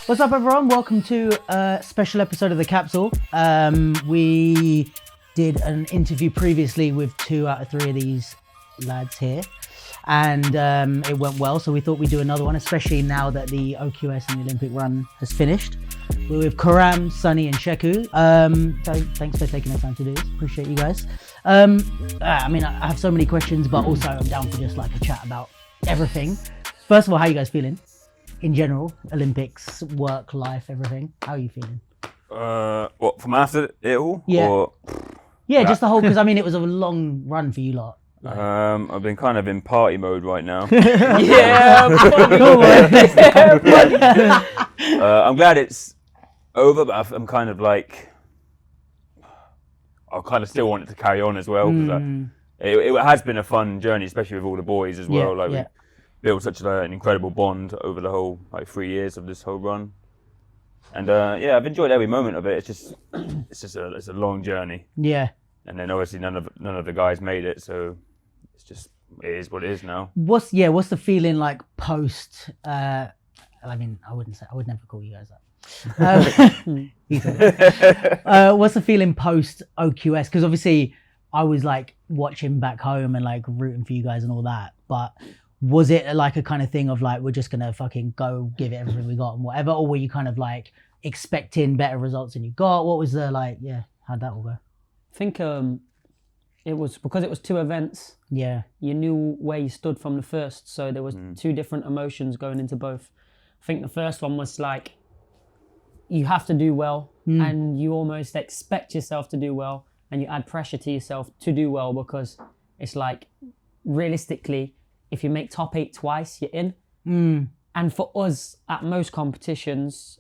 What's up, everyone? Welcome to a special episode of The Capsule. We did an interview previously with 2 out of 3 of these lads here, and it went well, so we thought we'd do another one, especially now that the OQS and the Olympic run has finished. We're with Karam, Sunny and Sheku. So thanks for taking the time to do this. Appreciate you guys. I have so many questions, but also I'm down for just like a chat about everything. First of all, how are you guys feeling? In general, Olympics, work, life, everything. How are you feeling? What, from after it all? Yeah. Or, Yeah, just the whole, because I mean, it was a long run for you lot. I've been kind of in party mode right now. I'm glad it's over, but I'm kind of like, I kind of still want it to carry on as well, because it has been a fun journey, especially with all the boys as well. We built such an incredible bond over the whole 3 years of this whole run, and I've enjoyed every moment of it. It's a long journey. Yeah. And then obviously none of the guys made it, so it is what it is now. What's the feeling like post? I would never call you guys that. What's the feeling post OQS? Because obviously I was like watching back home and like rooting for you guys and all that, but was it like a kind of thing of like, we're just gonna fucking go give it everything we got and whatever, or were you kind of like expecting better results than you got? What was the how'd that all go? I think it was because it was 2 events. Yeah, you knew where you stood from the first, so there was 2 different emotions going into both. I think the first one was like, you have to do well, and you almost expect yourself to do well, and you add pressure to yourself to do well, because it's like, realistically, if you make top 8 twice, you're in. And for us, at most competitions,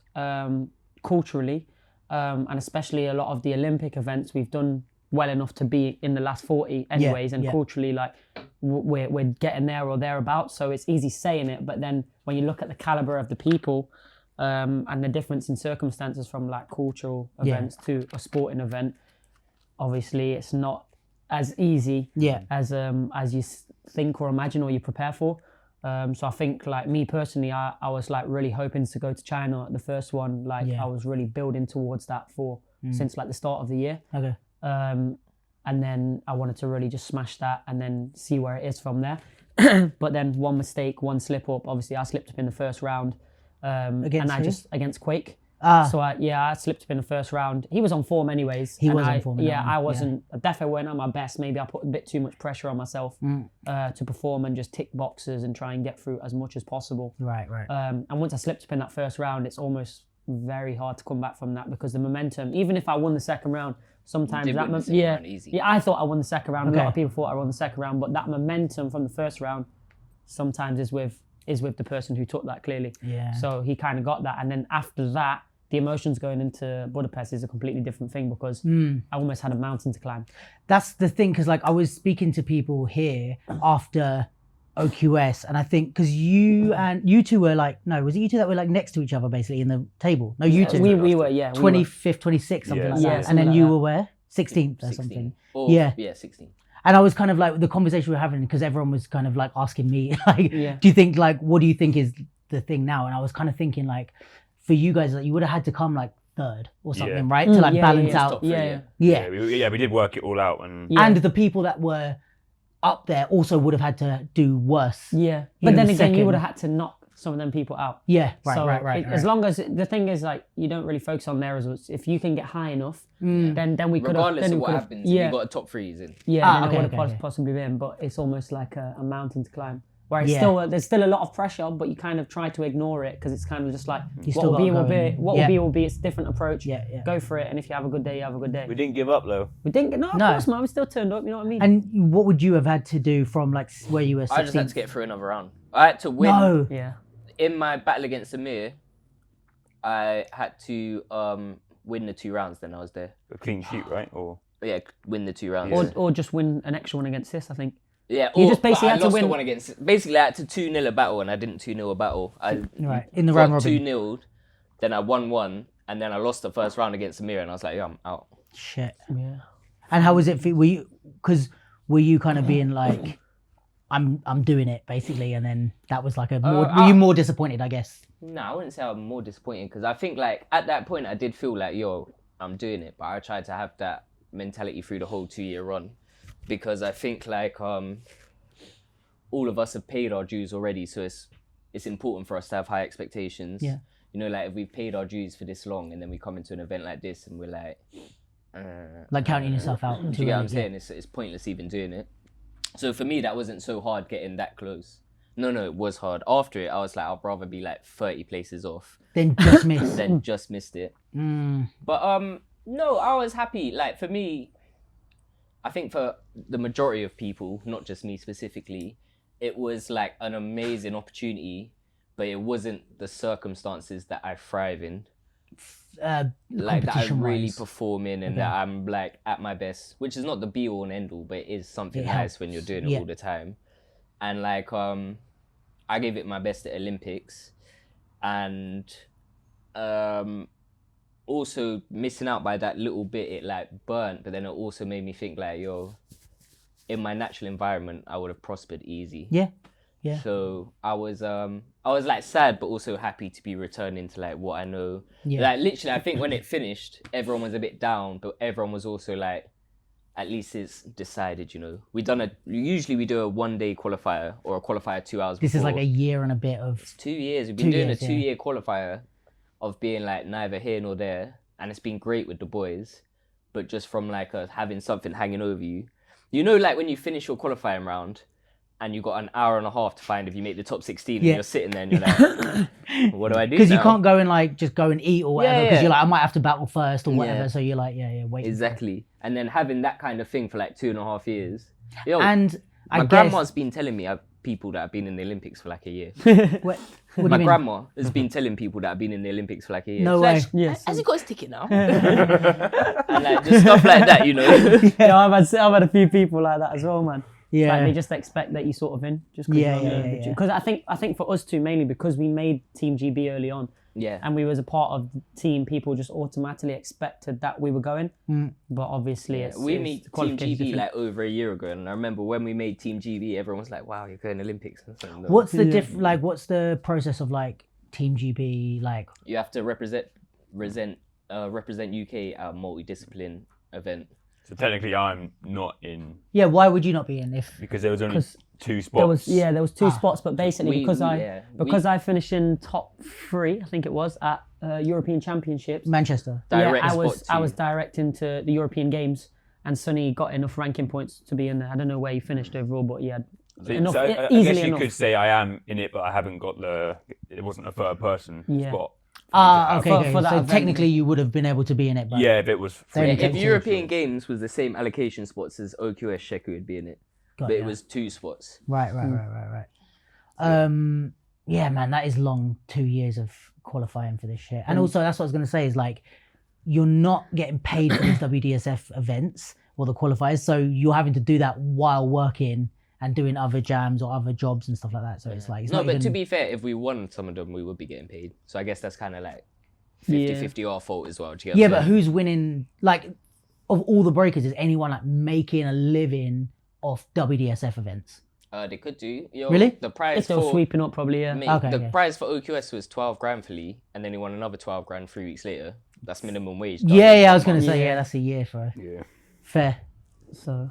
culturally, and especially a lot of the Olympic events, we've done well enough to be in the last 40 anyways, and culturally, like, we're getting there or thereabouts, so it's easy saying it, but then when you look at the caliber of the people, and the difference in circumstances from like cultural events to a sporting event, obviously it's not as easy as you think or imagine or you prepare for. So I think, like, me personally, I was like really hoping to go to China at the first one. I was really building towards that since like the start of the year. Okay. And then I wanted to really just smash that and then see where it is from there. But then one mistake, one slip up. Obviously, I slipped up in the first round. Against Quake. So I slipped up in the first round. He was on form anyways. I wasn't. I definitely weren't at my best. Maybe I put a bit too much pressure on myself to perform and just tick boxes and try and get through as much as possible. Right. And once I slipped up in that first round, it's almost very hard to come back from that, because the momentum, even if I won the second round, sometimes I thought I won the second round. Okay. A lot of people thought I won the second round, but that momentum from the first round sometimes is with the person who took that, clearly. Yeah. So he kind of got that, and then after that, the emotions going into Budapest is a completely different thing, because I almost had a mountain to climb. That's the thing, because like I was speaking to people here after OQS, and I think because you two were like, no, was it you two that were like next to each other basically in the table? No, you two. We were, 25th, 26th, something like that. And then you were where? 16th or something. 16. And I was kind of like, the conversation we were having, because everyone was kind of like asking me, like, do you think, like, what do you think is the thing now? And I was kind of thinking, like, for you guys, like, you would have had to come like 3rd or something, right? To like balance out. We did work it all out. And the people that were up there also would have had to do worse. Yeah. But then again, you would have had to knock some of them people out. Yeah, right. As long as, the thing is, like, you don't really focus on their results. If you can get high enough, then we could have... Regardless of what happens, you got a top 3 in. Yeah, then it would have possibly been, but it's almost like a mountain to climb. Where there's still a lot of pressure, but you kind of try to ignore it, because it's kind of just like, what will be, will be. It's a different approach. Go for it, and if you have a good day, you have a good day. We didn't give up, though. We didn't. No, of course, man. We still turned up. You know what I mean? And what would you have had to do from like where you were 16th? I just had to get through another round. I had to win. No. Yeah. In my battle against Amir, I had to win the 2 rounds. Then I was there. A clean sheet, right? Or win the 2 rounds. Or just win an extra one against this, I think. Yeah, you just basically had to win. The one against. Basically, I had to 2-0 a battle, and I didn't 2-0 a battle. In the round robin. 2-0, then I won 1, and then I lost the first round against Amir, and I was like, I'm out. Shit. Yeah. And how was it for you? Were you kind of being like, I'm doing it basically, and then that was like a more. Were you more disappointed? I guess. No, I wouldn't say I'm more disappointed because I think like at that point I did feel like yo, I'm doing it, but I tried to have that mentality through the whole 2-year run because I think like all of us have paid our dues already, so it's important for us to have high expectations. Yeah. You know, like if we've paid our dues for this long and then we come into an event like this and we're like counting yourself out. Do you get what I'm saying? It's pointless even doing it. So for me, that wasn't so hard getting that close. No, it was hard. After it, I was like, I'd rather be like 30 places off Then just miss. than just missed it. But no, I was happy. Like for me, I think for the majority of people, not just me specifically, it was like an amazing opportunity, but it wasn't the circumstances that I thrive in. Like that I really perform in and that I'm like at my best, which is not the be all and end all, but it is something nice when you're doing it all the time. And like I gave it my best at Olympics, and also missing out by that little bit, it like burnt, but then it also made me think like, yo, in my natural environment I would have prospered easy. Yeah. So I was like sad but also happy to be returning to like what I know. Like literally I think when it finished everyone was a bit down, but everyone was also like, at least it's decided, you know. Usually we do a 1-day qualifier or a qualifier 2 hours before. This is like a year and a bit of... It's 2 years. We've been doing a 2-year qualifier of being like neither here nor there, and it's been great with the boys, but just from like having something hanging over you. You know, like when you finish your qualifying round and you got an hour and a half to find if you make the top 16 and you're sitting there and you're like, what do I do Because you can't go and like just go and eat or whatever, because you're like, I might have to battle first or whatever, so you're like, wait. Exactly. And then having that kind of thing for like 2.5 years. Yo, and my grandma's been telling me people that have been in the Olympics for like a year. What My grandma has been telling people that have been in the Olympics for like a year. No way. Yes. Has he got his ticket now? And like just stuff like that, you know. I've had a few people like that as well, man. Yeah. Like they just expect that you sort of in. Just because I think for us too, mainly because we made Team GB early on. Yeah. And we was a part of the team, people just automatically expected that we were going. But obviously we made Team GB like over a year ago, and I remember when we made Team GB, everyone was like, wow, you're going Olympics and something. What's the what's the process of like Team GB like? You have to represent UK at a multidiscipline event. So technically, I'm not in. Yeah, why would you not be in Because there was only 2 spots. There was 2 spots, but basically because I finished in top 3, I think it was at European Championships. Manchester. I was directing to the European Games, and Sonny got enough ranking points to be in there. I don't know where he finished overall, but he had enough. So I guess you could say I am in it, but I haven't got it wasn't a third person spot. Okay. For that so event. Technically, you would have been able to be in it. But if it was. If European Games was the same allocation spots as OQS, Sheku would be in it. But it was 2 spots. Right. Yeah, man, that is long. 2 years of qualifying for this shit. And also, that's what I was going to say is like, you're not getting paid for these WDSF events or the qualifiers. So you're having to do that while working and doing other jams or other jobs and stuff like that. So it's like... It's no, not but even... to be fair, if we won some of them, we would be getting paid. So I guess that's kind of like 50-50 our fault as well. Do you get what I'm but saying? who's winning? Like, of all the breakers, is anyone like making a living off WDSF events? They could do. Really? The prize If they were sweeping up, probably, yeah. Okay, the prize for OQS was 12 grand for Lee, and then he won another 12 grand 3 weeks later. That's minimum wage. I was going to say, that's a year for... Yeah. Fair. So...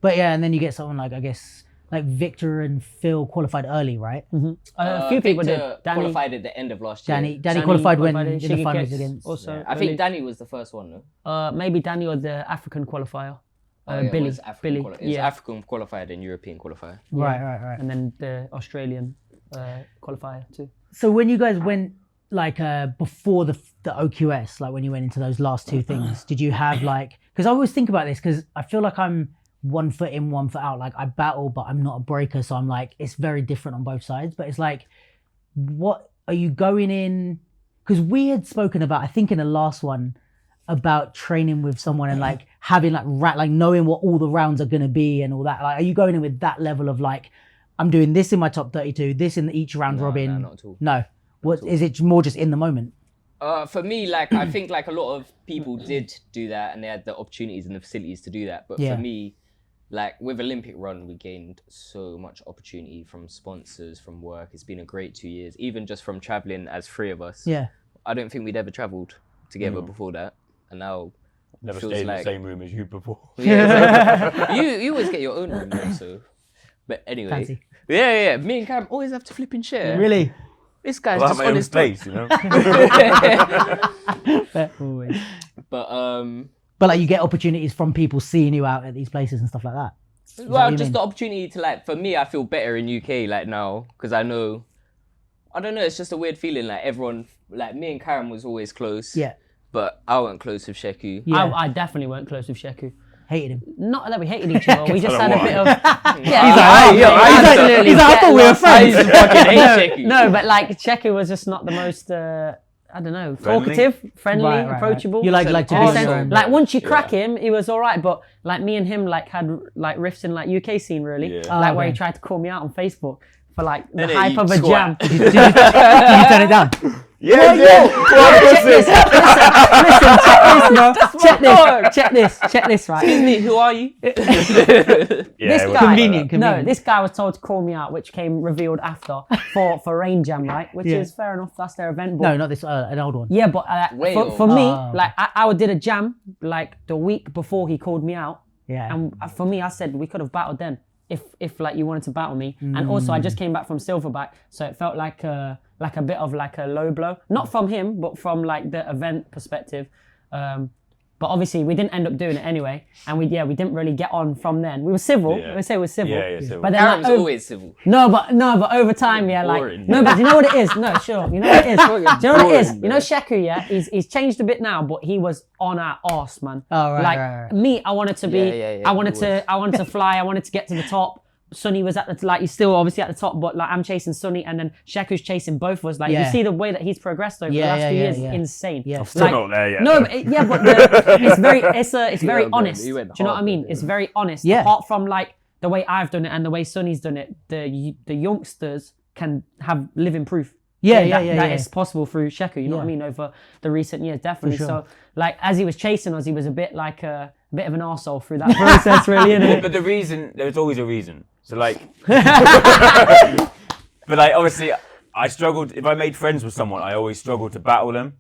But yeah, and then you get someone like, I guess... Like Victor and Phil qualified early, right? A few people did. Danny qualified at the end of last year. Danny qualified when in the finals against. Also, I think Danny was the first one, no? Maybe Danny or the African qualifier. Billy. It was African qualifier and European qualifier. Right. And then the Australian qualifier too. So when you guys went like before the OQS, like when you went into those last 2 things, did you have like? Because I always think about this because I feel like I'm 1 foot in, 1 foot out. Like I battle, but I'm not a breaker, so I'm like it's very different on both sides. But it's like, what are you going in? Because we had spoken about, I think in the last one, about training with someone and like having like knowing what all the rounds are gonna be and all that. Like, are you going in with that level of like, I'm doing this in my top 32, this in each round robin? No, not at all. No. What is it? More just in the moment? For me, like I think like a lot of people did do that and they had the opportunities and the facilities to do that. But for me, like with Olympic Run, we gained so much opportunity from sponsors, from work. It's been a great 2 years, even just from traveling as 3 of us. Yeah. I don't think we'd ever traveled together before that, and now Never feels stayed in like- the same room as you before. Yeah, you always get your own room though, so. But anyway, Fancy. yeah. Me and Cam always have to flip and share. Really? This guy's Well, I just have my on own his space, you know. Always. But But like you get opportunities from people seeing you out at these places and stuff like that. Is that what well, you just mean? the opportunity to like. For me, I feel better in UK like now because I know. I don't know. It's just a weird feeling. Like everyone, like me and Karen was always close. Yeah. But I wasn't close with Sheku. Yeah. I definitely weren't close with Sheku. Hated him. Not that we hated each other. We just I had don't a bit know of. He's like, I thought we were I friends. used to fucking hate Sheku. No, but like Sheku was just not the most. I don't know, Friendly? talkative, friendly, Right. approachable. You like to be Oh, in so- your own. Like once you crack him, he was all right. But like me and him, like had like riffs in like UK scene really, Yeah. like Oh, where he okay. tried to call me out on Facebook for like the Innit, hype you of a twat. jam. Did you turn it down? Yeah, Check this. Listen, check this, right? Excuse me, who are you? This it was guy, Convenient, no, convenient. this guy was told to call me out, which came revealed after for Rain Jam, right? Which Yeah. is fair enough. That's their event. But No, not this. An old one. yeah, but Way for old. me, Oh, okay. like I did a jam like the week before he called me out, Yeah. and for me, I said we could have battled then if like you wanted to battle me. And also, I just came back from Silverback, so it felt like a bit of like a low blow, not from him, but from like the event perspective. But obviously, we didn't end up doing it anyway, and we didn't really get on from then. We were civil. Yeah. We say we were civil. Yeah, civil. But then Karen like, was always civil. no, but over time, yeah, like Boring. no, but you know what it is? No, sure, you know what it is. Do you know what it is? Boring, You know Sheku, yeah, he's changed a bit now, but he was on our arse, man. Oh, right, like right. me, I wanted to be, Yeah, I wanted he to fly, I wanted to get to the top. Sonny was at the like he's still obviously at the top, but like I'm chasing Sonny, and then Sheku's chasing both of us. Like Yeah. you see the way that he's progressed over the Yeah, last yeah, few yeah, years, yeah. insane. Yeah. Still not there yet. No, though. but it's very man, honest. he Do went you know what I hard, mean? man, It's very honest. Yeah. Apart from like the way I've done it and the way Sonny's done it, the youngsters can have living proof. Yeah, that yeah. it's possible through Sheku. You know what I Yeah. mean? Over the recent years, definitely. sure. So like as he was chasing us, he was a bit like a bit of an arsehole through that process, really, innit? But the reason, there's always a reason. So like, but like obviously, I struggled. If I made friends with someone, I always struggled to battle them.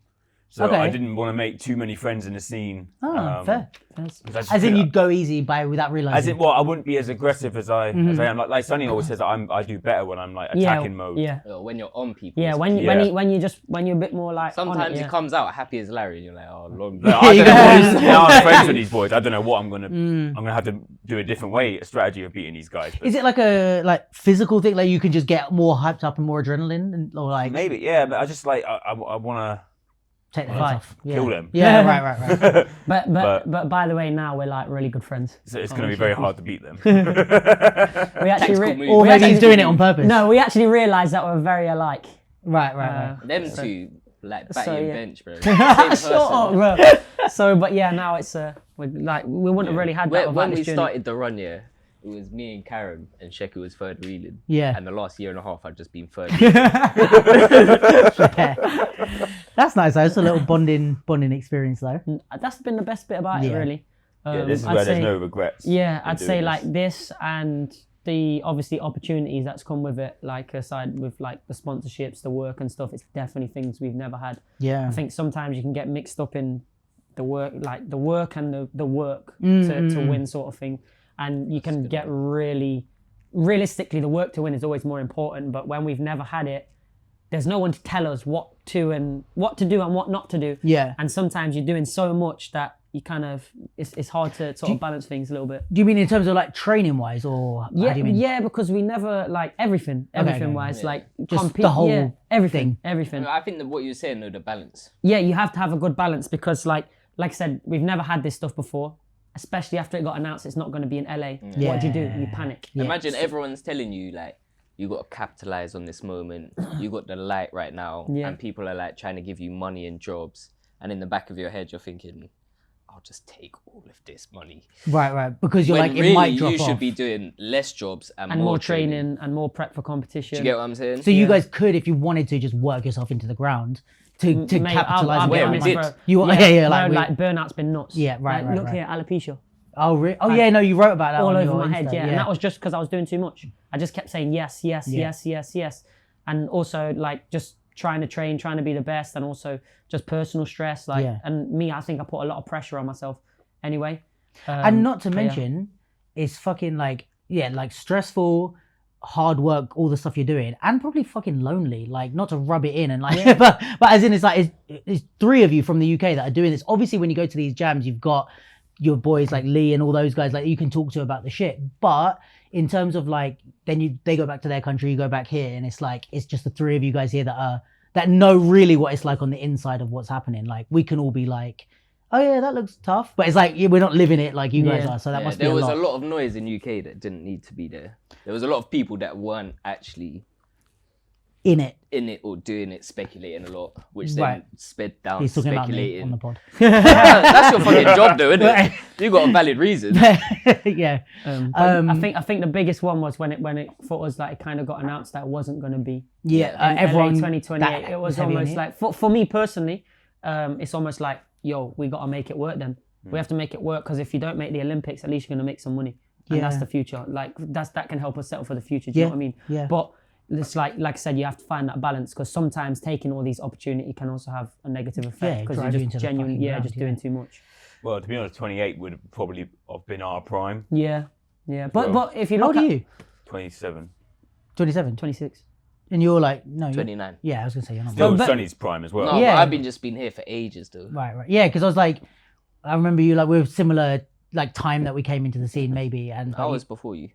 So Okay. I didn't want to make too many friends in the scene. Oh, fair. I just As in, feel- you'd go easy without realizing. As in, well, I wouldn't be as aggressive as I am. Like Sonny always says, I do better when I'm like attacking mode. Yeah. When you're on people. Yeah, it's when cute. when you're a bit more like on it, Sometimes yeah. he comes out happy as Larry, and you're like, oh, long. Like, I don't know what, now I'm friends with these boys. I don't know what I'm gonna have to do a different way, a strategy of beating these guys. But Is it like a physical thing? Like you can just get more hyped up and more adrenaline, or like maybe, yeah. But I just like I want take the fight off. to kill them. Yeah, right. But by the way, now we're like really good friends. So it's gonna be very hard to beat them. We actually Tactical move. Or we maybe he's actually- doing it on purpose. No, we actually realised that we're very alike. Right. Them two, like, batty So, and yeah. bench, bro. Same person. Shut up, bro. So, but yeah, now it's we wouldn't have really had that When without we this journey. started the run, yeah, it was me and Karen, and Sheku was third wheeling. Yeah. And the last year and a half, I'd just been third. That's nice. Though. It's a little bonding experience though. That's been the best bit about it, Yeah. really. Yeah, this is I'd where there's say- no regrets. Yeah, in I'd doing say this. like this and the obviously opportunities that's come with it, like aside with like the sponsorships, the work and stuff. It's definitely things we've never had. Yeah. I think sometimes you can get mixed up in the work, like the work and the work Mm-hmm. to win sort of thing, and you can get realistically the work to win is always more important. But when we've never had it, there's no one to tell us what to do and what not to do. Yeah. And sometimes you're doing so much that you kind of it's hard to sort of balance things a little bit. Do you mean in terms of like training wise, or how Yeah, do you mean? yeah, because we never like everything okay, wise, like Just the whole everything. I think that what you're saying, though, the balance. Yeah, you have to have a good balance because, like I said, we've never had this stuff before. Especially after it got announced, it's not going to be in LA. What do? You panic. Imagine everyone's telling you, like, you got to capitalize on this moment. You got the light right now, Yeah. and people are like trying to give you money and jobs, and in the back of your head, you're thinking, I'll just take all of this money. Right. Because you're When like really, it might drop you off. should be doing less jobs and And more training and more prep for competition. Do you get what I'm saying? So you guys could, if you wanted to, just work yourself into the ground to Mate, capitalize. I'll on be it. Yeah, we honest, did. bro. You yeah no, like burnout's been nuts. Yeah, right, Like, look right. here, alopecia. Oh, really? Oh, yeah, no, you wrote about that all on over your my head, Insta, yeah. And that was just because I was doing too much. I just kept saying yes, and also like just trying to train, trying to be the best, and also just personal stress, like. And me, I think I put a lot of pressure on myself, anyway. And not to mention, it's fucking like stressful, hard work, all the stuff you're doing, and probably fucking lonely. Like, not to rub it in and like, but as in, it's like it's 3 of you from the UK that are doing this. Obviously, when you go to these jams, you've got your boys like Lee and all those guys like you can talk to about the shit. But in terms of like, then they go back to their country, you go back here, and it's like it's just the 3 of you guys here that know really what it's like on the inside of what's happening. Like, we can all be like, oh yeah, that looks tough, but it's like we're not living it like you guys are. So that must be a lot. There was a lot of noise in UK that didn't need to be there. There was a lot of people that weren't actually in it or doing it, speculating a lot, which then sped down He's talking speculating. about me on the pod. That's your fucking job, though, isn't it? You got a valid reason. Yeah. I think the biggest one was when it thought was like it kind of got announced that it wasn't going to be. Everyone. 2028. It was almost like for me personally, it's almost like, yo, we got to make it work then. We have to make it work, because if you don't make the Olympics, at least you're going to make some money. And that's the future. Like, that can help us settle for the future. Do you know what I mean? Yeah. But it's like I said, you have to find that balance, because sometimes taking all these opportunities can also have a negative effect, because you're just genuinely, doing too much. Well, to be honest, 28 would probably have been our prime. Yeah. But if you How look old are you? 27. 27? 26. And you're like, no. 29. Yeah, I was going to say you're not. Still Sonny's prime as well. No, but I've been here for ages, though. Right. Yeah, because I was like, I remember you like, we were similar like time that we came into the scene maybe. And I was before you.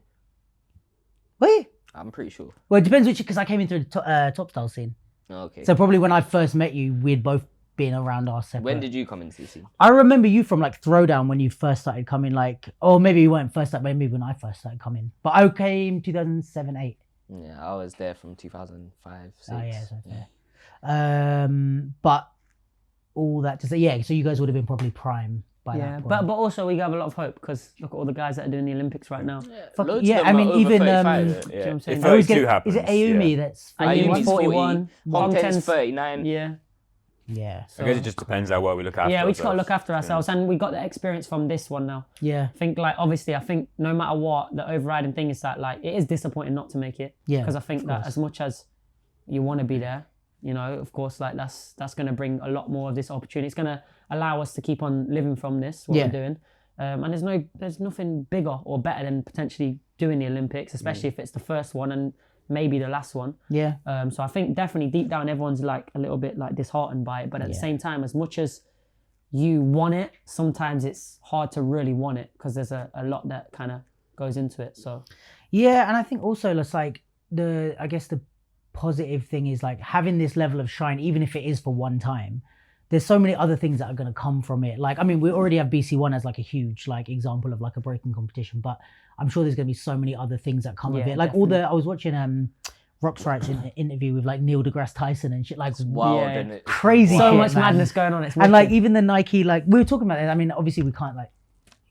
Were you? I'm pretty sure. Well, it depends which, because I came into the Top Style scene. Okay. So probably when I first met you, we'd both been around our separate. When did you come into the scene? I remember you from like Throwdown when you first started coming, like, or maybe you weren't first, like maybe when I first started coming. But I came 2007, 8. Yeah, I was there from 2005, 6. Oh yeah, so yeah. But all that to say, so you guys would have been probably prime by that point. But also we have a lot of hope, because look at all the guys that are doing the Olympics right now. I mean, even if 32 happens, is it Ayumi that's Ayumi's 41, Hong Ten's 39. Yeah. So I guess it just depends how well we look after ourselves. Yeah, we just got to look after ourselves, and we got the experience from this one now. Yeah. I think I think no matter what, the overriding thing is that like it is disappointing not to make it. Yeah. Because I think that as much as you want to be there, you know, of course, like that's going to bring a lot more of this opportunity. It's going to allow us to keep on living from this, what we're doing. And there's nothing bigger or better than potentially doing the Olympics, especially if it's the first one and maybe the last one. Yeah. So I think definitely deep down everyone's like a little bit like disheartened by it, but at the same time, as much as you want it, sometimes it's hard to really want it, because there's a lot that kind of goes into it. So yeah, and I think also it's like the positive thing is like having this level of shine, even if it is for one time. There's so many other things that are going to come from it. Like, I mean, we already have BC1 as like a huge like example of like a breaking competition, but I'm sure there's going to be so many other things that come of it. Like definitely. I was watching Rox Wright's interview with like Neil deGrasse Tyson and shit, like wild, isn't it? Crazy so shit, much man. madness going on. It's and like even the Nike, like we were talking about it. I mean, obviously we can't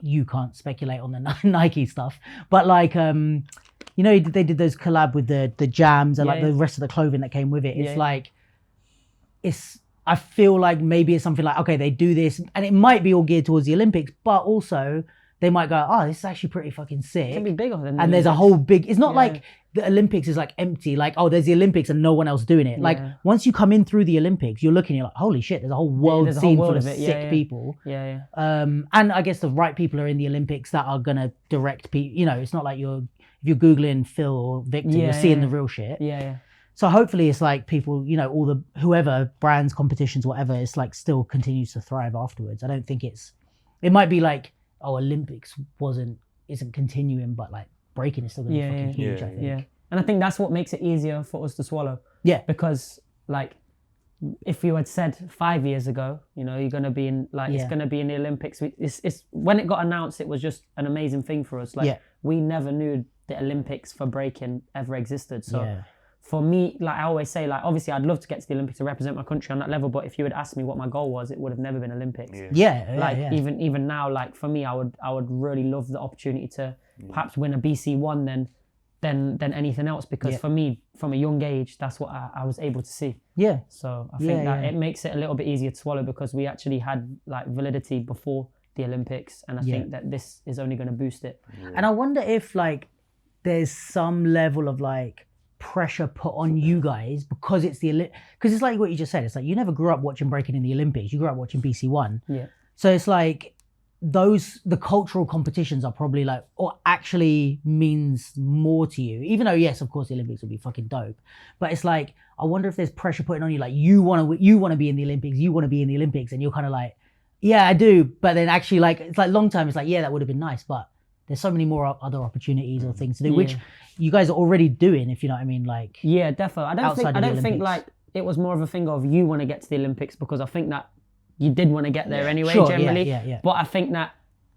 you can't speculate on the Nike stuff, but like you know, they did those collab with the jams and the rest of the clothing that came with it. It's like I feel like maybe it's something like, okay, they do this and it might be all geared towards the Olympics, but also they might go, oh, this is actually pretty fucking sick. It can be bigger than and there's a whole big, it's not like the Olympics is like empty, like, oh, there's the Olympics and no one else doing it. Like once you come in through the Olympics, you're looking, you're like, holy shit, there's a whole world scene full of sick people. And I guess the right people are in the Olympics that are going to direct people, you know, it's not like if you're Googling Phil or Victor, you're seeing the real shit. So hopefully it's like people, you know, all the, whoever, brands, competitions, whatever, it's like still continues to thrive afterwards. I don't think it might be like, oh, Olympics isn't continuing, but like breaking is still going to be fucking huge, I think. Yeah. And I think that's what makes it easier for us to swallow. Yeah. Because like, if you had said 5 years ago, you know, you're going to be in, like, it's going to be in the Olympics. It's when it got announced, it was just an amazing thing for us. Like, we never knew the Olympics for breaking ever existed. So for me, like I always say, like, obviously I'd love to get to the Olympics to represent my country on that level, but if you had asked me what my goal was, it would have never been Olympics. Even now, like for me, I would really love the opportunity to perhaps win a BC1 than anything else, because for me, from a young age, that's what I was able to see. So I think that it makes it a little bit easier to swallow, because we actually had like validity before the Olympics, and I think that this is only going to boost it. And I wonder if like there's some level of like pressure put on you guys because it's because it's like what you just said. It's like you never grew up watching breaking in the Olympics. You grew up watching BC1. Yeah. So it's like the cultural competitions are probably like, or actually means more to you. Even though yes, of course the Olympics will be fucking dope, but it's like I wonder if there's pressure putting on you. Like you want to be in the Olympics. You want to be in the Olympics, and you're kind of like, yeah, I do. But then actually, like it's like long term. It's like yeah, that would have been nice, but there's so many more other opportunities or things to do, which you guys are already doing, if you know what I mean. Like yeah, definitely. I don't think like it was more of a thing of you want to get to the Olympics, because I think that you did want to get there anyway, generally. Yeah. But I think that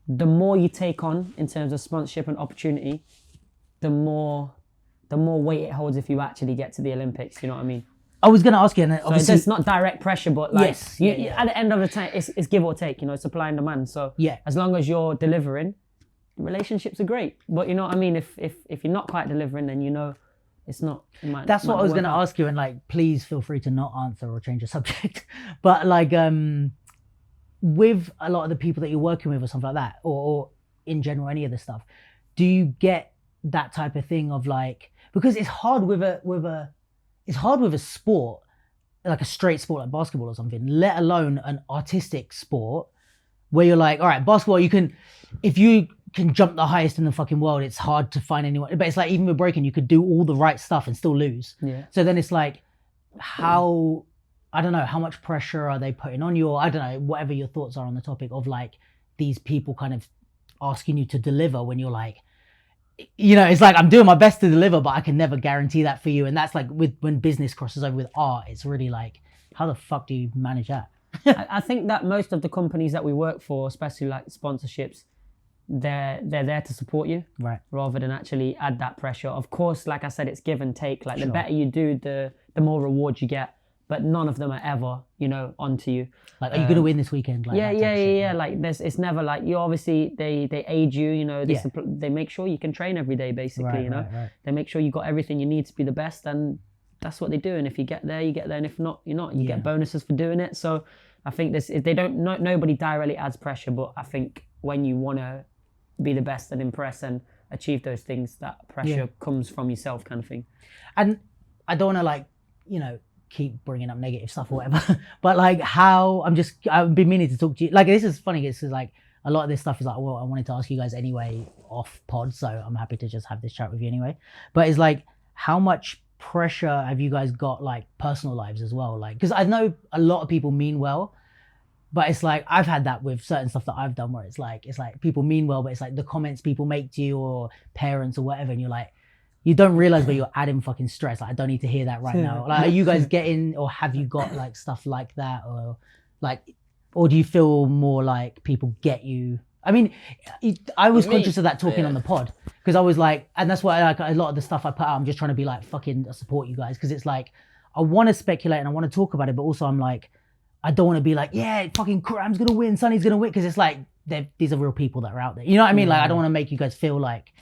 the more you take on in terms of sponsorship and opportunity, the more weight it holds if you actually get to the Olympics. You know what I mean? I was going to ask you, and obviously it's not direct pressure, but like at the end of the time, it's give or take. You know, supply and demand. So as long as you're delivering, relationships are great. But you know what I mean? If you're not quite delivering, then you know it's not. That's what I was going to ask you, and like, please feel free to not answer or change the subject. But like, with a lot of the people that you're working with or something like that, or in general, any of the stuff, do you get that type of thing of like, because it's hard with a sport, like a straight sport like basketball or something, let alone an artistic sport where you're like, all right, basketball, if you can jump the highest in the fucking world, it's hard to find anyone. But it's like, even with breaking, you could do all the right stuff and still lose. Yeah. So then it's like, I don't know, how much pressure are they putting on you? Or I don't know, whatever your thoughts are on the topic of like these people kind of asking you to deliver when you're like, you know, it's like, I'm doing my best to deliver, but I can never guarantee that for you. And that's like when business crosses over with art, it's really like, how the fuck do you manage that? I think that most of the companies that we work for, especially like sponsorships, they're there to support you, right? Rather than actually add that pressure. Of course, like I said, it's give and take. Like the better you do, the more rewards you get. But none of them are ever, you know, onto you. Like, are you gonna win this weekend? Like yeah. Like it's never like, you obviously they aid you, you know. They make sure you can train every day, basically. You know, they make sure you got everything you need to be the best, and that's what they do. And if you get there, you get there, and if not, you're not. You get bonuses for doing it. So I think nobody directly adds pressure, but I think when you want to be the best and impress and achieve those things, that pressure comes from yourself, kind of thing. And I don't want to like, you know, keep bringing up negative stuff or whatever, but like I've been meaning to talk to you. Like, this is funny, this is like a lot of this stuff is like, well, I wanted to ask you guys anyway off pod, so I'm happy to just have this chat with you anyway. But it's like, how much pressure have you guys got, like personal lives as well? Like, because I know a lot of people mean well, but it's like, I've had that with certain stuff that I've done where it's like people mean well, but it's like the comments people make to you or parents or whatever, and you're like, you don't realize where you're adding fucking stress. Like, I don't need to hear that right now. Like, are you guys getting, or have you got like stuff like that, or do you feel more like people get you? I mean, I was conscious of that talking on the pod, because I was like, and that's why like a lot of the stuff I put out, I'm just trying to be like, fucking support you guys, because it's like, I want to speculate and I want to talk about it, but also I'm like, I don't want to be like, yeah, fucking Karam's gonna win, Sonny's gonna win, because it's like, these are real people that are out there. You know what I mean? Like, I don't want to make you guys feel like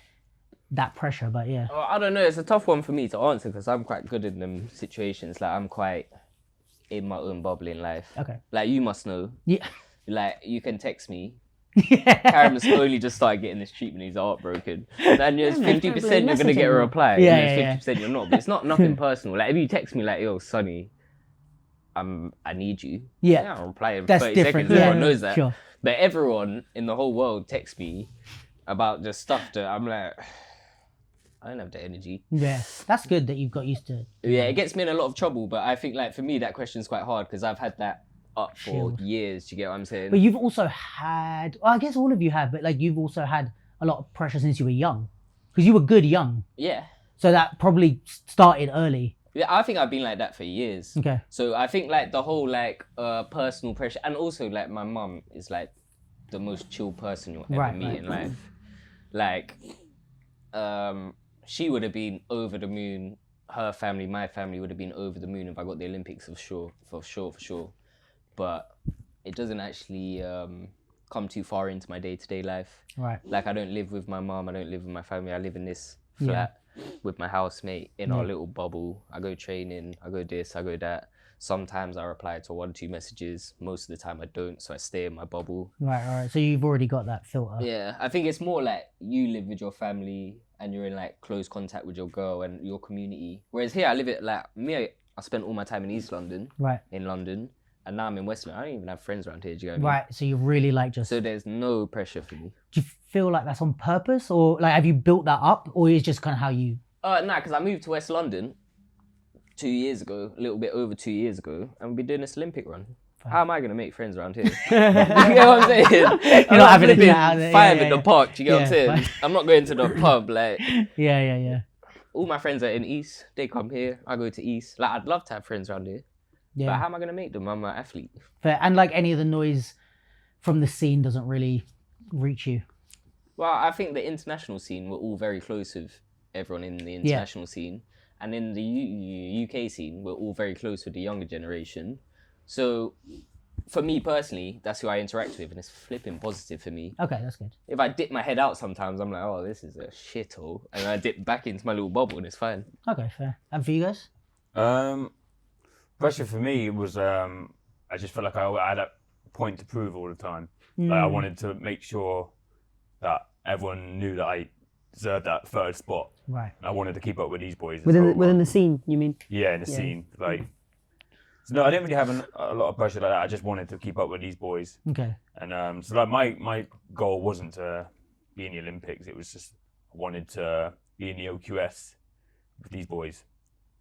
that pressure, but yeah. Well, I don't know, it's a tough one for me to answer, because I'm quite good in them situations. Like, I'm quite in my own bubble in life. Okay. Like, you must know. Yeah. Like, you can text me. Karam's only just started getting this treatment, he's heartbroken. Then it's 50% you're going to get a reply. Yeah, 50% you're not. But it's not nothing personal. Like, if you text me like, yo, Sonny, I need you. Yeah. I'll reply in That's 30 different. seconds. Everyone knows that. Sure. But everyone in the whole world texts me about just stuff that I'm like, I don't have the energy. Yeah, that's good that you've got used to it. Yeah, it gets me in a lot of trouble, but I think like for me that question's quite hard, because I've had that up for years. Do you get what I'm saying? But you've also had, well, I guess all of you have, but like you've also had a lot of pressure since you were young, because you were good young. Yeah. So that probably started early. Yeah, I think I've been like that for years. Okay. So I think like the whole like personal pressure, and also like my mum is like the most chill person you'll ever meet in life. Like, she would have been over the moon. Her family, my family would have been over the moon if I got the Olympics, for sure. But it doesn't actually come too far into my day-to-day life. Right. Like, I don't live with my mum, I don't live with my family. I live in this flat with my housemate in our little bubble. I go training, I go this, I go that. Sometimes I reply to 1-2 messages. Most of the time I don't, so I stay in my bubble. Right. So you've already got that filter. Yeah, I think it's more like you live with your family and you're in like close contact with your girl and your community. Whereas here I live it like me. I spent all my time in East London. Right. In London, and now I'm in West London. I don't even have friends around here. Do you know what I mean? Right. So you really like just. So there's no pressure for me. Do you feel like that's on purpose, or like have you built that up, or is it just kind of how you? Nah, because I moved to West London 2 years ago, a little bit over 2 years ago, and we've been doing this Olympic run. How am I going to make friends around here? You get what I'm saying? You're not having to out there. Five in the park, do you get what I'm saying? I'm not going to the pub, like... Yeah. All my friends are in East, they come here, I go to East. Like, I'd love to have friends around here. Yeah. But how am I going to make them? I'm an athlete. Fair. And like any of the noise from the scene doesn't really reach you? Well, I think the international scene, we're all very close with everyone in the international scene. And in the UK scene, we're all very close with the younger generation. So, for me personally, that's who I interact with, and it's flipping positive for me. Okay, that's good. If I dip my head out sometimes, I'm like, oh, this is a shithole. And I dip back into my little bubble, and it's fine. Okay, fair. And for you guys? Pressure for me was, I just felt like I had a point to prove all the time. Like I wanted to make sure that everyone knew that I deserved that third spot. Right. I wanted to keep up with these boys. Within the scene, you mean? Yeah, in the scene. Like, so no, I didn't really have a lot of pressure like that. I just wanted to keep up with these boys. Okay. And so like my goal wasn't to be in the Olympics. It was just I wanted to be in the OQS with these boys,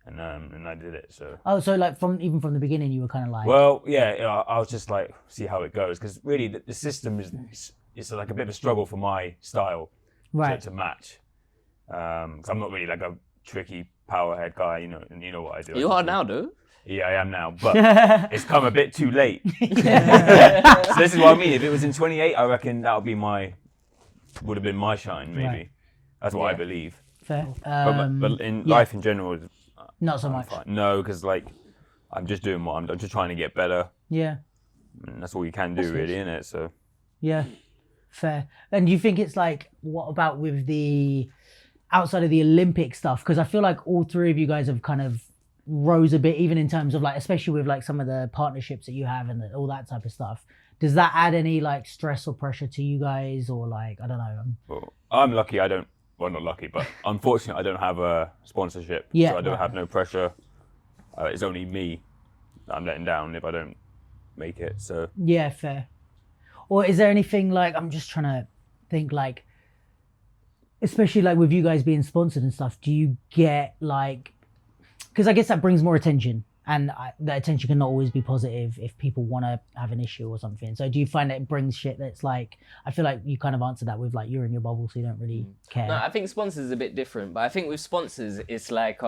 and I did it. So. Oh, so like even from the beginning, you were kind of like. Well, yeah, I was just like see how it goes because really the system is like a bit of a struggle for my style. Right. To match, because I'm not really like a tricky powerhead guy, you know, and you know what I do. You are now, though. Yeah, I am now, but it's come a bit too late. So this is what I mean. If it was in 28, I reckon that would have been my shine, maybe. Right. That's what I believe. Fair. But in life in general, not so much. Fine. No, because like I'm just doing what I'm just trying to get better. Yeah. And that's all you can do, really, innit? So. Yeah. Fair. And do you think it's like, what about with the outside of the Olympic stuff? Because I feel like all three of you guys have kind of rose a bit, even in terms of like, especially with like some of the partnerships that you have and all that type of stuff. Does that add any like stress or pressure to you guys, or like, I don't know? Well, I'm lucky. Well, not lucky, but unfortunately, I don't have a sponsorship. Yeah, so I don't have no pressure. It's only me that I'm letting down if I don't make it. So. Yeah, fair. Or is there anything like, I'm just trying to think like, especially like with you guys being sponsored and stuff, do you get like, because I guess that brings more attention, and the attention can not always be positive if people want to have an issue or something. So do you find that it brings shit that's like, I feel like you kind of answered that with like, you're in your bubble, so you don't really care. No, I think sponsors is a bit different, but I think with sponsors, it's like,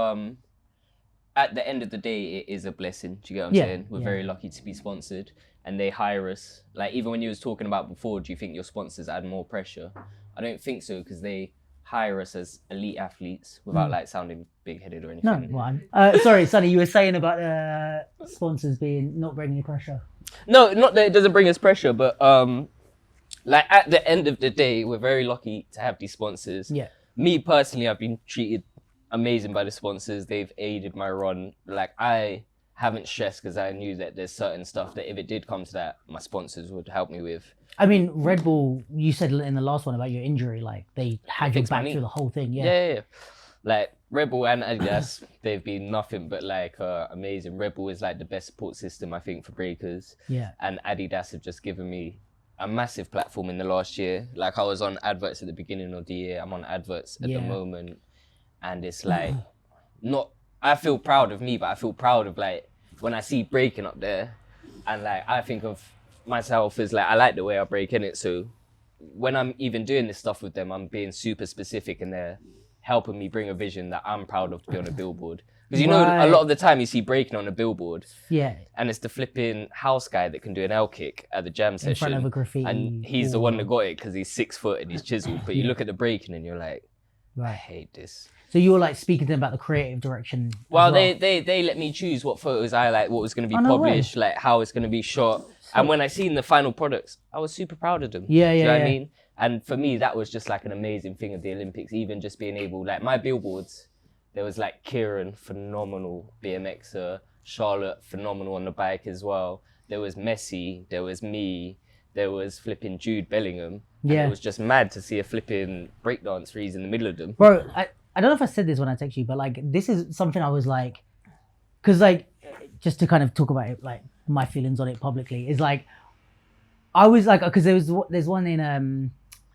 at the end of the day, it is a blessing. Do you get what I'm saying? We're very lucky to be sponsored, and they hire us. Like, even when you was talking about before, do you think your sponsors add more pressure? I don't think so, because they hire us as elite athletes without like sounding big-headed or anything. No, sorry, Sonny, you were saying about sponsors not bringing you pressure. No, not that it doesn't bring us pressure, but like at the end of the day, we're very lucky to have these sponsors. Yeah. Me personally, I've been treated amazing by the sponsors. They've aided my run. Like, I haven't stressed because I knew that there's certain stuff that if it did come to that, my sponsors would help me with. I mean, Red Bull, you said in the last one about your injury, like they had your back through the whole thing. Yeah. Like Red Bull and Adidas, they've been nothing but like amazing. Red Bull is like the best support system, I think, for breakers. Yeah. And Adidas have just given me a massive platform in the last year. Like, I was on adverts at the beginning of the year. I'm on adverts at the moment. And it's like, I feel proud of me, but I feel proud of like, when I see breaking up there, and like, I think of myself as like, I like the way I break in it. So when I'm even doing this stuff with them, I'm being super specific, and they're helping me bring a vision that I'm proud of to be on a billboard. Because you know, a lot of the time you see breaking on a billboard, and it's the flipping house guy that can do an L kick at the jam session, in front of a graffiti, and he's the one that got it because he's 6 foot and he's chiseled. But you look at the breaking and you're like, I hate this. So you were like speaking to them about the creative direction. Well, they let me choose what photos I like, what was going to be published, like how it's going to be shot. And when I seen the final products, I was super proud of them. Do you know what I mean? And for me, that was just like an amazing thing of the Olympics. Even just being able, like my billboards, there was like Kieran, phenomenal BMXer, Charlotte, phenomenal on the bike as well. There was Messi, there was me, there was flipping Jude Bellingham. Yeah. It was just mad to see a flipping breakdance freeze in the middle of them. Bro, I don't know if I said this when I texted you, but like this is something I was like, because like just to kind of talk about it, like my feelings on it publicly is like, I was like, because there's one in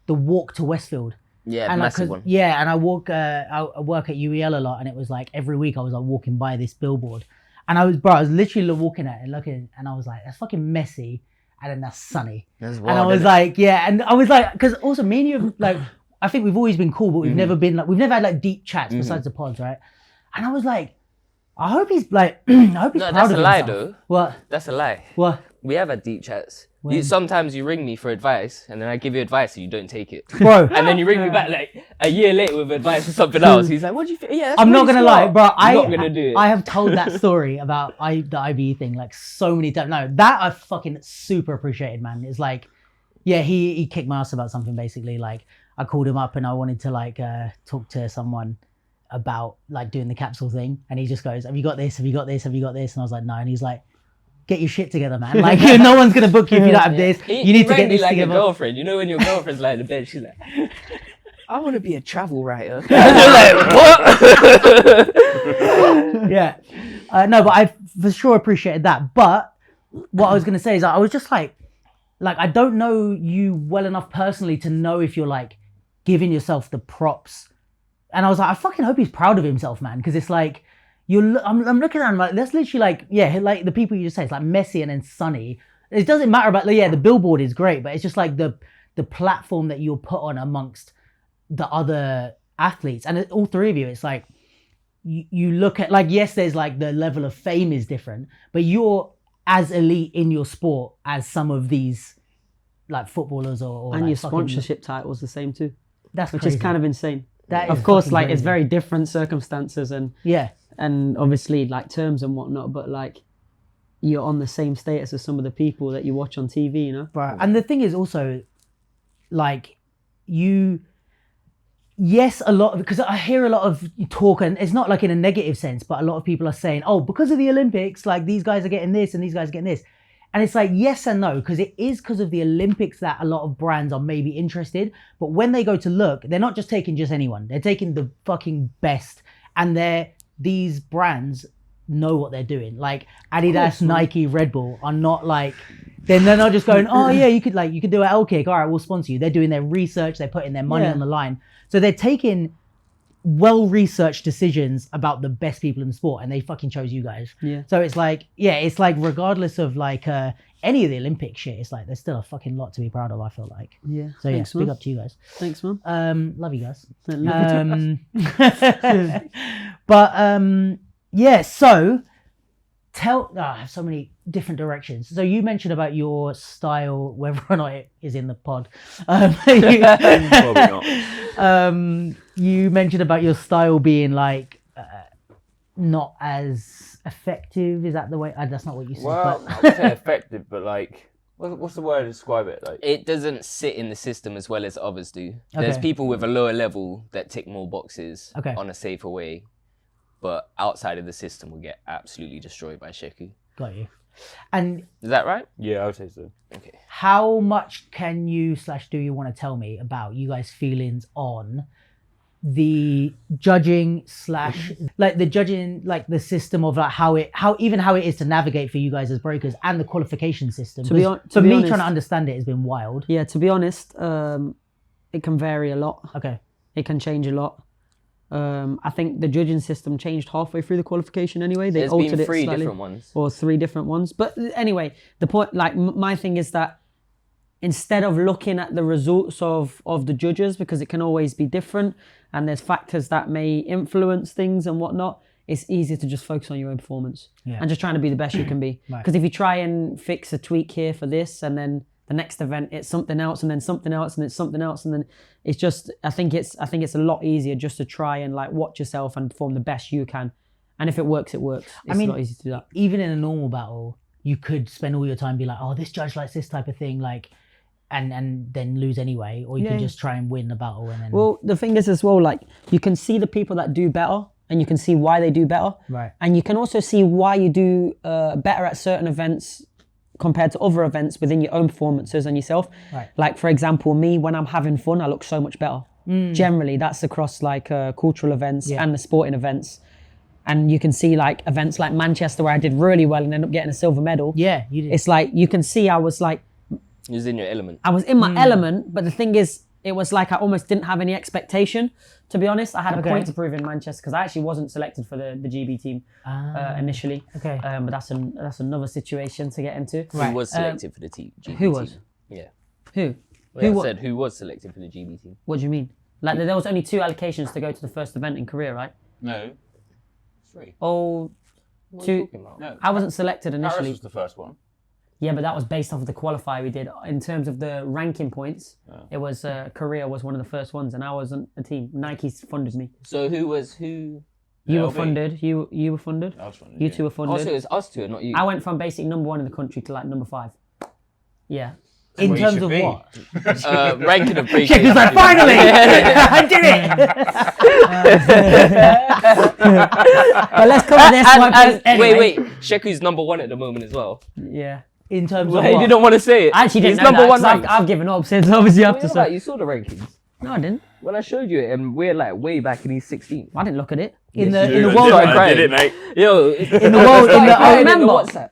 the walk to Westfield. Yeah, and massive like, one. Yeah, and I work at UEL a lot, and it was like every week I was like walking by this billboard, and I was literally walking at it and looking, and I was like, that's fucking messy, and then that's sunny. That's wild, and I was like, yeah, and I was like, because also me and you, like, I think we've always been cool, but we've never been like, we've never had like deep chats besides the pods, right? And I was like, I hope he's like, I hope he's proud that's of a lie, himself. though. What? That's a lie. What? We have had deep chats. When? Sometimes you ring me for advice, and then I give you advice, and you don't take it. Bro. And then you ring me back like a year later with advice for something else. He's like, "What do you think?" Yeah, that's I'm not pretty gonna lie, smart. bro. You're not gonna do it. I have told that story about the IBE thing like so many times. No, that I fucking super appreciated, man. It's like, yeah, he kicked my ass about something basically. Like I called him up and I wanted to like talk to someone about like doing the capsule thing, and he just goes, "Have you got this? Have you got this? Have you got this?" And I was like, "No," and he's like, get your shit together, man. Like, no one's going to book you if you don't have this. You need to get this like together. A girlfriend. You know when your girlfriend's lying in bed, she's like, I want to be a travel writer. Yeah. No, but I for sure appreciated that. But what I was going to say is I was just like, I don't know you well enough personally to know if you're like giving yourself the props. And I was like, I fucking hope he's proud of himself, man. Because it's like, I'm looking at him like, that's literally like, yeah, like the people you just say, it's like Messi and then Sonny. It doesn't matter about, yeah, the billboard is great, but it's just like the platform that you'll put on amongst the other athletes. And all three of you, it's like, you look at, like, yes, there's like the level of fame is different, but you're as elite in your sport as some of these like footballers or and like your sponsorship title's the same too. That's which crazy. is kind of insane. That of is course, fucking like crazy. it's very different circumstances and yeah, and obviously like terms and whatnot, but like you're on the same status as some of the people that you watch on TV, you know? right. And the thing is also, like, yes, a lot of, because I hear a lot of talk, and it's not like in a negative sense, but a lot of people are saying, oh, because of the Olympics, like these guys are getting this and these guys are getting this. And it's like, yes and no, because it is because of the Olympics that a lot of brands are maybe interested. But when they go to look, they're not just taking just anyone. They're taking the fucking best. And these brands know what they're doing. Like Adidas, Nike, Red Bull are not like, they're not just going, oh yeah, you could do an L kick. All right, we'll sponsor you. They're doing their research. They're putting their money on the line. So they're taking well-researched decisions about the best people in the sport, and they fucking chose you guys. Yeah. So it's like, yeah, it's like regardless of like any of the Olympic shit, it's like there's still a fucking lot to be proud of, I feel like. Yeah. So Thanks, yeah, big man. up to you guys. Thanks, man. Love you guys. But yeah, so I have so many different directions. So you mentioned about your style, whether or not it is in the pod. Probably not. You mentioned about your style being like not as effective. Is that the way? That's not what you said. Well, but... I would say effective, but like, what's the word to describe it? Like, it doesn't sit in the system as well as others do. There's Okay. people with a lower level that tick more boxes Okay. on a safer way, but outside of the system will get absolutely destroyed by Sheku. Got you. And Is that right? yeah, I would say so. Okay. how much can you / do you want to tell me about you guys' feelings on the judging / like the judging, like the system of like how it is to navigate for you guys as breakers, and the qualification system? To be 'Cause hon- to for be me, honest- trying to understand it has been wild. Yeah, to be honest, it can vary a lot. Okay. It can change a lot. I think the judging system changed halfway through the qualification anyway. They There's altered been it 3 slightly. different ones. Or 3 different ones. But anyway, the point, like my thing is that instead of looking at the results of the judges, because it can always be different and there's factors that may influence things and whatnot, it's easier to just focus on your own performance and just trying to be the best you can be. Because if you try and fix a tweak here for this, and then the next event it's something else, and then something else, and it's something else, and then it's just, I think it's a lot easier just to try and like watch yourself and perform the best you can. And if it works, it works. It's a lot easier to do that. Even in a normal battle, you could spend all your time be like, oh, this judge likes this type of thing, like, and then lose anyway, or you can just try and win the battle and then. Well, the thing is as well, like you can see the people that do better, and you can see why they do better. Right. And you can also see why you do better at certain events compared to other events within your own performances and yourself. Right. Like, for example, me, when I'm having fun, I look so much better. Generally, that's across like cultural events and the sporting events. And you can see like events like Manchester where I did really well and ended up getting a silver medal. Yeah, you did. It's like, you can see I was like, He was in your element. I was in my element, but the thing is, it was like I almost didn't have any expectation. To be honest, I had a point to prove in Manchester because I actually wasn't selected for the GB team initially. Okay. But that's another situation to get into. Who was selected for the GB Who team? was? Yeah. Who? Who said who was selected for the GB team? What do you mean? Like there was only 2 allocations to go to the first event in Korea, right? No. 3. Oh, What are 2. you talking about? No. I wasn't selected Paris initially. was the first one. Yeah, but that was based off of the qualifier we did. In terms of the ranking points, it was Korea was one of the first ones, and I wasn't a team. Nike's funded me. So who? You were LB. funded. You were funded. I was funded, You yeah. two were funded. Also, it's us two, not you. I went from basically number 1 in the country to like number 5. Yeah. In Where you terms should of be. what? Ranking of He's like, finally! I did it! But let's cover this one. 'cause anyway. Wait. Sheku's number 1 at the moment as well. Yeah. In terms Well, of he what? didn't want to say it. I actually didn't He's know number that, 1 'cause ranked. I've given up since obviously after What so. you saw the rankings. No, I didn't. When I showed you it, and we're like way back and he's 16. I didn't look at it. In You the did, world I ranking. did it, mate. Yo, In the world, in the, I remember. WhatsApp.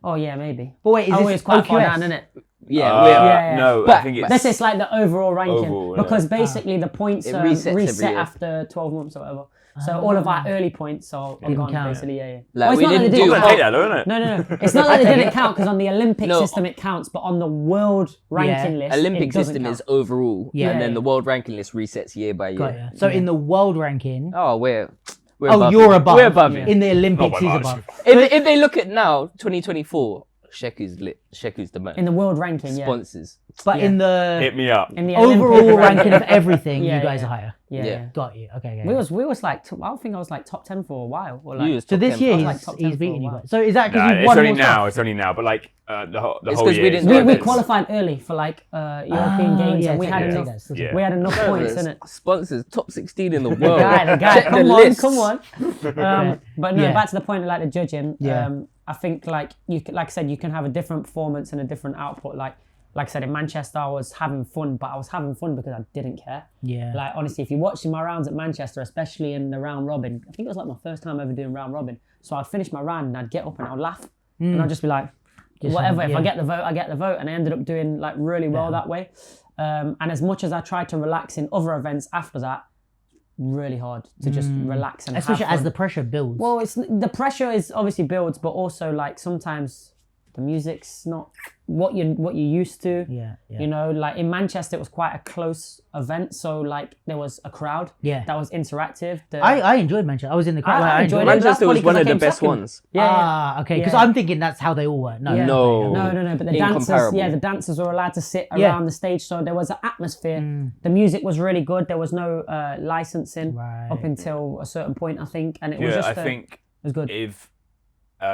Oh yeah, maybe. but wait, is Oh, this it's quite far OQS? down, isn't it? Yeah, we're, yeah. No, But- I think it's. This is like the overall ranking Overall, yeah. because basically the points It resets every reset year. after 12 months or whatever. So all of our early points are gone count. basically. Yeah. Like, Well, it's we not didn't they do I'm didn't gonna take count. that, though, isn't it? No. It's not that they didn't count because on the Olympic No. system it counts, but on the world ranking list, Olympic it doesn't system count. is overall, Yeah. and then the world ranking list resets year by year. Got ya. So in the world ranking, Oh, we're oh, above you're you. above. We're above you. In the Olympics, by he's much. above. If they look at now, 2024, Sheku's lit. Sheku's the man. in the world ranking. Yeah. Sponsors. But in the Hit me up. In the overall Olympic ranking of everything, Yeah, you guys yeah. are higher. Yeah. Yeah. yeah. Got you. Okay. We was like I think I was like top 10 for a while. Or like, You was So top this 10. year I was he's, like top 10 he's for beating a you while. guys. So is that because Nah, you've it's won only more now. stuff? It's only now. But like the whole It's whole 'cause we year. didn't is know we this. qualified early for like European games, yeah, and we take had that, enough. take that. Yeah. We had enough points in it. Sponsors top 16 in the The world. guy, Check come the on, list. come on. But no, Yeah. back to the point of like the judging. Yeah. I think like like I said, you can have a different performance and a different output. Like I said, in Manchester, I was having fun, but I was having fun because I didn't care. Yeah. Like honestly, if you're watching my rounds at Manchester, especially in the round robin, I think it was like my first time ever doing round robin. So I'd finish my round and I'd get up and I'd laugh, and I'd just be like, whatever. If yeah. I get the vote, I get the vote, and I ended up doing like really well that way. And as much as I tried to relax in other events after that, really hard to just relax and Especially have as fun. the pressure builds. Well, it's the pressure is obviously builds, but also like sometimes the music's not what you're used to. Yeah, yeah. You know, like in Manchester, it was quite a close event, so like there was a crowd. Yeah. That was interactive. I enjoyed Manchester. I was in the crowd. I enjoyed it. Manchester That's was probably one 'cause of I the came best second. ones. Ah, okay. Because Yeah. I'm thinking that's how they all were. No, Yeah. No. No, but the dancers, Incomparable. the dancers were allowed to sit Yeah. around the stage, so there was an atmosphere. The music was really good. There was no licensing Right. up until a certain point, I think, and it was Yeah, just I think it was good. if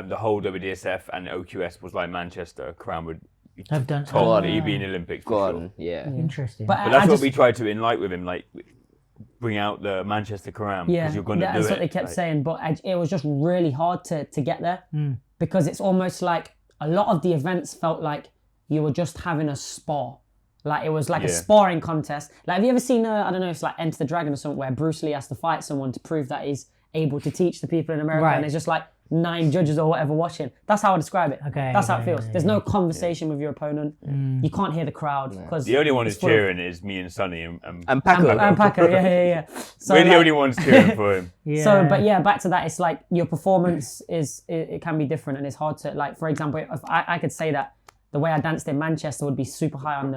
the whole WDSF and OQS was like Manchester, Crown would be Have done. told that he'd be in the Olympics for Go sure. on, yeah. Interesting. But But that's I what just, we tried to enlighten with him, like bring out the Manchester Crown because yeah, you're going to do that's it. what they kept like, saying. But it was just really hard to get there because it's almost like a lot of the events felt like you were just having a spar. Like it was like a Yeah. sparring contest. Like have you ever seen I don't know, it's like Enter the Dragon or something where Bruce Lee has to fight someone to prove that he's able to teach the people in America, Right. and there's just like 9 judges or whatever watching. That's how I describe it. Okay, That's how it okay, feels. There's no conversation with your opponent. You can't hear the crowd because The only one who's cheering is me and Sonny And Paco. And Paco, yeah. So we're the like- only ones cheering for him. yeah. So, but yeah, back to that, it's like your performance it can be different, and it's hard to like. For example, if I could say that the way I danced in Manchester would be super high on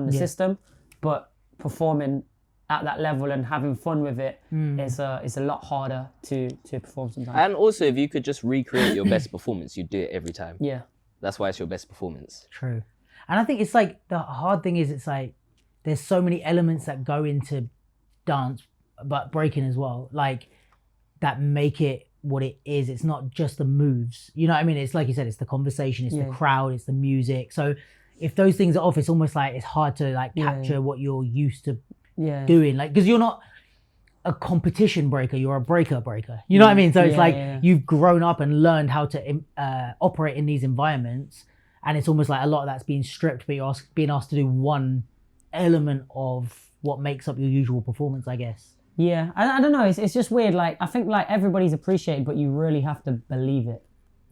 the system, but performing at that level and having fun with it is a lot harder to perform sometimes. And also, if you could just recreate your best performance, you'd do it every time. Yeah, That's why it's your best performance. True. And I think it's like the hard thing is it's like there's so many elements that go into dance, but breaking as well, like that make it what it is. It's not just the moves. You know what I mean? It's like you said, it's the conversation, it's the crowd, it's the music. So if those things are off, it's almost like it's hard to like capture what you're used to doing. Like, because you're not, a competition breaker, you're a breaker. You know what I mean? So it's like you've grown up and learned how to operate in these environments, and it's almost like a lot of that's being stripped, but you're being asked to do one element of what makes up your usual performance, I guess. Yeah, I don't know. It's just weird. Like, I think like everybody's appreciated, but you really have to believe it.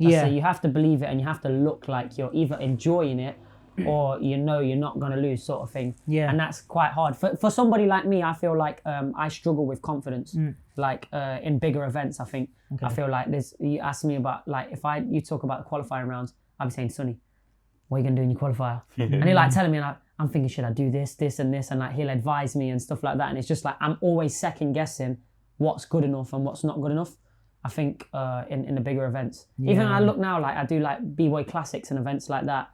So you have to believe it, and you have to look like you're either enjoying it or you know you're not going to lose, sort of thing. Yeah. And that's quite hard. For somebody like me, I feel like I struggle with confidence. Like in bigger events, I think. Okay. I feel like you ask me about, like, you talk about the qualifying rounds, I'll be saying, Sonny, what are you going to do in your qualifier? And he'll like telling me, like, I'm thinking, should I do this, this and this? And like he'll advise me and stuff like that. And it's just like, I'm always second guessing what's good enough and what's not good enough. I think in the bigger events. Yeah. Even I look now, like I do like B-Boy Classics and events like that.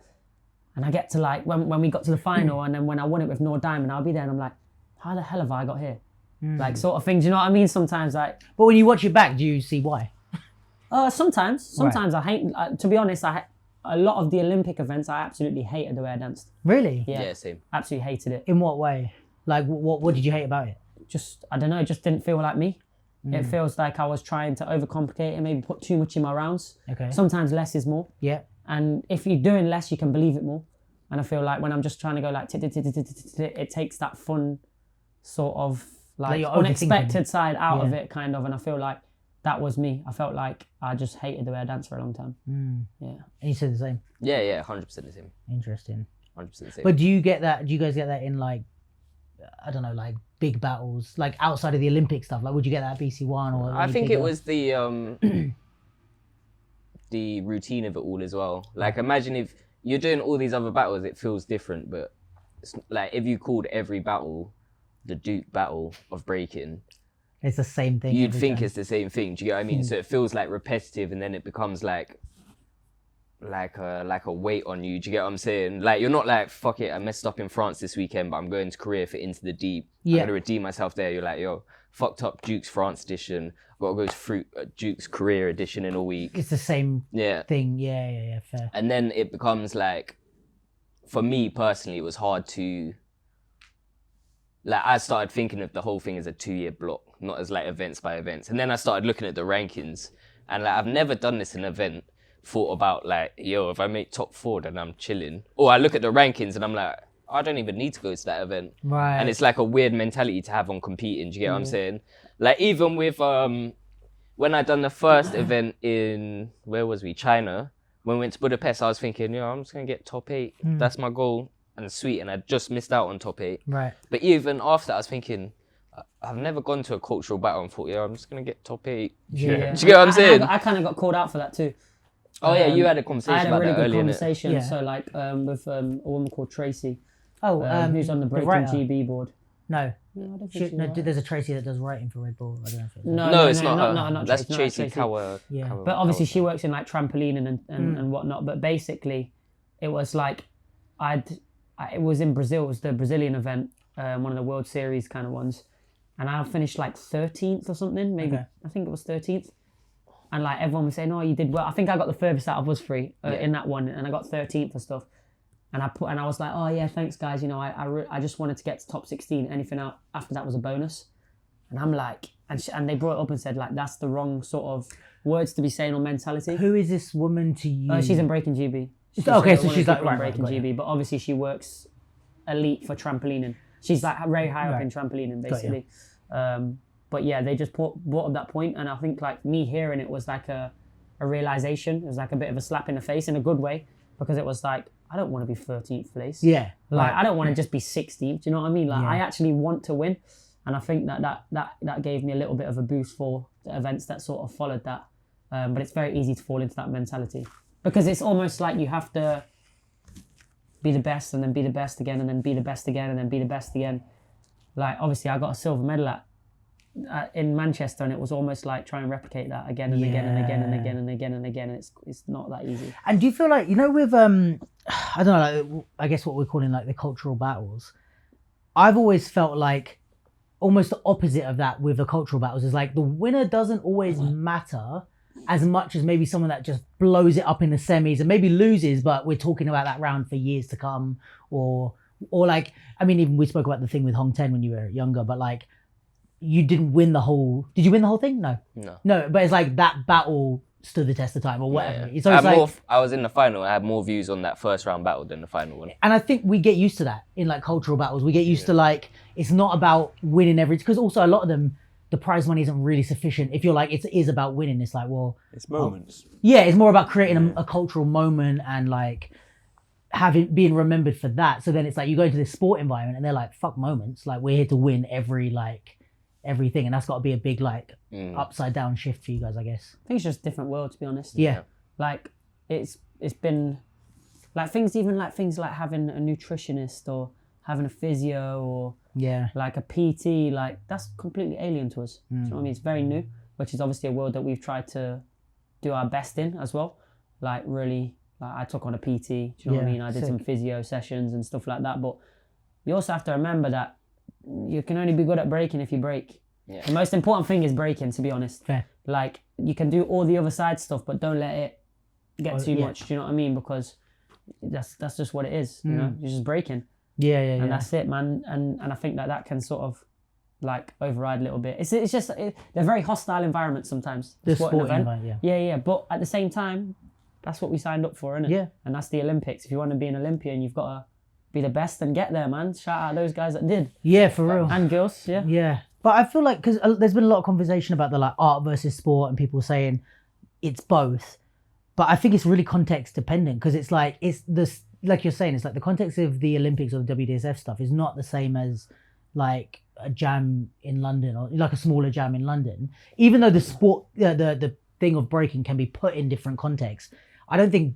And I get to like, when we got to the final and then when I won it with Noor Diamond, I'll be there and I'm like, how the hell have I got here? Like sort of things, you know what I mean? Sometimes like... But when you watch it back, do you see why? Sometimes right. I hate, to be honest, a lot of the Olympic events, I absolutely hated the way I danced. Really? Yeah, same. Absolutely hated it. In what way? Like what did you hate about it? Just, I don't know, it just didn't feel like me. It feels like I was trying to overcomplicate and maybe put too much in my rounds. Okay. Sometimes less is more. Yeah. And if you're doing less, you can believe it more. And I feel like when I'm just trying to go like, it takes that fun sort of like unexpected side out of it kind of. And I feel like that was me. I felt like I just hated the way I danced for a long time. Yeah. And you said the same? Yeah, 100% the same. Interesting. 100% the same. But do you guys get that in like, I don't know, like big battles, like outside of the Olympic stuff? Like, would you get that at BC1 or? I think it was the the routine of it all as well. Like, imagine if you're doing all these other battles, it feels different. But it's like if you called every battle the Duke battle of breaking, it's the same thing. You'd think it's the same thing. Do you get what I mean? So it feels like repetitive, and then it becomes like a weight on you. Do you get what I'm saying? Like, you're not like, fuck it, I messed up in France this weekend, but I'm going to Korea for Into the Deep. I'm going to redeem myself there. You're like, yo, fucked up Duke's France edition. I've got to go to Duke's Korea edition in a week. It's the same thing. Yeah, fair. And then it becomes like, for me personally, it was hard to, like, I started thinking of the whole thing as a 2-year block, not as like events by events. And then I started looking at the rankings, and like, I've never done this in an event. Thought about like, yo, if I make top 4, then I'm chilling. Or I look at the rankings and I'm like, I don't even need to go to that event. Right. And it's like a weird mentality to have on competing. Do you get what I'm saying? Like, even with when I done the first event in, where was we? China. When we went to Budapest, I was thinking, yo, I'm just gonna get top 8. That's my goal. And sweet, and I just missed out on top 8. Right. But even after that, I was thinking, I've never gone to a cultural battle and thought, yeah, I'm just gonna get top 8. Yeah. Do you get what I'm saying? I kind of got called out for that too. Oh yeah, you had a conversation about that earlier. I had a really good conversation. Yeah. So like with a woman called Tracy, who's on the Breaking GB board. No, there's a Tracy that does writing for Red Bull. I don't know if it's no, it's not. That's Tracy Kawa. Yeah, but obviously she works in like trampolining and whatnot. But basically, it was like it was in Brazil. It was the Brazilian event, one of the World Series kind of ones, and I finished like 13th or something. Maybe I think it was 13th. And like everyone was saying, "Oh, you did well." I think I got the furthest out of us 3 in that one, and I got 13th and stuff. And I was like, "Oh yeah, thanks guys. You know, I just wanted to get to top 16. Anything out after that was a bonus." And I'm like, and they brought it up and said like, that's the wrong sort of words to be saying or mentality. Who is this woman to you? She's in Breaking GB. So she's like Breaking GB, but obviously she works elite for trampolining. She's like very high up in trampolining basically. But yeah, they just brought up that point, and I think like me hearing it was like a realization. It was like a bit of a slap in the face in a good way, because it was like, I don't want to be 13th place. Yeah. Like I don't want to just be 16th. Do you know what I mean? Like I actually want to win, and I think that gave me a little bit of a boost for the events that sort of followed that. But it's very easy to fall into that mentality, because it's almost like you have to be the best and then be the best again and then be the best again and then be the best again. Like obviously I got a silver medal in Manchester, and it was almost like trying to replicate that again and again and again and again and again and again, and it's not that easy. And do you feel like, you know, with I don't know, like, I guess what we're calling like the cultural battles, I've always felt like almost the opposite of that with the cultural battles is like the winner doesn't always matter as much as maybe someone that just blows it up in the semis and maybe loses, but we're talking about that round for years to come, or like, I mean, even we spoke about the thing with Hong Ten when you were younger, but like you didn't win the whole. Did you win the whole thing? No. No. But it's like that battle stood the test of time or whatever. Yeah. So it's like, I was in the final. I had more views on that first round battle than the final one. and I think we get used to that in like cultural battles. We get used to like it's not about winning every, because also a lot of them, the prize money isn't really sufficient. If you're like it is about winning, it's like, well, It's moments. yeah, it's more about creating a cultural moment and like being remembered for that. So then it's like you go into this sport environment and they're like, fuck moments. Like we're here to win everything, and that's got to be a big like upside down shift for you guys, I guess. I think it's just a different world, to be honest. Yeah. Like it's been like things like having a nutritionist or having a physio or like a PT, like that's completely alien to us. Do you know what I mean? It's very new, which is obviously a world that we've tried to do our best in as well. Like really, like I took on a PT, do you know what I mean? I did some physio sessions and stuff like that. But you also have to remember that you can only be good at breaking if you break. Yeah. The most important thing is breaking, to be honest. Fair. Like you can do all the other side stuff, but don't let it get too much. Do you know what I mean? Because that's just what it is. You know, you're just breaking. And that's it, man. And I think that can sort of like override a little bit. It's just they're very hostile environments sometimes. The sporting environment, yeah. But at the same time, that's what we signed up for, isn't it? Yeah. And that's the Olympics. If you want to be an Olympian, you've got to be the best and get there, man. Shout out those guys that did. Yeah, for real. And girls, yeah. Yeah. But I feel like, because there's been a lot of conversation about the like art versus sport and people saying it's both. But I think it's really context dependent, because it's like, it's this, like you're saying, it's like the context of the Olympics or the WDSF stuff is not the same as like a jam in London or like a smaller jam in London. Even though the sport, the thing of breaking can be put in different contexts, I don't think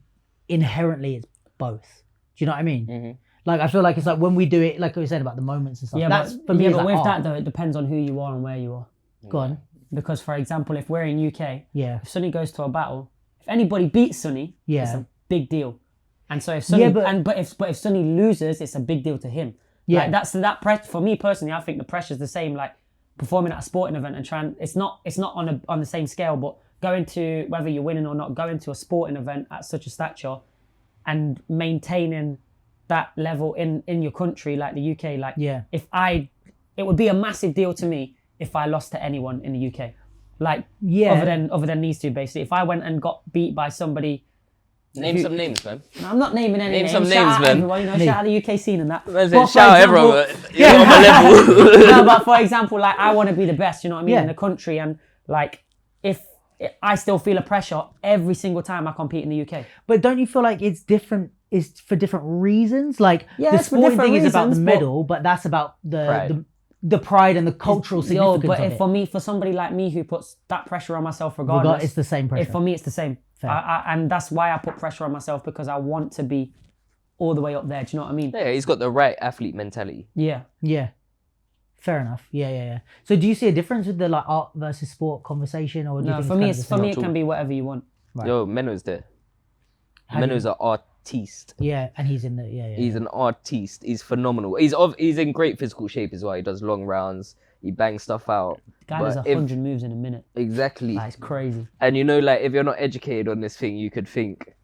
inherently it's both. Do you know what I mean? Mm-hmm. Like, I feel like it's like when we do it, like we said about the moments and stuff. Yeah, that's but, for me. Yeah, but like with art. that though, it depends on who you are and where you are. Go on. Because for example, if we're in UK, if Sonny goes to a battle, if anybody beats Sonny, it's a big deal. And so if Sonny, but if Sonny loses, it's a big deal to him. Yeah, like for me personally, I think the pressure's the same. Like performing at a sporting event and trying, it's not on the same scale, but going to, whether you're winning or not, going to a sporting event at such a stature and maintaining that level in your country, like the UK, like it would be a massive deal to me if I lost to anyone in the UK, like other than these two, basically. If I went and got beat by somebody, name some names, man. No, I'm not naming any names. Some shout names, out man. Everyone, shout out the UK scene and that. Shout out everyone. You're on my level. No, but for example, like I want to be the best, you know what I mean, in the country, and like if I still feel a pressure every single time I compete in the UK. But don't you feel like it's different? Is for different reasons? Like the it's for sporting different thing is about the reasons, medal, but that's about the pride and the cultural significance but of it. For somebody like me who puts that pressure on myself regardless, it's the same pressure. For me, it's the same. And that's why I put pressure on myself, because I want to be all the way up there. Do you know what I mean? Yeah, he's got the right athlete mentality. Yeah. Fair enough. Yeah. So do you see a difference with the like art versus sport conversation, or do you think for me it can be whatever you want. Right. Yo, Menno's there. Menno's an artiste. Yeah, and he's in the He's an artiste. He's phenomenal. He's in great physical shape as well. He does long rounds. He bangs stuff out. The guy does 100 moves in a minute. Exactly. That's crazy. And you know, like if you're not educated on this thing, you could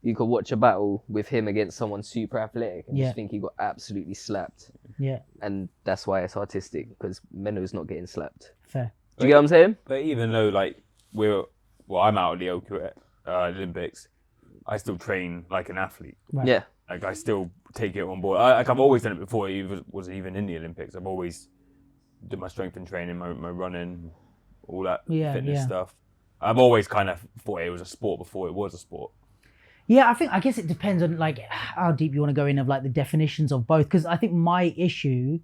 watch a battle with him against someone super athletic and just think he got absolutely slapped. Yeah. And that's why it's artistic, because Menno's not getting slapped. Fair. Do you get what I'm saying? But even though like I'm out of the Olympics, I still train like an athlete. Right. Yeah. Like I still take it on board. I've always done it before it wasn't even in the Olympics. I've always did my strength and training, my running, all that fitness stuff. I've always kind of thought it was a sport before it was a sport. Yeah, I guess it depends on like how deep you want to go in of like the definitions of both. Because I think my issue,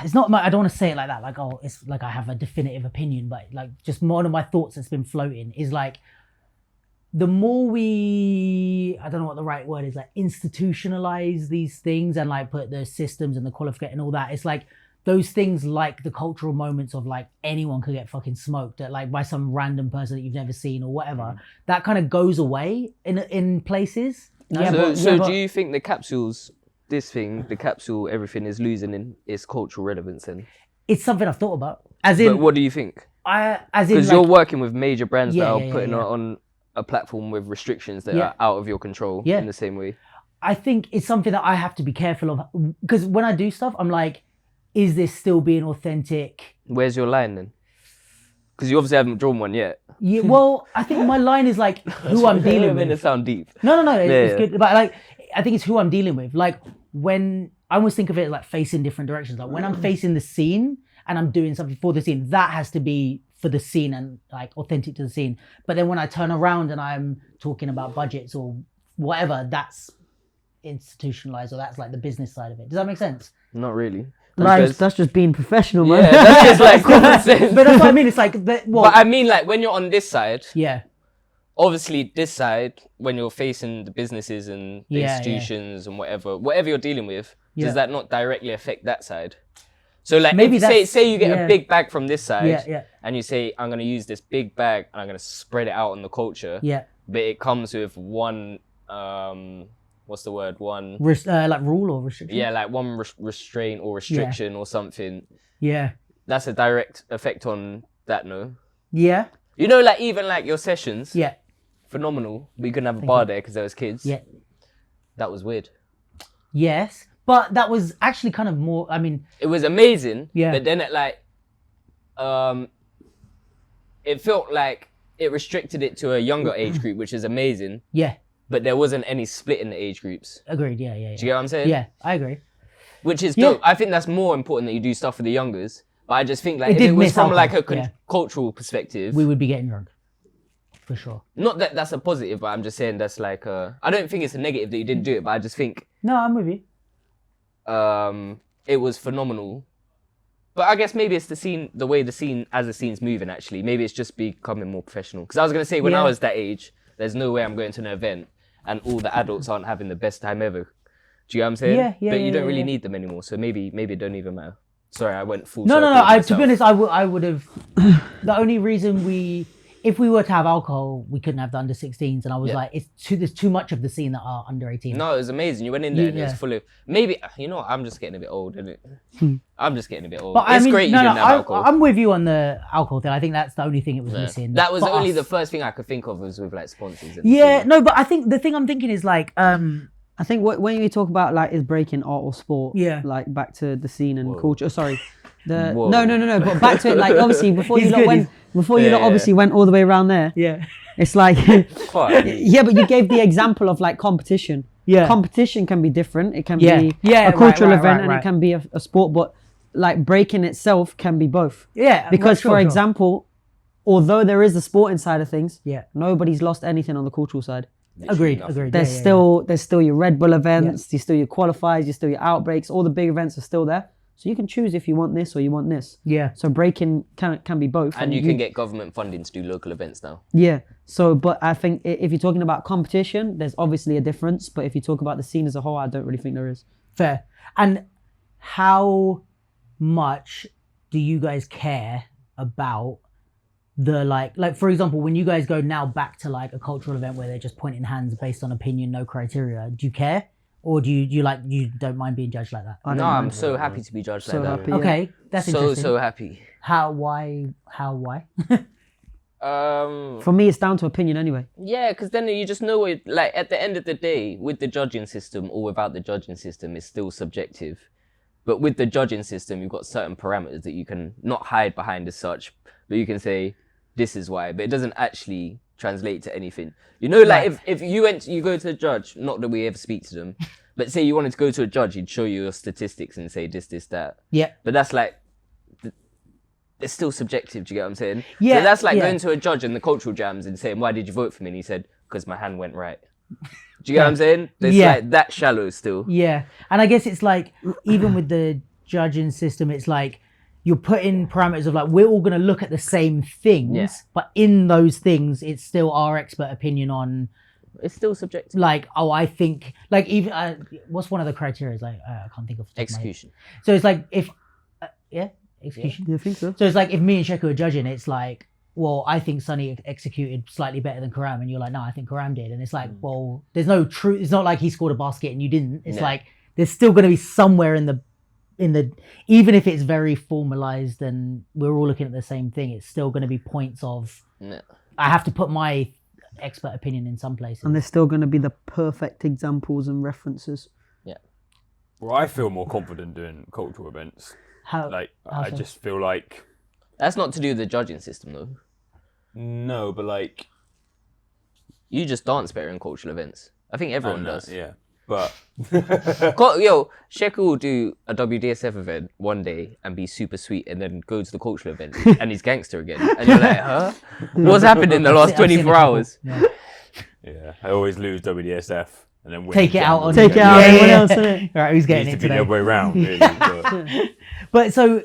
it's not I don't want to say it like that. Like, oh, it's like I have a definitive opinion, but like just one of my thoughts that's been floating is like, the more I don't know what the right word is, like institutionalize these things and like put the systems and the qualification and all that, it's like those things, like the cultural moments of like anyone could get fucking smoked at like by some random person that you've never seen or whatever, that kind of goes away in places. So do you think the capsules, everything is losing in its cultural relevance then? It's something I've thought about. But what do you think? Because you're working with major brands that are putting on a platform with restrictions that are out of your control in the same way. I think it's something that I have to be careful of, because when I do stuff, I'm like, is this still being authentic? Where's your line then? Because you obviously haven't drawn one yet. Yeah, well, I think my line is like who I'm dealing with. It sound deep. No, it's good. But like, I think it's who I'm dealing with. Like when I always think of it as like facing different directions. Like when I'm facing the scene and I'm doing something for the scene, that has to be for the scene and like authentic to the scene. But then when I turn around and I'm talking about budgets or whatever, that's institutionalized, or that's like the business side of it. Does that make sense? Not really. That's just being professional, man. Yeah, that's just like common sense. But that's what I mean. It's like But I mean, like when you're on this side, yeah. Obviously, this side, when you're facing the businesses and the institutions and whatever you're dealing with, does that not directly affect that side? So like, maybe say you get a big bag from this side, and you say, I'm going to use this big bag and I'm going to spread it out on the culture. Yeah. But it comes with one, what's the word? One... like rule or restriction? Yeah, like one restraint or restriction or something. Yeah. That's a direct effect on that, no? Yeah. You know, like even like your sessions. Yeah. Phenomenal. We couldn't have a bar there because there was kids. Yeah. That was weird. Yes. But that was actually kind of more, I mean... It was amazing. Yeah. But then it like... it felt like it restricted it to a younger age group, which is amazing. Yeah. But there wasn't any split in the age groups. Agreed, yeah. Do you get what I'm saying? Yeah, I agree. Which is dope. I think that's more important that you do stuff for the youngers. But I just think like if it was from like a cultural perspective... We would be getting drunk. For sure. Not that that's a positive, but I'm just saying that's like I don't think it's a negative that you didn't do it, but I just think... No, I'm with you. It was phenomenal. But I guess maybe it's the way the scene, as the scene's moving actually. Maybe it's just becoming more professional. Because I was going to say, when I was that age, there's no way I'm going to an event and all the adults aren't having the best time ever. Do you get what I'm saying? Yeah. But you don't really need them anymore, so maybe it don't even matter. Sorry, I went full No. circle To be honest, I would have... The only reason if we were to have alcohol, we couldn't have the under 16s, and I was like, there's too much of the scene that are under 18. No, it was amazing. You went in there and it was full of... Maybe, you know what, I'm just getting a bit old, isn't it? I'm just getting a bit old. But it's great you didn't have alcohol. I'm with you on the alcohol thing. I think that's the only thing it was missing. That was only the first thing I could think of was with like sponsors. No, but I think the thing I'm thinking is like... I think when you talk about like is breaking art or sport, like back to the scene and culture. Sorry, no. But back to it, like obviously before you lot obviously went all the way around there. Yeah, it's like but you gave the example of like competition. Yeah, competition can be different. It can be a cultural event and it can be a sport, but like breaking itself can be both. Yeah, because for example, although there is the sporting side of things, nobody's lost anything on the cultural side. Agreed. There's still your Red Bull events, there's still your qualifiers, there's still your outbreaks, all the big events are still there. So you can choose if you want this or you want this. Yeah. So breaking can be both. And you can get government funding to do local events now. Yeah. So, but I think if you're talking about competition, there's obviously a difference. But if you talk about the scene as a whole, I don't really think there is. Fair. And how much do you guys care about the like for example, when you guys go now back to like a cultural event where they're just pointing hands based on opinion, no criteria, do you care? Or do you don't mind being judged like that? No, I'm so happy to be judged like that. Happy, okay, that's interesting. So happy. Why? For me, it's down to opinion anyway. Yeah, because then you just know it. Like at the end of the day, with the judging system or without the judging system, it's still subjective. But with the judging system, you've got certain parameters that you can not hide behind as such, but you can say this is why. But it doesn't actually translate to anything. You know, like if you go to a judge, not that we ever speak to them, but say you wanted to go to a judge, he'd show you your statistics and say this, that. Yeah. But that's like, it's still subjective, do you get what I'm saying? Yeah. So that's like going to a judge in the cultural jams and saying, why did you vote for me? And he said, because my hand went right. Do you get what I'm saying? It's like that shallow still. Yeah. And I guess it's like, even with the judging system, it's like, you're putting parameters of like, we're all going to look at the same things, but in those things, it's still our expert opinion on... It's still subjective. Like, I think, like even, what's one of the criteria? Like, I can't think of... Execution. So it's like, if, execution. Yeah, I think so. So it's like, if me and Sheku are judging, it's like, well, I think Sonny executed slightly better than Karam, and you're like, no, I think Karam did. And it's like, well, there's no truth. It's not like he scored a basket and you didn't. It's like, there's still going to be somewhere in the even if it's very formalized and we're all looking at the same thing, it's still going to be points of I have to put my expert opinion in some places, and there's still going to be the perfect examples and references. Well, I feel more confident doing cultural events I just feel like that's not to do with the judging system though. No, but like you just dance better in cultural events. I think everyone does. Yeah, but Sheku will do a WDSF event one day and be super sweet, and then go to the cultural event and he's gangster again, and you're like, huh? What's happened in the last 24 hours? Yeah, I always lose WDSF and then win. Take it out on everyone else, innit? Right, who's getting it it today? The other way around, really. But so,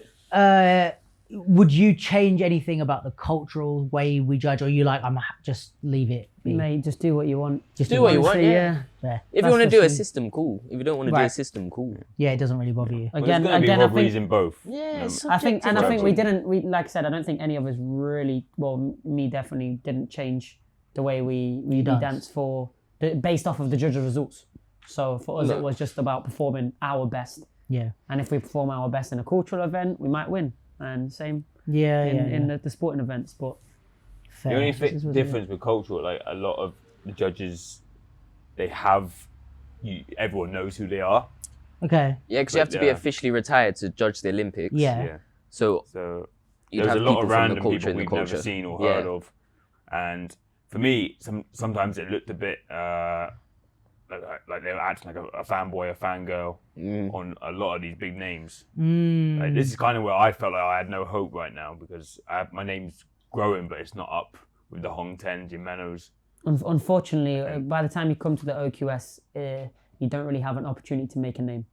would you change anything about the cultural way we judge, or are you like, just leave it be? Mate, just do what you want. Just do what you want, yeah. Yeah. If you want to do a system, cool. If you don't want to do a system, cool. Yeah, it doesn't really bother you. Again, there's going to be robberies in both. Yeah, I think we like I said, I don't think any of us really, well, me definitely didn't change the way we dance based off of the judges' results. So for us, it was just about performing our best. Yeah. And if we perform our best in a cultural event, we might win. And same in the sporting events. But the only difference with cultural, like a lot of the judges, everyone knows who they are. Okay. Yeah, because you have to be officially retired to judge the Olympics. Yeah. So there's a lot of random people we've never seen or heard of, and for me, sometimes it looked a bit like they were acting like a fanboy, a fangirl on a lot of these big names. Like, this is kind of where I felt like I had no hope right now, because my name's growing, but it's not up with the Hong Ten, Jim Menos. Unfortunately, by the time you come to the OQS, you don't really have an opportunity to make a name.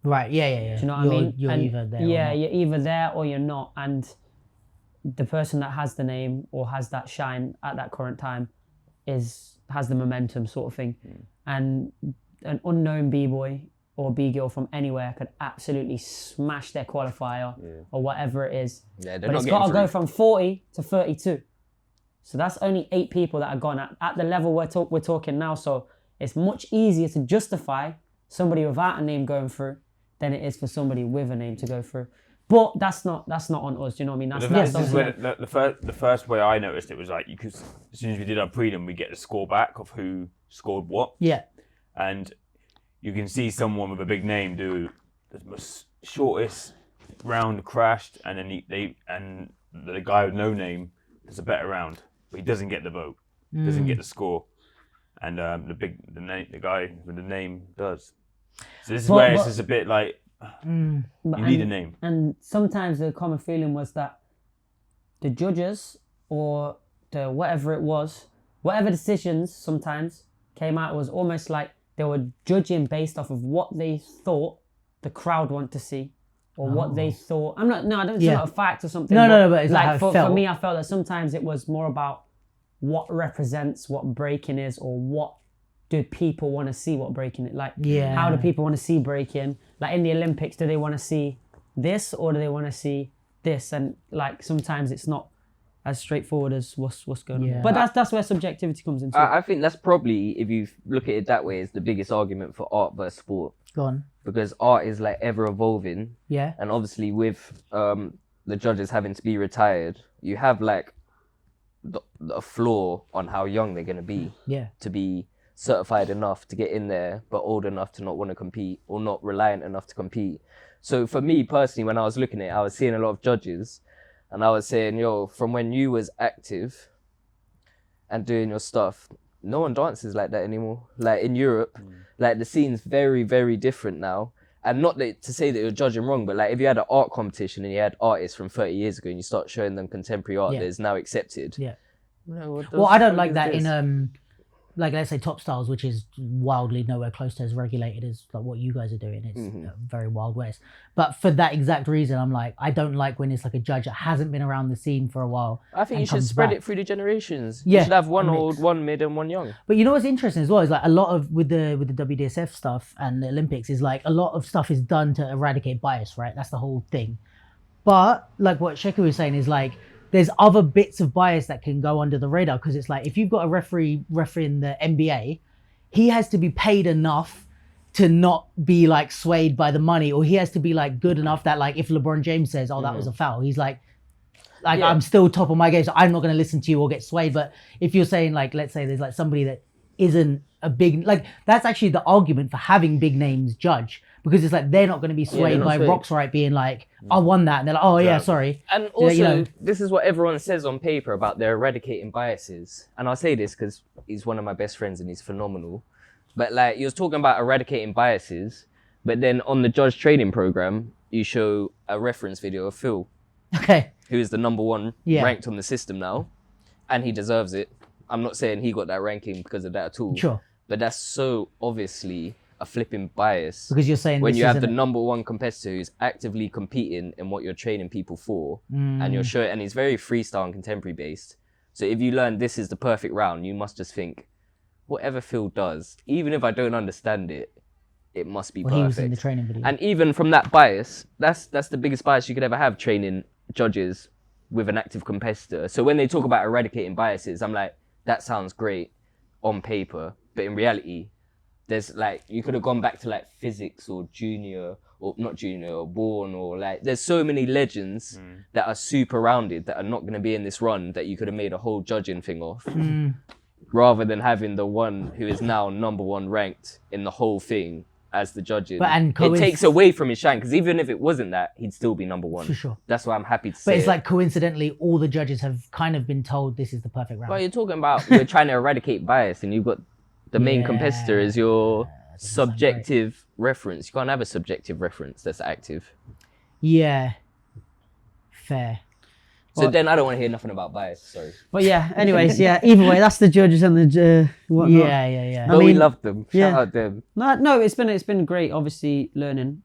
Right, yeah. Do you know what I mean? You're either there you're either there or you're not. And the person that has the name or has that shine at that current time has the momentum sort of thing. And an unknown B-boy or B-girl from anywhere could absolutely smash their qualifier or whatever it is. Yeah, but it's got to go from 40 to 32. So that's only 8 people that are gone at the level we're talking now. So it's much easier to justify somebody without a name going through than it is for somebody with a name to go through. But that's not on us. Do you know what I mean? This is where the first way I noticed it was like, as soon as we did our prelim, we get the score back of who scored what. Yeah. And you can see someone with a big name do the most shortest round crashed, and then the guy with no name does a better round, but he doesn't get the vote, doesn't get the score, and the guy with the name does. So this is where it's just a bit like. You need a name. And sometimes the common feeling was that the judges or whatever decisions sometimes came out, it was almost like they were judging based off of what they thought the crowd want to see, or what they thought. I don't know it's not a fact or something. No, but it's like for me, I felt that sometimes it was more about what represents what breaking is, or what do people want to see what breaking it like. How do people want to see breaking? Like in the Olympics, do they want to see this or do they want to see this? And like sometimes it's not as straightforward as what's going on. But that's where subjectivity comes into it. I think that's probably, if you look at it that way, is the biggest argument for art versus sport. Go on. Because art is like ever evolving. Yeah. And obviously with the judges having to be retired, you have like a flaw on how young they're going to be. Yeah. To be certified enough to get in there, but old enough to not want to compete, or not reliant enough to compete. So for me personally, when I was looking at it, I was seeing a lot of judges, and I was saying, from when you was active and doing your stuff, no one dances like that anymore. Like in Europe, like the scene's very, very different now. And not to say that you're judging wrong, but like if you had an art competition and you had artists from 30 years ago and you start showing them contemporary art that is now accepted. Yeah. No, well, I don't like that in like let's say Top Styles, which is wildly nowhere close to as regulated as like what you guys are doing. It's very Wild West. But for that exact reason, I'm like, I don't like when it's like a judge that hasn't been around the scene for a while. I think you should spread it through the generations. Yeah, you should have one old, one mid, and one young. But you know what's interesting as well is like a lot of with the WDSF stuff and the Olympics is like a lot of stuff is done to eradicate bias, right? That's the whole thing. But like what Sheku was saying is like, there's other bits of bias that can go under the radar, because it's like if you've got a referee in the NBA, he has to be paid enough to not be like swayed by the money, or he has to be like good enough that like if LeBron James says, "Oh, that was a foul," he's like I'm still top of my game, so I'm not going to listen to you or get swayed. But if you're saying like, let's say there's like somebody that isn't a big, like, that's actually the argument for having big names judge, because it's like they're not going to be swayed by Rocksrite being like, I won that, and they're like, oh yeah, sorry. And also, this is what everyone says on paper about their eradicating biases. And I'll say this because he's one of my best friends and he's phenomenal. But like, you was talking about eradicating biases, but then on the judge training program, you show a reference video of Phil, who is the number one ranked on the system now, and he deserves it. I'm not saying he got that ranking because of that at all. Sure. But that's so obviously a flipping bias. Because you're saying when you have the number one competitor who's actively competing in what you're training people for, and you're sure, and he's very freestyle and contemporary based. So if you learn this is the perfect round, you must just think, whatever Phil does, even if I don't understand it, it must be perfect. He was in the training video. And even from that bias, that's the biggest bias you could ever have, training judges with an active competitor. So when they talk about eradicating biases, I'm like, that sounds great on paper, but in reality, there's like, you could have gone back to like physics or junior, or not junior, or born, or like, there's so many legends that are super rounded that are not going to be in this run that you could have made a whole judging thing off. Rather than having the one who is now number one ranked in the whole thing as the judging. It takes away from his shine, because even if it wasn't that, he'd still be number one. For sure. That's why I'm happy to say But it's like, coincidentally, all the judges have kind of been told this is the perfect round. Well, you're talking about, you're trying to eradicate bias, and you've got the main competitor as your subjective reference. You can't have a subjective reference that's active. Yeah. Fair. So then I don't want to hear nothing about bias, sorry. But yeah, anyways, either way, that's the judges and the whatnot. Yeah. But we love them. Shout out them. No, it's been great, obviously, learning,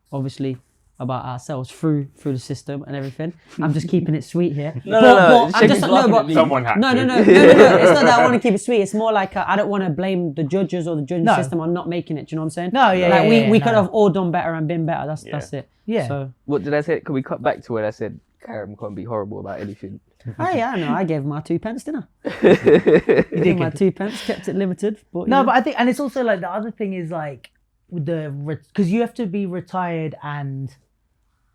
about ourselves through the system and everything. I'm just keeping it sweet here. No. Someone had to. No. It's not that I want to keep it sweet. It's more like I don't want to blame the judges or the judging system on not making it. Do you know what I'm saying? No, yeah. We could have all done better and been better. That's it. Yeah. So what did I say? Can we cut back to where I said Karam can't be horrible about anything? I know. I gave my 2 pence, didn't I? You did my 2 pence, kept it limited. But but I think, and it's also like the other thing is like with because you have to be retired and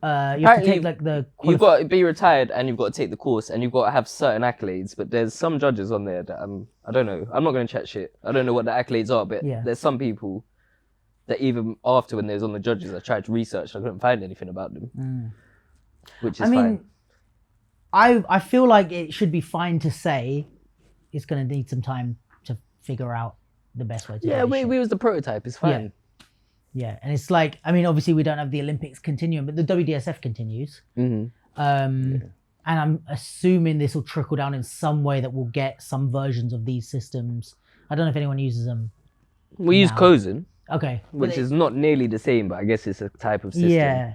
you have to take like the. You've got to be retired and you've got to take the course and you've got to have certain accolades. But there's some judges on there that I don't know. I'm not going to chat shit. I don't know what the accolades are, but there's some people that even after when they was on the judges, I tried to research. I couldn't find anything about them, which is fine. I feel like it should be fine to say it's going to need some time to figure out the best way to do it. Yeah, we was the prototype. It's fine. Yeah, and it's like, I mean, obviously we don't have the Olympics continuing, but the WDSF continues. And I'm assuming this will trickle down in some way that we'll get some versions of these systems. I don't know if anyone uses them. We use Cozen. Okay. Which is not nearly the same, but I guess it's a type of system. Yeah.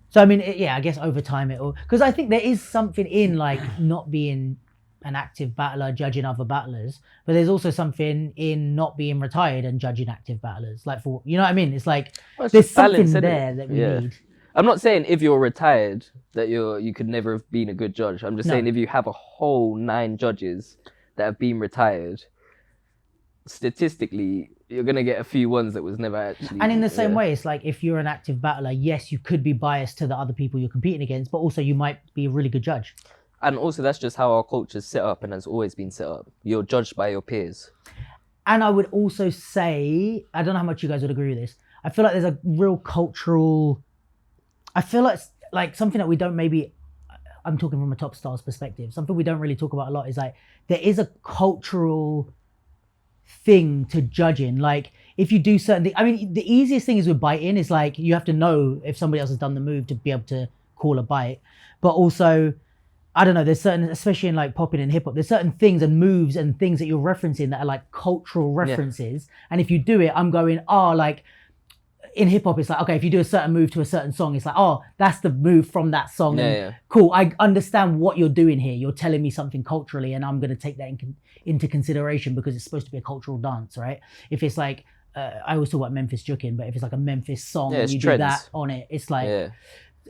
So, I mean, I guess over time it will... Because I think there is something in, like, not being an active battler judging other battlers, but there's also something in not being retired and judging active battlers. Like, for... You know what I mean? It's like, there's something there that we need. I'm not saying if you're retired that you could never have been a good judge. I'm just saying if you have a whole 9 judges that have been retired, statistically... you're going to get a few ones that was never actually... And in the same way, it's like if you're an active battler, yes, you could be biased to the other people you're competing against, but also you might be a really good judge. And also that's just how our culture's set up and has always been set up. You're judged by your peers. And I would also say, I don't know how much you guys would agree with this, I feel like there's a real cultural... I feel like something that we don't maybe... I'm talking from a Top Stars perspective. Something we don't really talk about a lot is like, there is a cultural... thing to judging. Like if you do certain things, I mean the easiest thing is with biting is like you have to know if somebody else has done the move to be able to call a bite. But also I don't know, there's certain, especially in like popping and hip hop, there's certain things and moves and things that you're referencing that are like cultural references. And if you do it, I'm going, like in hip hop, it's like, okay, if you do a certain move to a certain song, it's like, that's the move from that song. Cool. I understand what you're doing here. You're telling me something culturally and I'm going to take that into consideration because it's supposed to be a cultural dance, right? If it's like, I always talk about Memphis Jukin, but if it's like a Memphis song and you do that on it, it's like,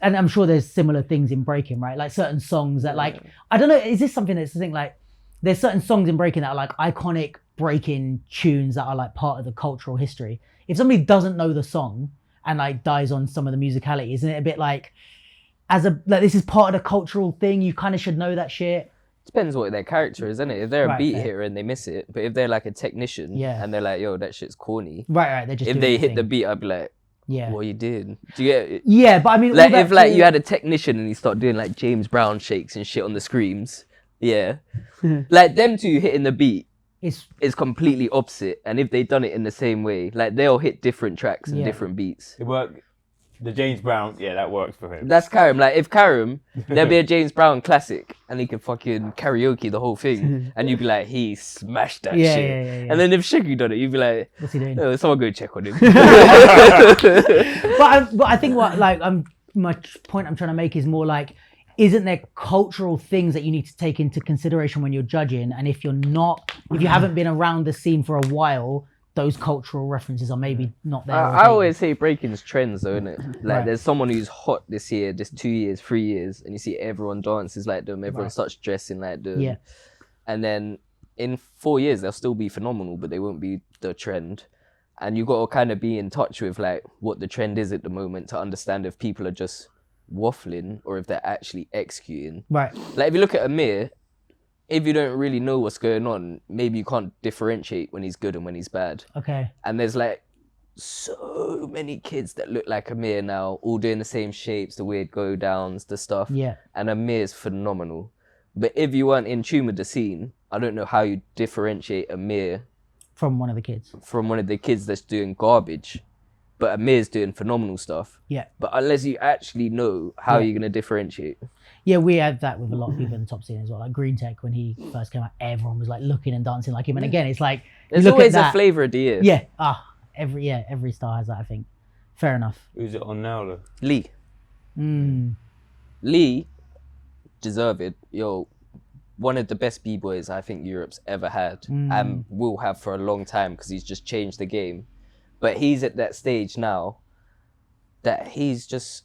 and I'm sure there's similar things in breaking, right? Like certain songs that like, I don't know, is this something that's the thing, like there's certain songs in breaking that are like iconic breaking tunes that are like part of the cultural history. If somebody doesn't know the song and like dies on some of the musicality, isn't it a bit like, like this is part of the cultural thing, you kind of should know that shit? Depends what their character is, isn't it? If they're a Right, beat fair. hitter and they miss it, but if they're like a technician and they're like, yo, that shit's corny. Right. They're just If doing they their hit thing. the beat, I'd be like, Yeah. what you did? Do you get it? Yeah, but I mean, Like all that if like too- you had a technician and he started doing like James Brown shakes and shit on the screams, yeah. Like them two hitting the beat it's is completely opposite. And if they done it in the same way, like they'll hit different tracks and Yeah. different beats. It worked. The James Brown, yeah, that works for him. That's Karim. Like if Karim, there'd be a James Brown classic and he could fucking karaoke the whole thing, and you'd be like, he smashed that Yeah, shit. yeah. And then if Shaggy done it, you'd be like, What's he doing? oh, someone go check on him. But I think what my point I'm trying to make is more like, isn't there cultural things that you need to take into consideration when you're judging? And if you haven't been around the scene for a while, those cultural references are maybe not there. I always say breaking's trends though, innit? Like Right. there's someone who's hot this year, this 2 years, 3 years, and you see everyone dances like them, everyone starts dressing like them. Yeah. And then in 4 years they'll still be phenomenal, but they won't be the trend. And you gotta kind of be in touch with like what the trend is at the moment to understand if people are just waffling or if they're actually executing. Right. Like if you look at Amir, if you don't really know what's going on, maybe you can't differentiate when he's good and when he's bad. Okay. And there's like so many kids that look like Amir now, all doing the same shapes, the weird go downs, the stuff. Yeah. And Amir's phenomenal. But if you weren't in tune with the scene, I don't know how you differentiate Amir From one of the kids. from one of the kids that's doing garbage. But Amir's doing phenomenal stuff. Yeah. But unless you actually know how Yeah. you're gonna differentiate. Yeah, we had that with a lot of people in the top scene as well. Like Green Tech, when he first came out, everyone was like looking and dancing like him. And again, it's like, you There's look at always a that- flavour of the year. Yeah. Every star has that, I think. Fair enough. Who's it on now, though? Lee. Lee, deserved. Yo, one of the best b-boys I think Europe's ever had and will have for a long time because he's just changed the game. But he's at that stage now that he's just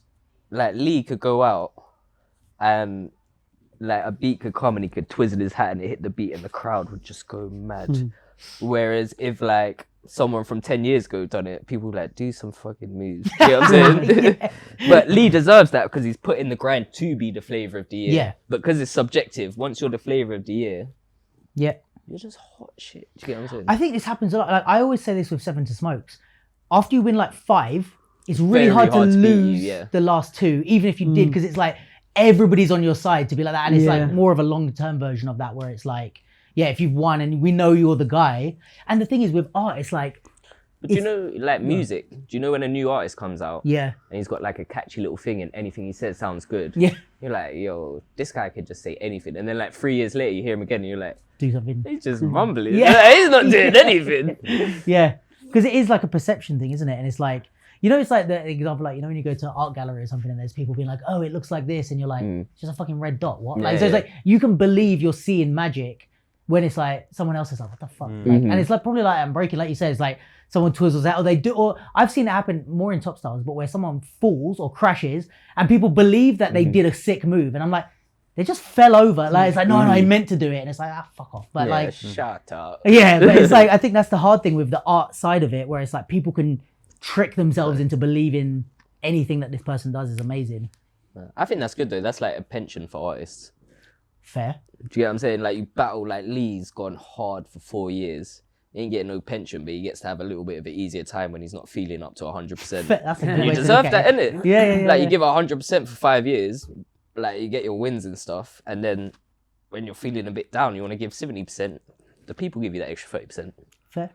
like Lee could go out and like a beat could come and he could twizzle his hat and it hit the beat and the crowd would just go mad. Whereas if like someone from 10 years ago done it, people would like do some fucking moves. You know what I'm saying? But Lee deserves that because he's put in the grind to be the flavour of the year. Yeah. But because it's subjective, once you're the flavour of the year, Yeah. you're just hot shit. Do you get what I'm saying? I think this happens a lot. Like, I always say this with Seven to Smokes. After you win like 5, it's really Very hard to hard to beat you, lose yeah. the last 2, even if you did, because it's like everybody's on your side to be like that. And it's like more of a long-term version of that where it's like, yeah, if you've won and we know you're the guy. And the thing is with art, it's like, But do you know, like music, do you know when a new artist comes out yeah, and he's got like a catchy little thing and anything he says sounds good? yeah, You're like, yo, this guy could just say anything. And then like 3 years later, you hear him again and you're like, do something. he's just mumbling. Yeah. He's not doing anything. Yeah, because it is like a perception thing, isn't it? And it's like, you know, it's like the example, like, you know, when you go to an art gallery or something and there's people being like, oh, it looks like this. And you're like, it's just a fucking red dot. What? Like, Yeah, so it's yeah. like, you can believe you're seeing magic when it's like, someone else is like, what the fuck? Like, and it's like, probably like, I'm breaking, like you said, it's like, someone twizzles out or they do, or I've seen it happen more in Top Stars, but where someone falls or crashes and people believe that they did a sick move. And I'm like, they just fell over. Like, it's like, no, I meant to do it. And it's like, fuck off. But Yeah, like, shut up. yeah, but it's like, I think that's the hard thing with the art side of it, where it's like people can trick themselves into believing anything that this person does is amazing. I think that's good though. That's like a pension for artists. Fair. Do you get what I'm saying? Like you battle, like Lee's gone hard for 4 years. He ain't getting no pension, but he gets to have a little bit of an easier time when he's not feeling up to 100%. Fair. That's a good way You to deserve look that, at it. innit? Yeah. Like you give it 100% for 5 years, like you get your wins and stuff, and then when you're feeling a bit down, you want to give 70%. The people give you that extra 30%. Fair.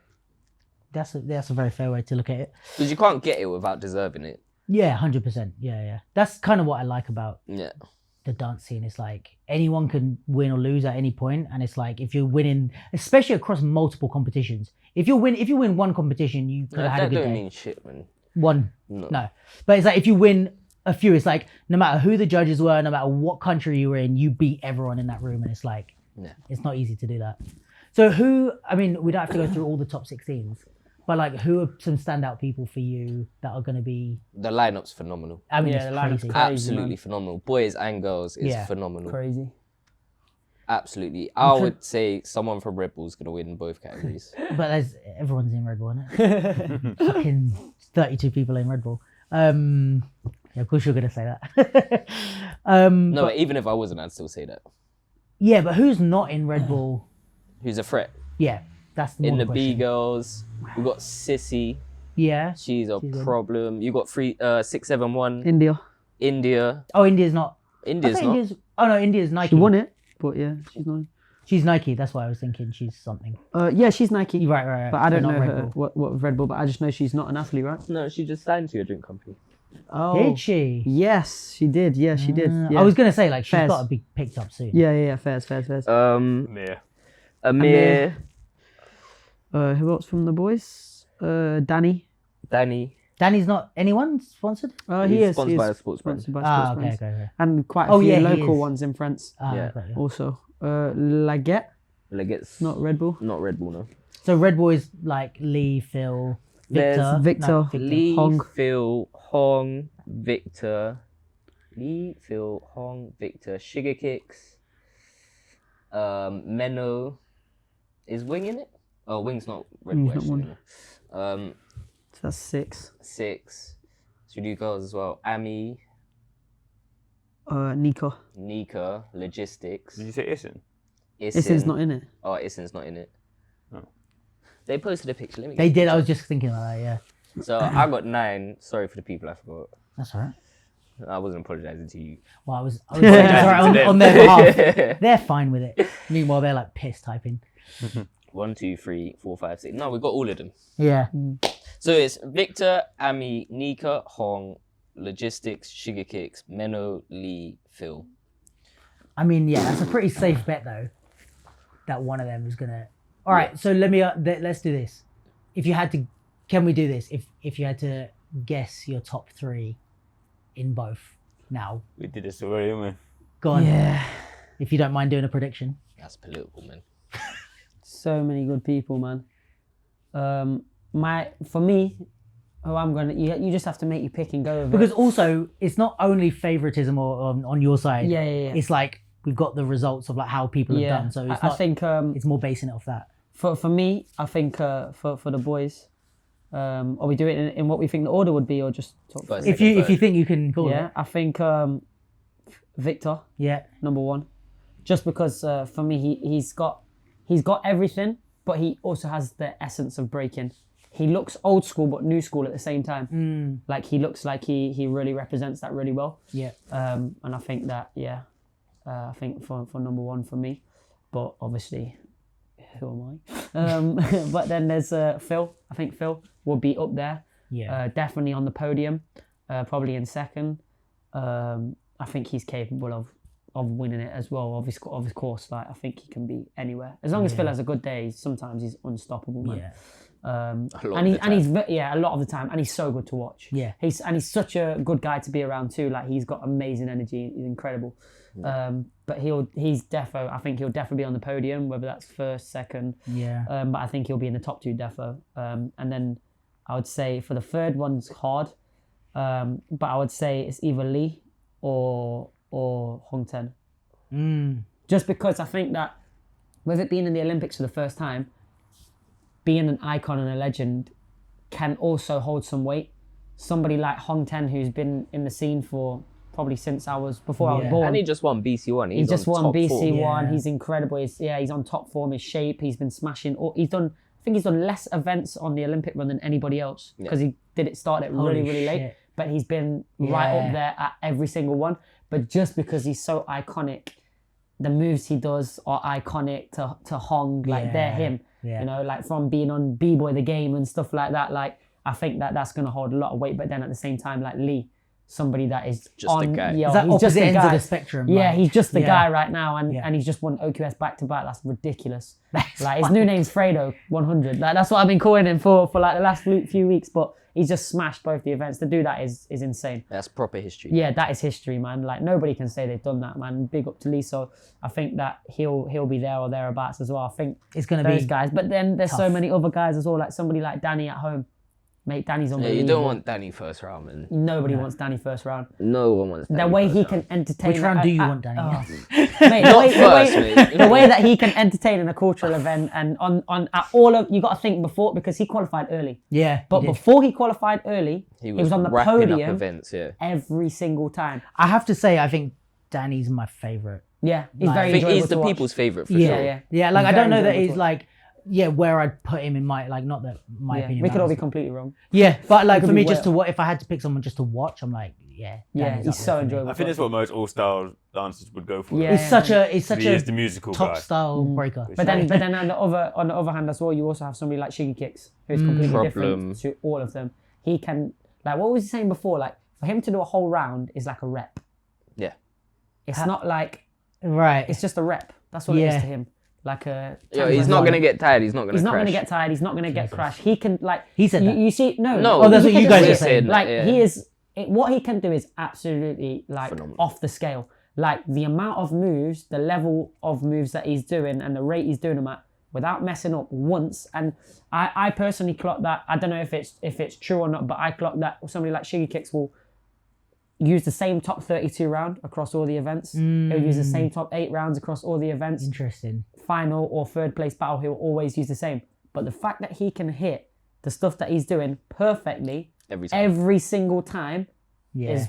That's a very fair way to look at it. Because you can't get it without deserving it. Yeah, 100%. Yeah. That's kind of what I like about Yeah. the dance scene. It's like anyone can win or lose at any point, and it's like if you're winning, especially across multiple competitions. If you win one competition, you could have had a That good don't day. mean shit, man. One, No. no. But it's like if you win a few, it's like no matter who the judges were, no matter what country you were in, you beat everyone in that room, and it's like it's not easy to do that. So we don't have to go through all the top 16s, but like who are some standout people for you that are going to be? The lineup's phenomenal. I mean, Yeah, the it's lineup's crazy. crazy. Absolutely man. phenomenal. Boys and girls is Yeah. phenomenal. Crazy. Absolutely. I would say someone from Red Bull's going to win both categories. But everyone's in Red Bull, isn't it? Fucking 32 people in Red Bull. Yeah, of course you're going to say that. No, even if I wasn't, I'd still say that. Yeah, but who's not in Red Bull? Who's a threat? Yeah, that's In the question. B girls, we got Sissy. Yeah. She's a problem. You got 671. India. Oh, India's not. India's not. Oh no, India's Nike. She won it, but yeah, she's not. She's Nike. That's why I was thinking she's something. Yeah, she's Nike. Right. But I don't not know Red her, Bull. what Red Bull, but I just know she's not an athlete, right? No, she just signed to a drink company. Oh. Did she? Yes, she did. Yeah, she did. Yeah. I was gonna say like she's Fairs. got to be picked up soon. Yeah. Fairs. Amir. Who else from the boys? Danny. Danny's not anyone sponsored. He is. Sponsored by a sports brand. Sponsored by sports brands. Okay. And quite a few he local is. ones in France Yeah. Okay. also. Laguette, Legates. not Red Bull. Not Red Bull, no. So Red Bull is like Lee, Phil, There's Victor. Victor. No, Lee, Hong. Phil, Hong, Victor. Lee, Phil, Hong, Victor. Sugar Kicks. Menno. Is Wing in it? Oh, Wing's not Red Bull. Wing's not actually, one. no. So that's 6. 6. So we do girls as well. Ami, Nico. Nika, Logistics. Did you say Isin? Issin's not in it. Oh, Issin's not in it. Oh. They posted a picture. Let me. They did. I was just thinking about that. Yeah. So I got 9. Sorry for the people I forgot. That's all right. I wasn't apologizing to you. Well, I was sorry, on their behalf. They're fine with it. Meanwhile, they're like pissed typing. 1, 2, 3, 4, 5, 6. No, we got all of them. Yeah. So it's Victor, Ami, Nika, Hong, Logistics, Sugar Kicks, Menno, Lee, Phil. I mean, yeah, that's a pretty safe bet though. That one of them is gonna. All right, so let's do this. If you had to, can we do this? If you had to guess your top 3 in both now, We did this already, didn't we? go on. Yeah. If you don't mind doing a prediction. That's political, man. So many good people, man. For me, who I'm gonna, you just have to make your pick and go with Because it. also, it's not only favoritism or on your side. Yeah. It's like we've got the results of like how people have done. So it's I not, think it's more basing it off that. for me, I think for the boys, are we doing it in what we think the order would be, or just top First, 3? If you think you can call Yeah, it. I think Victor, Yeah. number 1, just because for me he's got everything, but he also has the essence of breaking. He looks old school but new school at the same time. Like he looks like he really represents that really well. Yeah. And I think that I think for number 1 for me, but obviously, who am I? But then there's Phil. I think Phil will be up there. Yeah. Definitely on the podium. Probably in second. I think he's capable of winning it as well. Of his course, like I think he can be anywhere as long as Phil has a good day. Sometimes he's unstoppable, man. Yeah. He's a lot of the time, and he's so good to watch. Yeah. He's such a good guy to be around too. Like he's got amazing energy. He's incredible. But I think he'll definitely be on the podium, whether that's first, second. Yeah. But I think he'll be in the top 2 defo. And then I would say for the third one's hard. But I would say it's either Lee or Hong Ten. Just because I think that with it being in the Olympics for the first time, being an icon and a legend can also hold some weight. Somebody like Hong Ten, who's been in the scene for probably since I was born. And he just won BC1. He just won BC1. Yeah. He's incredible. He's on top form. His shape. He's been smashing. I think he's done less events on the Olympic run than anybody else because he started really, really late. shit. But he's been right up there at every single one. But just because he's so iconic, the moves he does are iconic to Hong. Like they're him. Yeah. You know, like from being on B-Boy the Game and stuff like that. Like I think that's going to hold a lot of weight. But then at the same time, like Lee, somebody that is Just a guy. Yeah, Is that he's just opposite a ends of guy. the spectrum? Yeah, like, he's just the yeah. guy right now, and he's just won OQS back to back. That's ridiculous. Like his new name's Fredo 100. Like that's what I've been calling him for like the last few weeks. But he's just smashed both the events. To do that is insane. That's proper history. Yeah, that is history, man. Like nobody can say they've done that, man. Big up to Lee. So I think that he'll be there or thereabouts as well. I think It's gonna those be guys. But then there's so tough. many other guys as well. Like somebody like Danny at home. Mate, Danny's Yeah, unbelievable. you don't want Danny first round, man. Nobody wants Danny first round. No one wants Danny The way first he round. can entertain. Which round do you want, Danny? Mate, Not first, mate. the way that he can entertain in a cultural event and on at all of, you got to think before, because he qualified early. Yeah. But he did. before he qualified early, he was on the wrapping up podium events, yeah. every single time. I have to say, I think Danny's my favorite. Yeah, he's Like, very I think enjoyable he's the to watch. people's favorite for Yeah, sure. yeah. Like I Very don't know that enjoyable he's to like, where I'd put him in my like, not that my Yeah, opinion. we could all be matters. completely wrong. Yeah, but like could for be me, just to well. what if I had to pick someone just to watch, I'm like, yeah, Yeah, Danny's he's up so there for me. enjoyable. I think that's what most all-style dancers would go for. Yeah. He's such He is a the musical top guy. style breaker. But then on the other hand as well, you also have somebody like Shiggy Kicks, who's completely Problem. different to all of them. He can, like, what was he saying before? Like, for him to do a whole round is like a rep. Yeah. It's not like, Right. it's just a rep. That's what it Yeah. is to him. Like a. Yo, he's not gonna get tired. He's not gonna. He's not crash. going to get tired. He's not going to get crashed. He can, like. He said that. You see, no. No, Oh, that's he what you can guys do are it. saying. Like, Yeah. he is. What he can do is absolutely, like, Phenomenal. off the scale. Like, the amount of moves, the level of moves that he's doing, and the rate he's doing them at, without messing up once. And I personally clock that. I don't know if it's true or not, but I clock that somebody like Shiggy Kicks will use the same top 32 round across all the events. He'll use the same top 8 rounds across all the events. Interesting. Final or third place battle, he'll always use the same. But the fact that he can hit the stuff that he's doing perfectly Every time. every single time Yeah.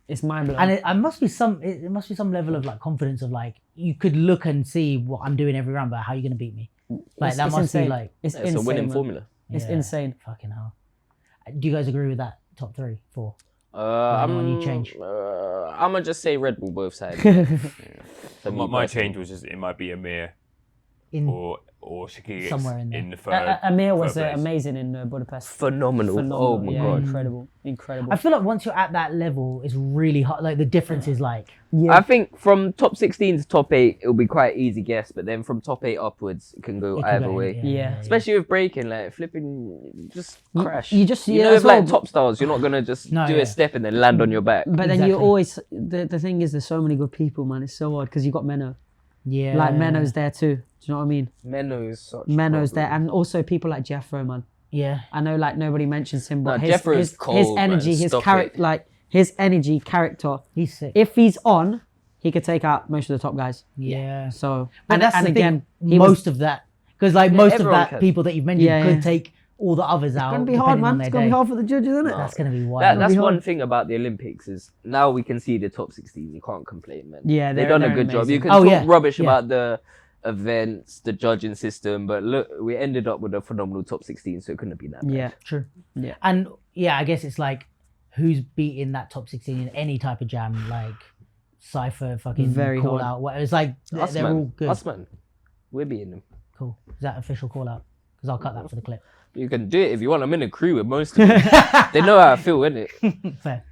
is mind blowing. And it must be some level of like confidence of like you could look and see what I'm doing every round, but how are you gonna beat me? Like that must insane. be like It's It's insane, a winning man. formula. It's yeah, insane. Fucking hell. Do you guys agree with that top 3, 4? I'm you change? I'm gonna just say Red Bull both sides. For me My personally. change was just it might be Amir In or Shakir Somewhere in there. in the third. Amir was third place. amazing in Budapest. Phenomenal. Oh my yeah, god. incredible. I feel like once you're at that level, it's really hard. Like the difference is like Yeah. I think from top 16 to top 8, it'll be quite easy guess, but then from top 8 upwards, it can go it could either go- way. Yeah. Especially with breaking, like flipping, just crash. you just- you yeah, know, as with like well, top styles, you're not gonna just No, do yeah. a step and then land on your back. But then you Exactly. always the thing is there's so many good people, man. It's so hard because you got Menno. yeah, Like Menno's there too. Do you know what I mean? Menno is such. Menno's a there, problem. and also people like Jeffro, man. Yeah, I know like nobody mentions him, but No, his Jeffro's his cold, man. energy, his Stop character, it. like his energy, character. he's sick. If he's on, he could take out most of the top guys. Yeah, So but and that's and the again, thing. he was Most of that, because like most of everyone that can. people that you've mentioned Yeah, could yeah. take all the others out. gonna be hard, depending on man. their It's gonna be day. hard for the judges, isn't it? That's gonna be wild. That's be one hard. thing about the Olympics is now we can see the top 16. You can't complain, man. Yeah, they've they're- done a they're good job. You amazing. can Oh, talk yeah, rubbish yeah. about the events, the judging system, but look, we ended up with a phenomenal top 16, so it couldn't have been that bad. Yeah. True. Yeah. And yeah, I guess it's like who's beating that top 16 in any type of jam, like Cypher, fucking Very call hard. out. What it's like Us, they're man. all good. Us, man. We're beating them. Cool. Is that official call out? Because I'll cut that for the clip. You can do it if you want. I'm in a crew with most of them. They know how I feel, innit? Fair.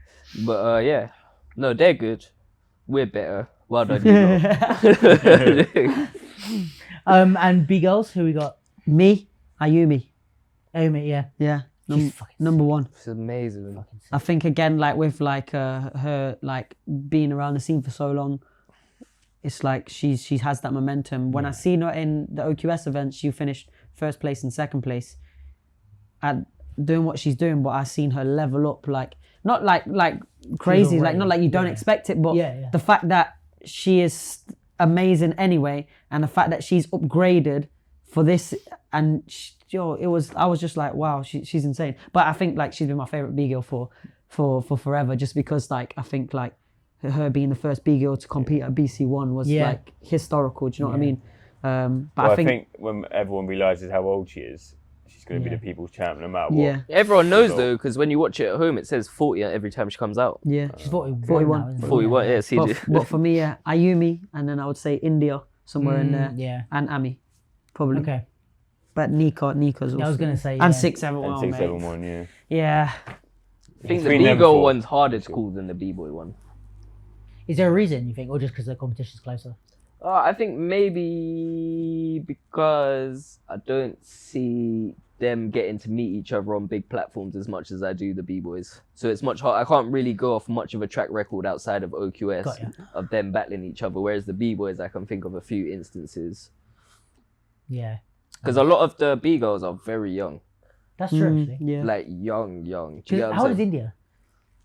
But yeah. No, they're good. We're better. Well done, you lot. And B girls, who we got? Me, Ayumi. Amy, yeah. Yeah. She's fucking Number one. It's amazing. I think again, like with like her like being around the scene for so long, it's like she has that momentum. When I seen her in the OQS events, she finished first place and second place at doing what she's doing, but I seen her level up like not like crazy, like already- not like you don't yeah. expect it, but Yeah, yeah. the fact that she is amazing anyway, and the fact that she's upgraded for this, and I was just like, wow, she's insane. But I think like she's been my favorite B girl for forever, just because like I think like her being the first B girl to compete at BC1 was Yeah. like historical. Do you know what I mean? But Well, I think when everyone realizes how old she is, she's going to be the people's champ no matter what. yeah, Everyone knows though, because when you watch it at home, it says 40 every time she comes out. yeah. She's 41. 41. Now, isn't she? 41, yeah, see. But for me, Ayumi, and then I would say India somewhere in there, Yeah. and Ami, probably. Okay. But Nika's also. I was gonna say, and yeah. 671. And 671, yeah. Yeah. I think the Between them B-girl four. one's harder to call than the B-boy one. Is there a reason you think, or just because the competition's closer? I think maybe because I don't see them getting to meet each other on big platforms as much as I do the B-boys. So it's much hard. I can't really go off much of a track record outside of OQS Got ya. of them battling each other. Whereas the B-boys, I can think of a few instances. Yeah. Because a lot of the B-girls are very young. That's true, actually. Yeah. Like young. Do you get what How old I'm is saying? India?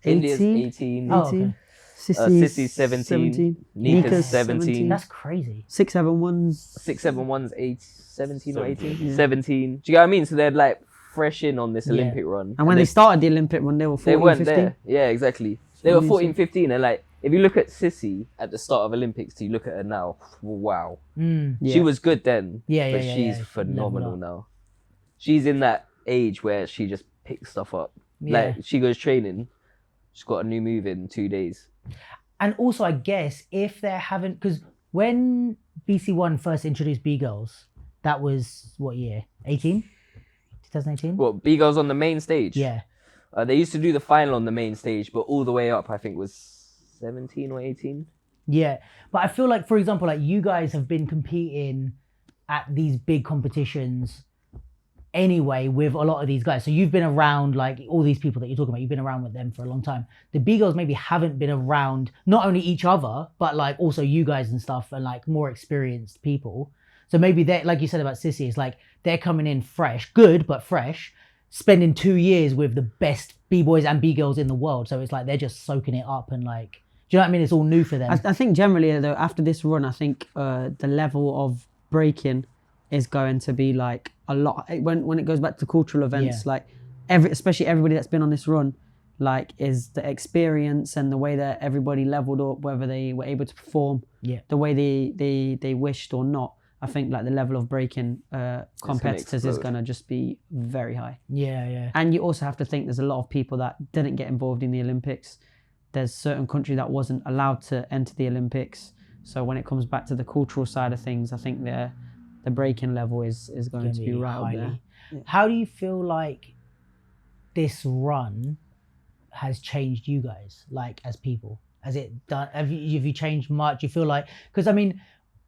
India's 18? 18. Oh, okay. Sissy's 17. Nika's 17. That's crazy. 671's 671's 17 or 18? 17. 17. Do you get what I mean? So they're like fresh in on this Yeah. Olympic run. And when they started the Olympic run, they were 14, they weren't 15. there. Yeah, exactly. They were 14, 15, and like if you look at Sissy at the start of Olympics, to you look at her now, wow. Yeah. She was good then, Yeah, but she's phenomenal now. She's in that age where she just picks stuff up. Like she goes training, she's got a new move in 2 days. And also, I guess if they haven't, because when BC One first introduced B Girls, that was what year? 2018? Well, B Girls on the main stage. Yeah. They used to do the final on the main stage, but all the way up, I think was 17 or 18. Yeah, but I feel like, for example, like you guys have been competing at these big competitions anyway with a lot of these guys. So you've been around, like all these people that you're talking about, you've been around with them for a long time. The B Girls maybe haven't been around not only each other, but like also you guys and stuff, and like more experienced people. So maybe they're, like you said about Sissy, it's like they're coming in fresh, good, but fresh, spending 2 years with the best B-boys and B-girls in the world. So it's like they're just soaking it up and like, do you know what I mean? It's all new for them. I think generally though, after this run, I think the level of breaking is going to be like a lot. When it goes back to cultural events, like especially everybody that's been on this run, like is the experience and the way that everybody leveled up, whether they were able to perform the way they wished or not. I think like the level of breaking competitors is going to just be very high. Yeah. And you also have to think there's a lot of people that didn't get involved in the Olympics. There's certain country that wasn't allowed to enter the Olympics. So when it comes back to the cultural side of things, I think the breaking level is going to be right up there. Yeah. How do you feel like this run has changed you guys, like as people? Has it done? Have you changed much? You feel like, because I mean,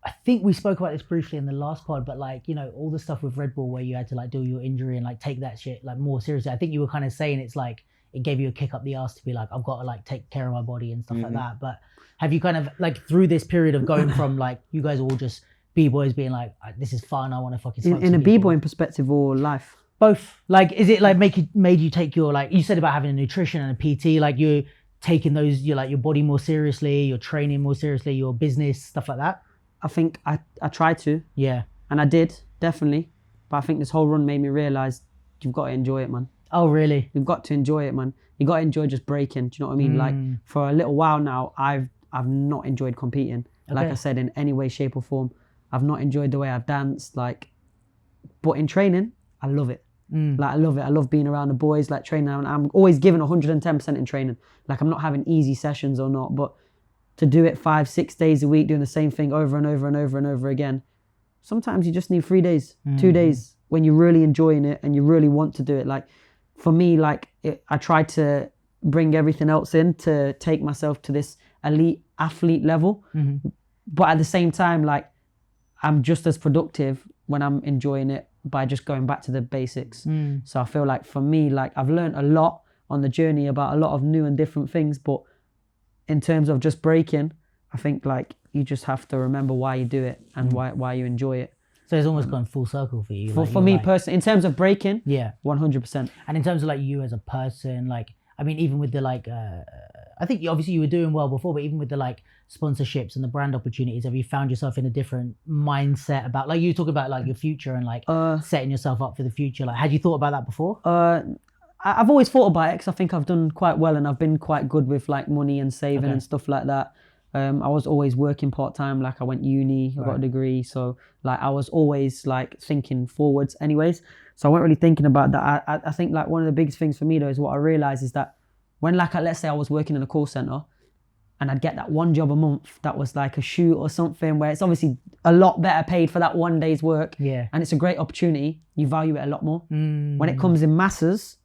I think we spoke about this briefly in the last pod, but like, you know, all the stuff with Red Bull where you had to like do your injury and like take that shit like more seriously. I think you were kind of saying it's like it gave you a kick up the ass to be like, I've got to like take care of my body and stuff like that. But have you kind of like through this period of going from like you guys all just B-boys being like, this is fun, I want to fucking in a B-boy perspective or life? Both. Like, is it like made you take your, like you said about having a nutrition and a PT, like you're taking those, you're like your body more seriously, your training more seriously, your business, stuff like that? I think I tried to. Yeah. And I did, definitely. But I think this whole run made me realise you've got to enjoy it, man. Oh, really? You've got to enjoy it, man. You got to enjoy just breaking. Do you know what I mean? Like for a little while now, I've not enjoyed competing. Okay. Like I said, in any way, shape or form. I've not enjoyed the way I've danced. Like, but in training, I love it. Like I love it. I love being around the boys, like training. I'm always giving 110% in training. Like I'm not having easy sessions or not, but to do it 5-6 days a week, doing the same thing over and over and over and over again. Sometimes you just need 3 days, 2 days when you're really enjoying it and you really want to do it. Like for me, like I try to bring everything else in to take myself to this elite athlete level. But at the same time, like I'm just as productive when I'm enjoying it by just going back to the basics. So I feel like for me, like I've learned a lot on the journey about a lot of new and different things, but in terms of just breaking, I think like you just have to remember why you do it and why you enjoy it. So it's almost gone full circle for you. For me personally, in terms of breaking, 100%. And in terms of like you as a person, like, I mean, even with the like, I think obviously you were doing well before, but even with the like sponsorships and the brand opportunities, have you found yourself in a different mindset about, like you talk about like your future and like setting yourself up for the future? Like, had you thought about that before? I've always thought about it because I think I've done quite well and I've been quite good with like money and saving and stuff like that. I was always working part-time, like I went uni, I got a degree. So like I was always like thinking forwards anyways. So I wasn't really thinking about that. I think like one of the biggest things for me though is what I realized is that when like, let's say I was working in a call center and I'd get that one job a month that was like a shoot or something where it's obviously a lot better paid for that one day's work. Yeah. And it's a great opportunity. You value it a lot more. When it comes in masses,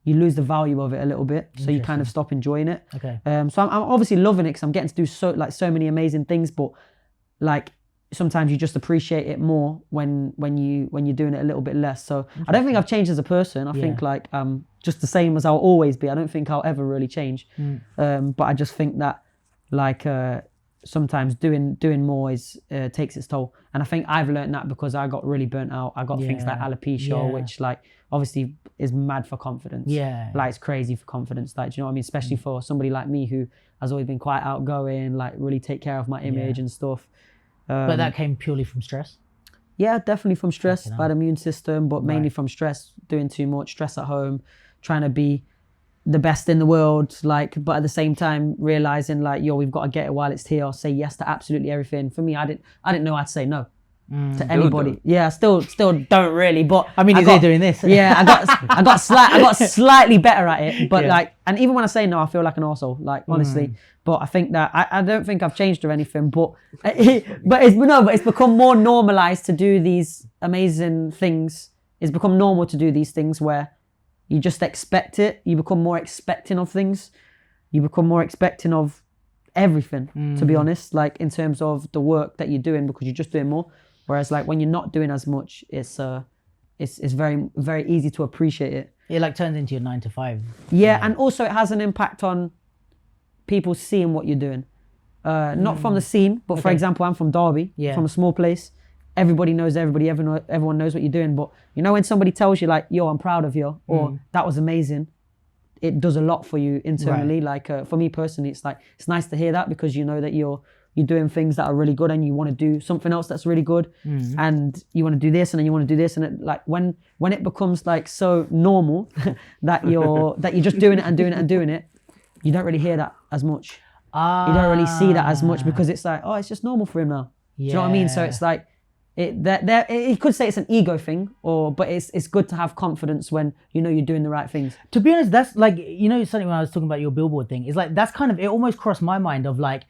you lose the value of it a little bit, so you kind of stop enjoying it. Okay. So I'm obviously loving it because I'm getting to do so many amazing things, but like sometimes you just appreciate it more when you're doing it a little bit less. So I don't think I've changed as a person. I think like just the same as I'll always be. I don't think I'll ever really change. But I just think that like sometimes doing more takes its toll, and I think I've learned that because I got really burnt out. I got things like alopecia, which like obviously is mad for confidence. Like it's crazy for confidence. Like, do you know what I mean? Especially for somebody like me who has always been quite outgoing, like really take care of my image and stuff. But that came purely from stress? Yeah, definitely from stress, bad immune system, but mainly from stress, doing too much, stress at home, trying to be the best in the world, like, but at the same time realizing like, yo, we've got to get it while it's here. Say yes to absolutely everything. For me, I didn't know how to say no to anybody. Yeah, I still don't really. But I mean, he's here doing this. Yeah, I got slightly better at it. But like, and even when I say no, I feel like an arsehole. Like honestly. But I think that I don't think I've changed or anything. But it's become more normalized to do these amazing things. It's become normal to do these things where you just expect it. You become more expecting of things. You become more expecting of everything, to be honest, like in terms of the work that you're doing, because you're just doing more. Whereas like when you're not doing as much, it's very, very easy to appreciate it. It like turns into your 9 to 5. Yeah, and also it has an impact on people seeing what you're doing. Not from the scene, but for example, I'm from Derby, from a small place. Everybody knows everybody, everyone knows what you're doing. But you know when somebody tells you like, yo, I'm proud of you, or that was amazing, it does a lot for you internally. Right. Like for me personally, it's like, it's nice to hear that, because you know that you're doing things that are really good, and you want to do something else that's really good, and you want to do this, and then you want to do this, and it, like when it becomes like so normal that you're just doing it and doing it and doing it, you don't really hear that as much. You don't really see that as much, because it's like, oh, it's just normal for him now. Do you know what I mean? So it's like, you could say it's an ego thing, but it's good to have confidence when you know you're doing the right things. To be honest, that's like, you know, something when I was talking about your billboard thing, is like, that's kind of, it almost crossed my mind of like,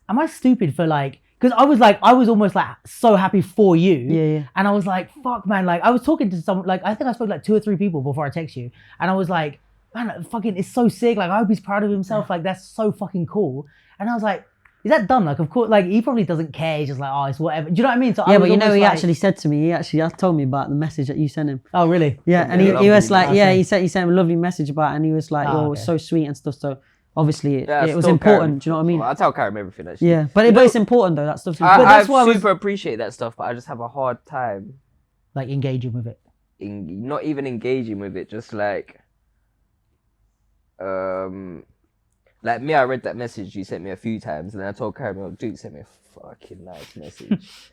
am I stupid for like, because I was almost like so happy for you. Yeah. And I was like, fuck man, like I was talking to someone, like I think I spoke to like 2 or 3 people before I text you. And I was like, man, fucking, it's so sick. Like I hope he's proud of himself. Like that's so fucking cool. And I was like, is that done? Like, of course, like he probably doesn't care. He's just like, oh, it's whatever. Do you know what I mean? So yeah, but you know, he actually said to me, he told me about the message that you sent him. Oh, really? Yeah, and he was like, he sent him a lovely message about it, and he was like, it was so sweet and stuff. So obviously it was important. Do you know what I mean? Well, I tell Karim everything actually. Yeah, but it's important though. That stuff's important. That's why I super appreciate that stuff, but I just have a hard time like engaging with it. Not even engaging with it, just like like me, I read that message you sent me a few times, and then I told Karim, oh, Duke sent me a fucking nice message.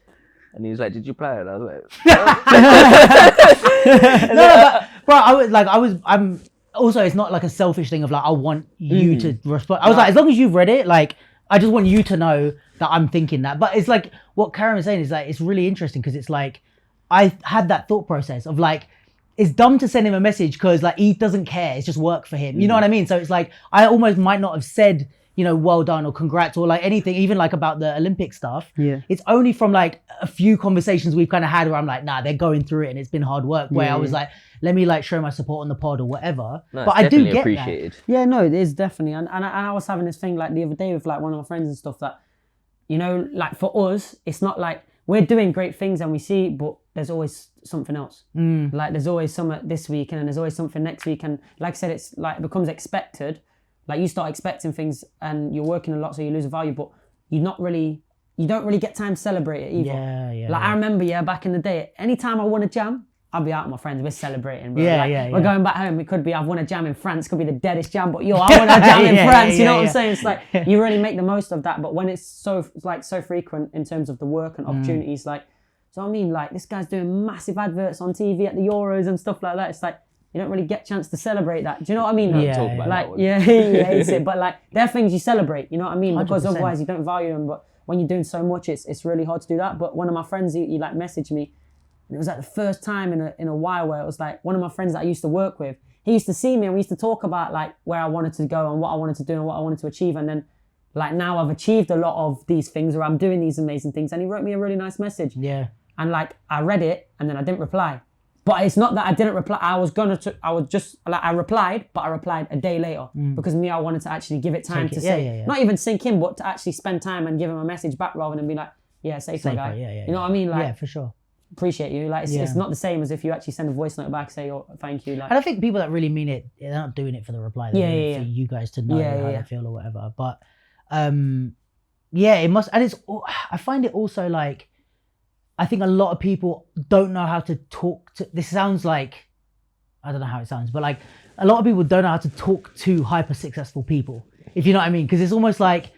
And he was like, did you play it? And I was like, no, but bro, I'm also, it's not like a selfish thing of like, I want you to respond. I was like, as long as you've read it, like, I just want you to know that I'm thinking that. But it's like, what Karim is saying is like, it's really interesting, because it's like, I had that thought process of like, it's dumb to send him a message because like he doesn't care. It's just work for him. You know what I mean? So it's like, I almost might not have said, you know, well done or congrats or like anything, even like about the Olympic stuff. Yeah. It's only from like a few conversations we've kind of had where I'm like, nah, they're going through it and it's been hard work, where I was like, let me like show my support on the pod or whatever. No, but I do get appreciated. that. Yeah, no, it is definitely. And I was having this thing like the other day with like one of my friends and stuff that, you know, like for us, it's not like we're doing great things and we see, but there's always something else. Like there's always something this week and then there's always something next week. And like I said, it's like it becomes expected. Like you start expecting things and you're working a lot, so you lose value, but you don't really get time to celebrate it either. Yeah. Like I remember, back in the day, anytime I won a jam, I'd be out with my friends, we're celebrating, bro. We're going back home, it could be I've won a jam in France, could be the deadest jam, but I won a jam in France, you know what I'm saying? It's like, you really make the most of that, but when it's so frequent in terms of the work and opportunities, like, so I mean, like, this guy's doing massive adverts on TV at the Euros and stuff like that, it's like, you don't really get a chance to celebrate that. Do you know what I mean? He hates it, but like, there are things you celebrate, you know what I mean? 100%. Because otherwise you don't value them, but when you're doing so much, it's really hard to do that. But one of my friends, he like messaged me, and it was like the first time in a while where it was like one of my friends that I used to work with, he used to see me and we used to talk about like where I wanted to go and what I wanted to do and what I wanted to achieve. And then like now I've achieved a lot of these things, or I'm doing these amazing things. And he wrote me a really nice message. Yeah. And like I read it and then I didn't reply. But it's not that I didn't reply. I replied, but I replied a day later because I wanted to actually give it time to say, not even sink in, but to actually spend time and give him a message back rather than be like, safer guy. You know what I mean? Like, yeah, for sure. Appreciate you. Like, it's not the same as if you actually send a voice note back, say, oh, thank you. Like, and I think people that really mean it, they're not doing it for the reply. They're doing it for you guys to know how they feel or whatever. But it must, and I find it also like, I think a lot of people don't know how to talk to, this sounds like, I don't know how it sounds, but like a lot of people don't know how to talk to hyper successful people, if you know what I mean. Because it's almost like,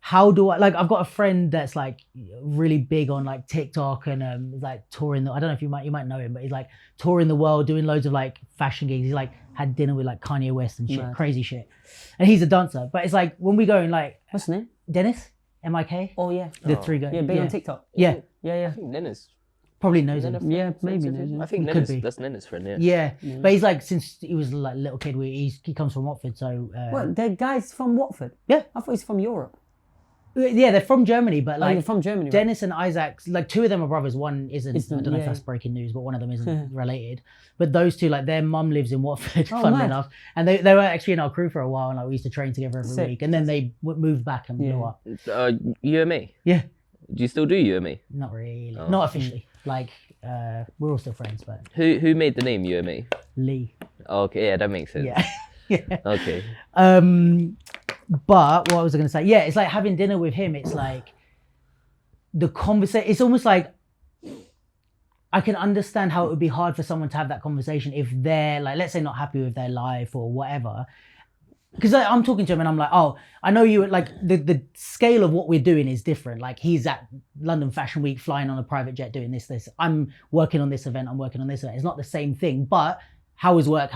how do I, like, I've got a friend that's like really big on like TikTok and like touring I don't know if you might know him, but he's like touring the world, doing loads of like fashion gigs. He's like had dinner with like Kanye West and shit, crazy shit. And he's a dancer. But it's like when we go and like, what's his name? Dennis, MIK. Oh yeah. The three guys. Yeah, big on TikTok. Yeah. Yeah. I think Nennis. Probably knows him. Yeah, maybe knows him. I think Could be. Nennis, that's Nennis' friend, Yeah. But he's like, since he was like a little kid, he comes from Watford, so... What, the guy's from Watford? Yeah. I thought he's from Europe. Yeah, they're from Germany, but like... they're from Germany, right? Dennis and Isaac, like two of them are brothers, one isn't, I don't know if yeah. that's breaking news, but one of them isn't related. But those two, like their mum lives in Watford, funnily mad. enough. And they were actually in our crew for a while, and like we used to train together every Sick. week. And then they moved back and blew up. UMA? Yeah. Do you still do UMA? Not really. Not officially. Like, we're all still friends, but... Who made the name UMA? Lee. Okay, yeah, that makes sense. Yeah. Yeah. Okay. But what was I going to say? Yeah, it's like having dinner with him. It's like the conversation. It's almost like I can understand how it would be hard for someone to have that conversation if they're like, let's say, not happy with their life or whatever. Because like, I'm talking to him and I'm like, oh, I know you. Like the scale of what we're doing is different. Like he's at London Fashion Week, flying on a private jet, doing this. I'm working on this event. I'm working on this event. It's not the same thing, but. How is work?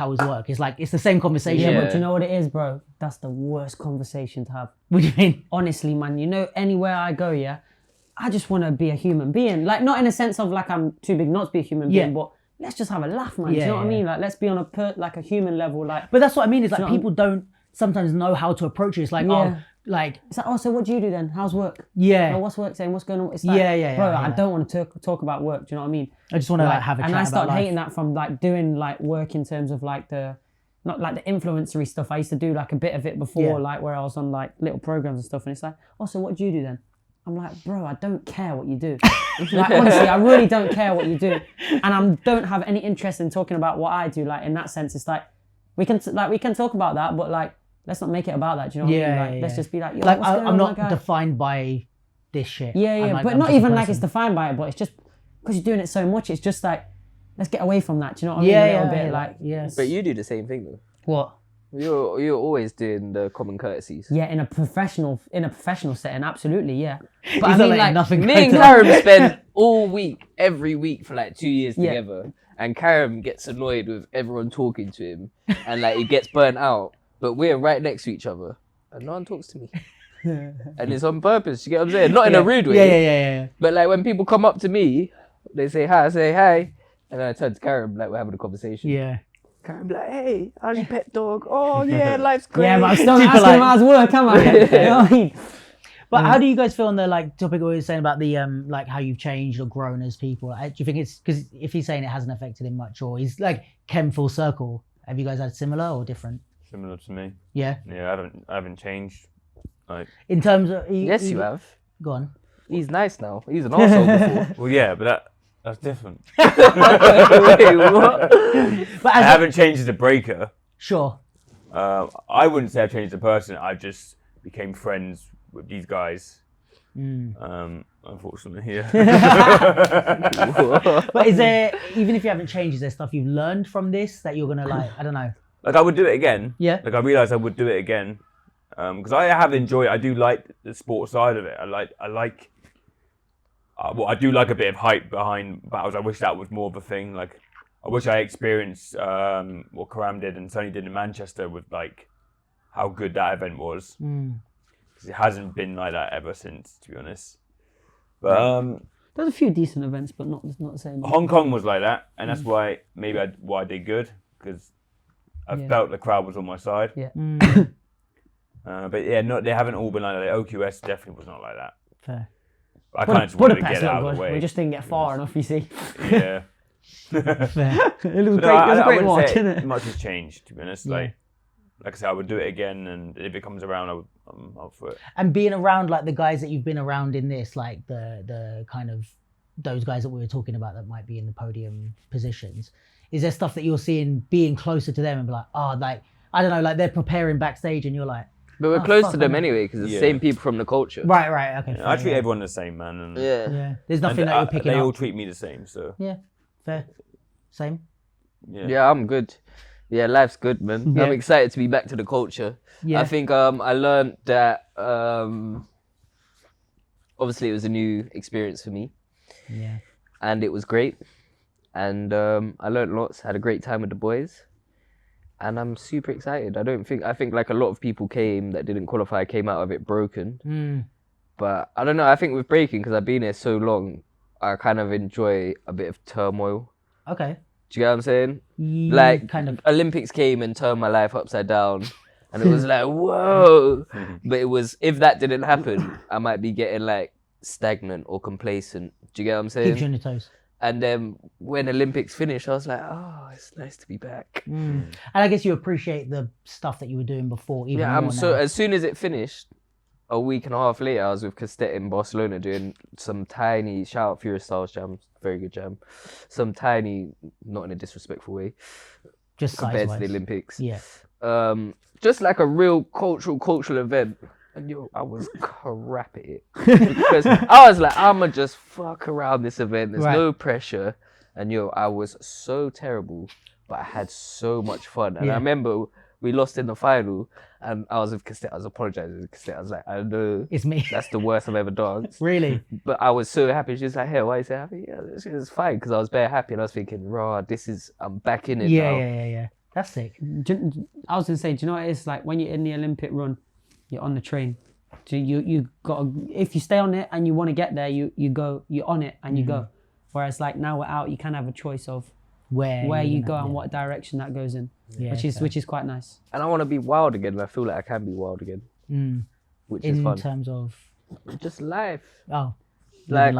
It's like, it's the same conversation. Yeah, but you know what it is, bro? That's the worst conversation to have. What do you mean? Honestly, man, you know, anywhere I go, yeah, I just want to be a human being. Like, not in a sense of like I'm too big not to be a human being, but let's just have a laugh, man. Do you know what I mean? Like, let's be on a human level. Like, but that's what I mean. Is like people don't sometimes know how to approach it. It's like, it's like, oh, so what do you do then? How's work? Yeah. Oh, what's work saying? What's going on? It's like, bro, I don't want to talk about work. Do you know what I mean? I just want to like have a chat and I started about life. hating that from like doing like work in terms of like not like the influencery stuff. I used to do like a bit of it before, like where I was on like little programs and stuff. And it's like, oh, so what do you do then? I'm like, bro, I don't care what you do. Like, honestly, I really don't care what you do. And I don't have any interest in talking about what I do. Like, in that sense, it's like, we can talk about that, but like, let's not make it about that. Do you know what I mean? Like, let's just be like, yo, like what's going I'm on, not defined by this shit. Yeah, like, but I'm not just a even like person. it's defined by it, but it's just because you're doing it so much, it's just like, let's get away from that. Do you know what I mean? A little bit, like, yes. But you do the same thing though. What? You're always doing the common courtesies. Yeah, in a professional setting, absolutely, yeah. But He's I mean, not like, nothing. Me and Karim spend all week, every week for like 2 years Yeah. together, and Karim gets annoyed with everyone talking to him, and like he gets burnt out. But we're right next to each other, and no one talks to me. And it's on purpose. You get what I'm saying? Not in a rude way. Yeah. But like when people come up to me, they say hi, I say hi, and then I turn to Karim like we're having a conversation. Yeah. Karim be like, hey, how's your pet dog? Oh yeah, life's great. yeah, but I'm still People asking like- him how's work, am I? You know what I mean? But how do you guys feel on the like topic we were saying about the like how you've changed or grown as people? Do you think it's because if he's saying it hasn't affected him much, or he's like came full circle? Have you guys had similar or different? Similar to me. Yeah. Yeah, I haven't changed. Like, In terms of Yes, you have. Go on. He's nice now. He's an arsehole before. well, yeah, but that's different. Wait, what? But I as haven't changed as a breaker. sure. I wouldn't say I've changed as a person. I just became friends with these guys. Unfortunately, yeah. But is there, even if you haven't changed, is there stuff you've learned from this that you're gonna like? I don't know. Like I would do it again. Yeah. Like I realised I would do it again because I have enjoyed. I do like the sports side of it. I like. Well, I do like a bit of hype behind battles. I wish that was more of a thing. Like, I wish I experienced what Karam did and Sonny did in Manchester with like how good that event was. Because it hasn't been like that ever since, to be honest. But There's a few decent events, but not the same. Hong Kong was like that, and that's why maybe why I did good because I felt the crowd was on my side. Yeah. But yeah, they haven't all been like that. OQS definitely was not like that. Fair. I kind of just wanted to Budapest, get it out not of good. the way. We just didn't get far enough, you see. Yeah. Fair. It was But great. no, It was a I great wouldn't watch, say isn't it? much has changed, to be honest. Like I said, I would do it again, and if it comes around, I'm up for it. And being around like the guys that you've been around in this, like the kind of those guys that we were talking about that might be in the podium positions, is there stuff that you're seeing being closer to them and be like, oh, like I don't know, like they're preparing backstage and you're like, But we're Oh, close fuck, to them man. anyway because it's the Yeah. same people from the culture. right, okay. I fair, treat yeah. everyone the same, man. And, Yeah. Yeah, there's nothing and, that you're picking they up. all treat me the same, so Yeah, fair, same. Yeah, I'm good. Yeah, life's good, man. Yeah. I'm excited to be back to the culture. Yeah. I think I learned that obviously it was a new experience for me. Yeah. And it was great. And I learned lots, had a great time with the boys. And I'm super excited. I think like a lot of people that didn't qualify, came out of it broken. But I don't know, I think with breaking, because I've been here so long, I kind of enjoy a bit of turmoil. Okay. Do you get what I'm saying? Like, kind of. Olympics came and turned my life upside down. And it was like, whoa. But it was, if that didn't happen, I might be getting like stagnant or complacent. Do you get what I'm saying? Keeps you on your toes. And then when Olympics finished, I was like, oh, it's nice to be back. And I guess you appreciate the stuff that you were doing before, even more so now. as soon as it finished, a week and a half later, I was with Castet in Barcelona doing some tiny, shout out Furious Styles jam, very good jam. Some tiny, not in a disrespectful way, just compared size-wise. to the Olympics. Yeah. Just like a real cultural event. And I was crap at it. Because I was like, I'ma just fuck around this event. There's no pressure. And I was so terrible, but I had so much fun. And I remember we lost in the final, and I was with Castet. I was apologizing to Castet. I was like, I know It's me. that's the worst I've ever danced. Really? But I was so happy. She was like, hey, why are you so happy? Yeah, it's fine, because I was very happy. And I was thinking, I'm back in it now. Yeah. That's sick. I was gonna say, do you know what it is like when you're in the Olympic run, you're on the train. So you got if you stay on it and you want to get there, you're on it and you go. Whereas like now we're out, you can have a choice of where you go and what direction that goes in, which is quite nice. And I want to be wild again. And I feel like I can be wild again, which is fun. In terms of just life. Oh, like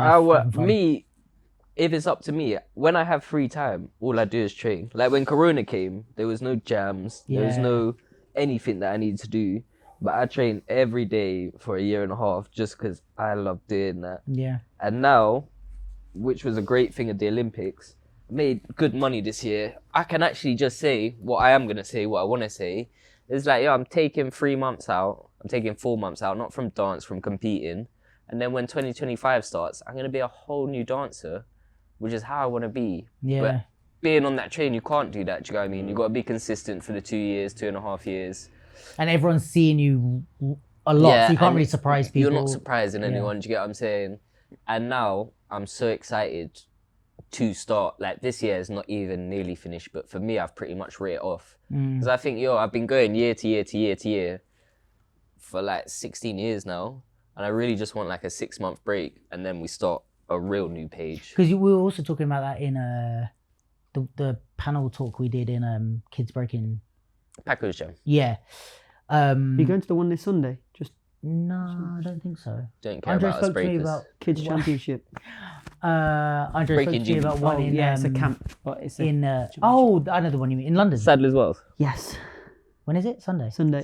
if it's up to me, when I have free time, all I do is train. Like when Corona came, there was no jams, there was no anything that I needed to do. But I trained every day for a year and a half just because I love doing that. Yeah. And now, which was a great thing at the Olympics, I made good money this year. I can actually just say what I am going to say, what I want to say. It's like, I'm taking 3 months out. I'm taking 4 months out, not from dance, from competing. And then when 2025 starts, I'm going to be a whole new dancer, which is how I want to be. Yeah. But being on that train, you can't do that. Do you know what I mean? You've got to be consistent for the 2.5 years. And everyone's seeing you a lot, so you can't really surprise people. You're not surprising anyone, do you get what I'm saying? And now I'm so excited to start. Like this year is not even nearly finished, but for me, I've pretty much written it off. Because I think, I've been going year to year for like 16 years now. And I really just want like a 6-month break, and then we start a real new page. Because we were also talking about that in the panel talk we did in Kids Breaking. Packers Jam. Yeah. Are you going to the one this Sunday? No, I don't think so. Don't care Andre about us spoke to me breakers. about Kids Championship. Andre spoke to me about one in it's a camp, but it's I know the one you mean in London. Sadler's Wells. Yes. When is it? Sunday. Sunday.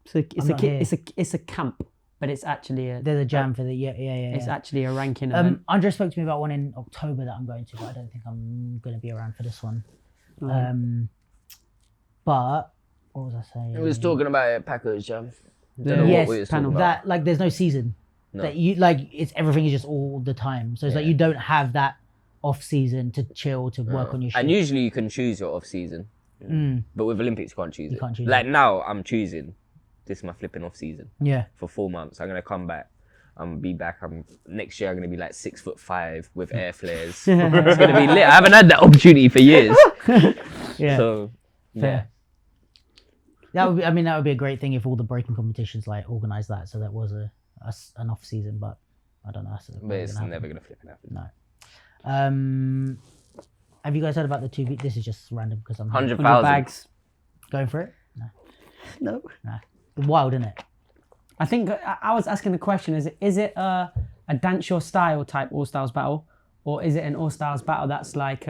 So it's a camp, but it's actually There's a jam for the It's actually a ranking event. Andre spoke to me about one in October that I'm going to, but I don't think I'm going to be around for this one. But what was I saying? We was talking about it, Packers Jam. Yes, panel. That like there's no season. No. That you like everything is just all the time. So it's like you don't have that off season to chill, to work on your shit. And usually you can choose your off season. But with Olympics you can't choose it. Can't choose like now I'm choosing. This is my flipping off season. Yeah. For 4 months. I'm gonna come back. I'm gonna be back. Next year I'm gonna be like 6'5" with air flares. It's gonna be lit. I haven't had that opportunity for years. Yeah. So fair. That would be a great thing if all the breaking competitions like organised that, so that was an off season. But I don't know. But it's never gonna flip happen. No. Have you guys heard about the 2 This is just random because I'm 100,000 bags. Going for it. No. Wild, isn't it? I think I was asking the question: is it a dance your style type All Styles battle, or is it an All Styles battle that's like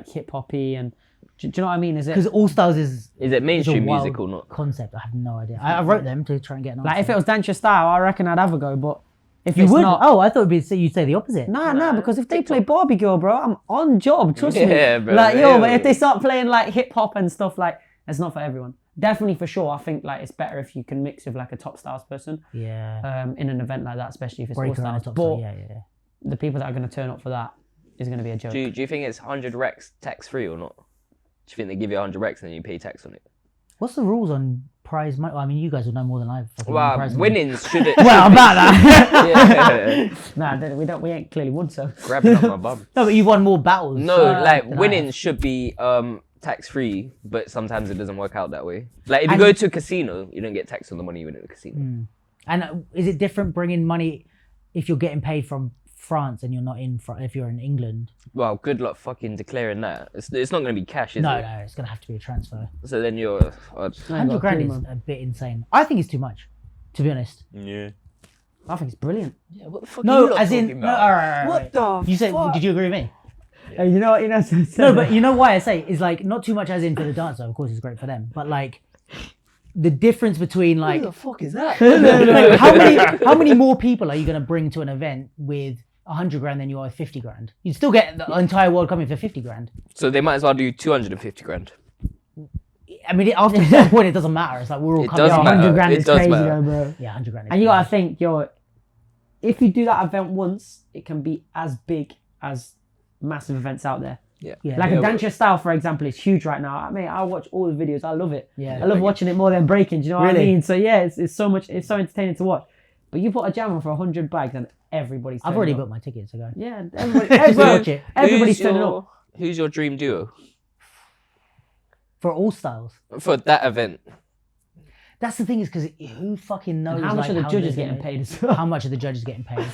hip hoppy and do you know what I mean? Is it because All Styles is it mainstream music or not? Concept. I have no idea. I wrote them to try and get an answer. Like if it was dance your style, I reckon I'd have a go. But if you it's would, not, I thought you'd say the opposite. No, because if they play Barbie Girl, bro, I'm on job. Trust me. Yeah, bro. But if they start playing like hip hop and stuff, like it's not for everyone. Definitely for sure. I think like it's better if you can mix with like a top styles person. Yeah. In an event like that, especially if it's Breaker all styles. But the people that are going to turn up for that is going to be a joke. Do you think it's 100 recs tax free or not? Do you think they give you 100 recs and then you pay tax on it? What's the rules on prize money? Well, I mean, you guys will know more than I. Well, winnings shouldn't. Well, about that. Nah, we ain't clearly won, so. Grabbing up my bum. No, but you've won more battles. No, like winnings should be tax free, but sometimes it doesn't work out that way. Like if you go to a casino, you don't get taxed on the money you win at the casino. And is it different bringing money if you're getting paid from France and you're not in if you're in England? Well, good luck fucking declaring that. It's not going to be cash, is it? No, it's going to have to be a transfer. So then you're... 100 grand is a bit insane. I think it's too much, to be honest. Yeah. I think it's brilliant. Yeah, what the fuck No, are you as in... talking No, about? all right. What the You said... fuck? Did you agree with me? Hey, you know what? No, but you know why I say is like not too much as in for the dancer. Of course, it's great for them, but like the difference between like What the fuck is that? like, how many more people are you going to bring to an event with 100 grand than you are with 50 grand? You'd still get the entire world coming for 50 grand. So they might as well do 250 grand. I mean, after a certain point, it doesn't matter. It's like we're all It coming. does out. matter. 100 grand It is does crazy matter. though, bro. Yeah, 100 grand. And you gotta think, if you do that event once, it can be as big as massive events out there. Yeah. Like a Dance Your Style, for example, is huge right now. I mean, I watch all the videos. I love it. Yeah. I love watching it more than breaking. Do you know what I Really? mean? So yeah, it's so entertaining to watch. But you put a jam on for 100 bags and everybody's. I've already turning booked my tickets to go. up. Yeah, everybody's Who's turning your- up. Who's your dream duo For all styles. for that event? That's the thing is because who fucking knows And how much like, are the how judges they're getting gonna- paid as well? How much are the judges getting paid?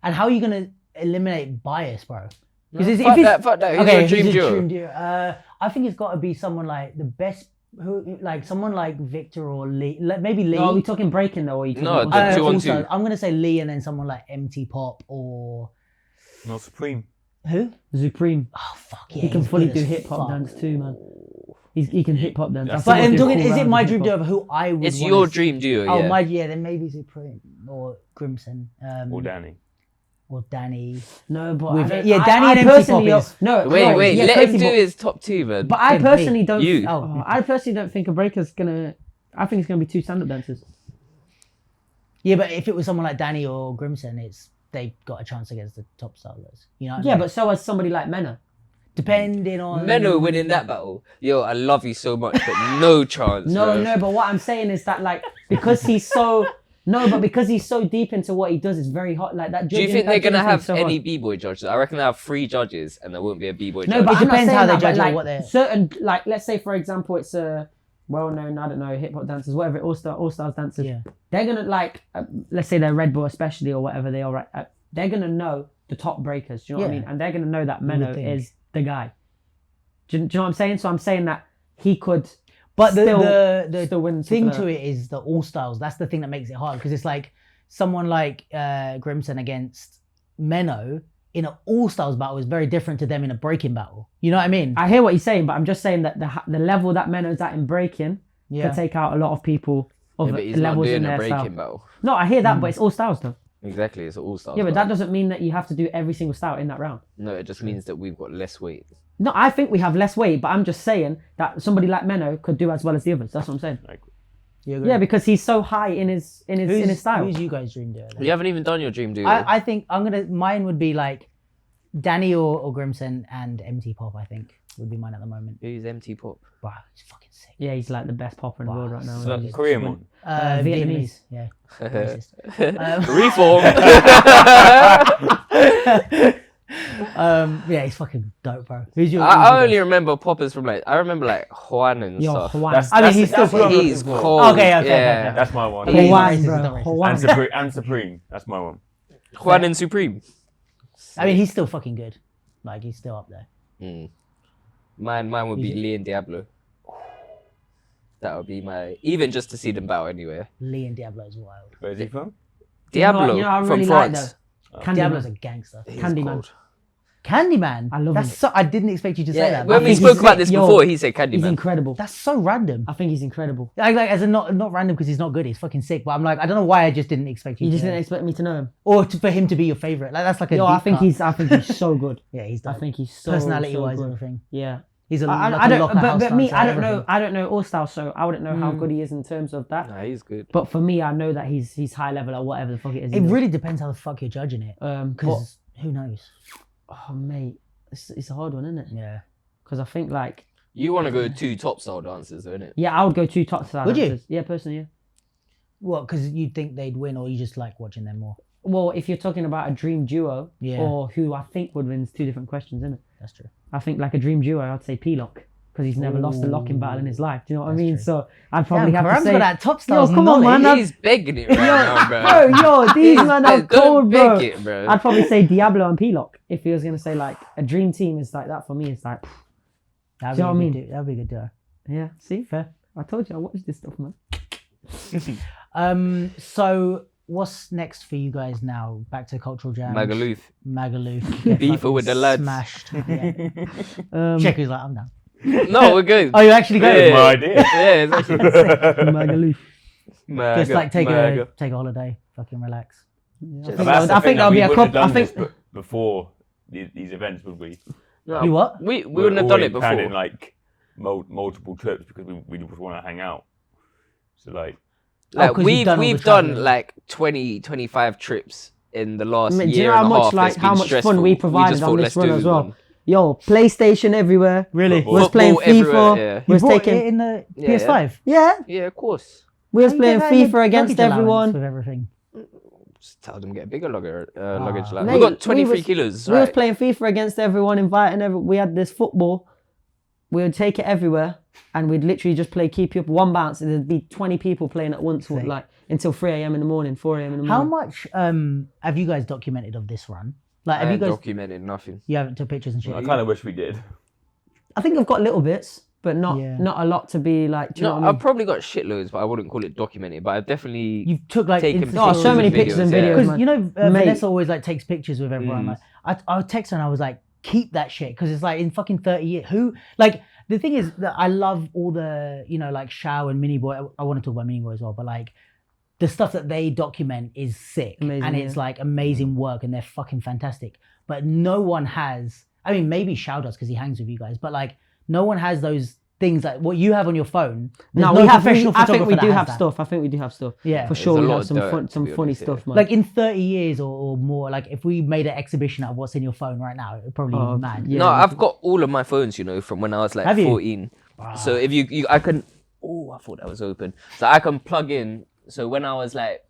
And how are you going to eliminate bias, bro? Fuck that. Who's your dream who's duo? duo? I think it's got to be someone like the best, like someone like Victor or Lee, like maybe Lee. No, are we talking breaking though? Or are you talking No, about- the 2 on also, 2. I'm gonna say Lee and then someone like MT Pop or No, Supreme. who? Supreme. Oh fuck yeah, He can he's fully good do as hip hop fuck. dance too, man. He can hip hop dance. That's I've But seen I'm him do talking, cool is it rounds my of dream hip-hop. duo of who I would? It's wanna your see? dream duo, Oh yeah. yeah, then maybe Supreme or Grimson. Or Danny. Or Danny. No, but With- I don't, yeah, I- Danny I and MC Pop personally is- no. Wait, yeah, let crazy, him do but- his top 2, man. But I Me. personally don't. You. I personally don't think a breaker's gonna. I think it's gonna be 2 stand-up dancers. Yeah, but if it was someone like Danny or Grimson, they've got a chance against the top stylers. You know what I Yeah, mean? but so has somebody like Menno. depending on Menno winning that battle. Yo, I love you so much, but no chance. No, bro. no, but what I'm saying is that like because he's so because he's so deep into what he does, it's very hot. Like that. Do you judging- think that they're gonna judging have thing's so any hot. b-boy judges? I reckon they have 3 judges, and there won't be a b-boy No, judge. but It I'm not depends saying how they that, judge but, it or like, what they're- certain like let's say for example it's a well-known I don't know hip hop dancers whatever all stars dancers. Yeah. They're gonna like let's say they're Red Bull especially or whatever they are. Right, they're gonna know the top breakers. Do you know what I Yeah. mean? And they're gonna know that would Menno think. is the guy. Do you know what I'm saying? So I'm saying that he could. But still the win thing something to like it is the all styles. That's the thing that makes it hard because it's like someone like Grimson against Menno in an all styles battle is very different to them in a breaking battle. You know what I mean? I hear what you're saying, but I'm just saying that the level that Menno's at in breaking could take out a lot of people of Yeah, but he's not levels in doing a their breaking style. battle. No, I hear that, but it's all styles though. Exactly, it's all stars. Yeah, but that doesn't mean that you have to do every single style in that round. No, it just means that we've got less weight. No, I think we have less weight, but I'm just saying that somebody like Menno could do as well as the others. That's what I'm saying. You agree? Yeah, because he's so high in his style. Who's you guys' dream duo? then? You haven't even done your dream duo. I think mine would be like Danny or Grimson and MT Pop. I think would be mine at the moment. Who's MT Pop? Wow, it's fucking sick. Yeah, he's like the best popper in the world right now. So, He's- Korean one. Vietnamese. Yeah. Racist. Reform. Yeah, he's fucking dope, bro. Who's your? I only remember poppers from I remember Juan and Yo, stuff. Juan. That's- I mean, he's still that's what I'm He's looking for. cold. Okay, okay. Yeah. That's my one. Okay, he's Juan, racist, bro. he's not racist. Juan. And Supreme. That's my one. Juan and Supreme. I mean, he's still fucking good. Like he's still up there. Mine would be Lee and Diablo. That would be my even just to see them battle anywhere. Lee and Diablo is wild. Where's he from? Diablo you know, I from really like France. Diablo's Candyman. a gangster. He's Candyman. cold. Candyman. I love That's him. so. I didn't expect you to say Yeah, that. when I we think spoke he's about sick. this Yo, before, he said He's Candyman. incredible. That's so random. I think he's incredible. Like as in not random because he's not good. He's fucking sick. But I'm like, I don't know why I just didn't expect you. You just to, didn't expect me to know him. or for him to be your favorite. Like that's like a. Yo, deep I think cut. he's so good. Yeah, he's. I Dope. think he's so Personality-wise, so and good. everything. Yeah. He's a. I like a don't, locker but house me, dancer, I don't know. everything. I don't know all style, so I wouldn't know how good he is in terms of that. Nah, he's good. But for me, I know that he's high level or whatever the fuck it is. he It does. really depends how the fuck you're judging it. but, Because who knows? oh mate, it's a hard one, isn't it? Yeah. Because I think like You want to go 2 top style dancers, don't it? Yeah, I would go 2 top style Would you? dancers. Yeah, personally, yeah. What? Because you think they'd win, or you just like watching them more? Well, if you're talking about a dream duo, Yeah. or who I think would win, it's 2 different questions, isn't it? That's true. I think like a dream duo, I'd say P-Lock. Because he's never lost a locking battle in his life. Do you know what I mean? true. So I'd probably have to Karam's say... got that top style. Yo, come on, man. He's begging it right now, bro. Yo, these men are cold, bro. Beg it, bro. I'd probably say Diablo and P-Lock. If he was going to say like a dream team is like that for me, it's like... That'd Do you know what I mean? That'd be a good duo. Yeah, see? Fair. I told you I watched this stuff, man. So what's next for you guys now? Back to Cultural Jam. Magaluf. Magaluf. Beefer with the lads. Smashed. Yeah. Cheku's like, I'm down. No, we're good. Oh, you actually That going? was my idea. Yeah, it's actually Magaluf. Just like take a holiday, fucking relax. But that's the I thing, think there'll we be a wouldn't couple. have I done think this before these events, would we? No, You what? We wouldn't have done it before. Planning like multiple trips because we just want to hang out. So like, Like 'cause you've done all the we've done travelling. like 20, 25 trips in the last do year you know how and a much half. like It's how been much stressful. fun we just provided thought, on let's this run do as well? one. Yo, PlayStation everywhere. Really? We was playing Football FIFA. everywhere, yeah. We was You brought taking. it in the Yeah. PS5. Yeah, Yeah, of course. we was How you playing get that in FIFA the against luggage allowance everyone. with everything. Just tell them get a bigger luggage. Like. Mate, We got we 23 was- kilos. We was Right. playing FIFA against everyone, inviting everyone. We had this football. We would take it everywhere, and we'd literally just play keep you up one bounce, and there'd be 20 people playing at once, Sick. like until 3 a.m. in the morning, 4 a.m. in the How morning. much have you guys documented of this run? Like, I have you ain't guys? documented nothing. You haven't took pictures and shit. I kind of wish we did. I think I've got little bits, but not Yeah. not a lot to be like. Do you know No, what I mean? I've probably got shitloads, but I wouldn't call it documented. But I've definitely You took like taken Insta Oh, pictures so many and pictures and yeah. videos. because man. you know Mate. Vanessa always like takes pictures with everyone. Mm. Like I would text her and I was like, keep that shit because it's like in fucking 30 years. Who like the thing is that I love all the like Shao and Mini Boy. I want to talk about Mini Boy as well, but like the stuff that they document is sick Amazing, and it's like amazing work and they're fucking fantastic. But no one has. I mean, maybe Shao does because he hangs with you guys, but like no one has those things like what you have on your phone. There's No, no we have. professional I think we photographer do that have has that. stuff. I think we do have stuff. Yeah. For There's sure. a We lot have of some dirt, fun, to some be funny honest, yeah. stuff, man. Like in 30 years or more, like if we made an exhibition out of what's in your phone right now, it would probably be mad. yeah. No, I've got all of my phones, from when I was like Have you? 14. So if I can. Oh, I thought that was open. So I can plug in. So when I was like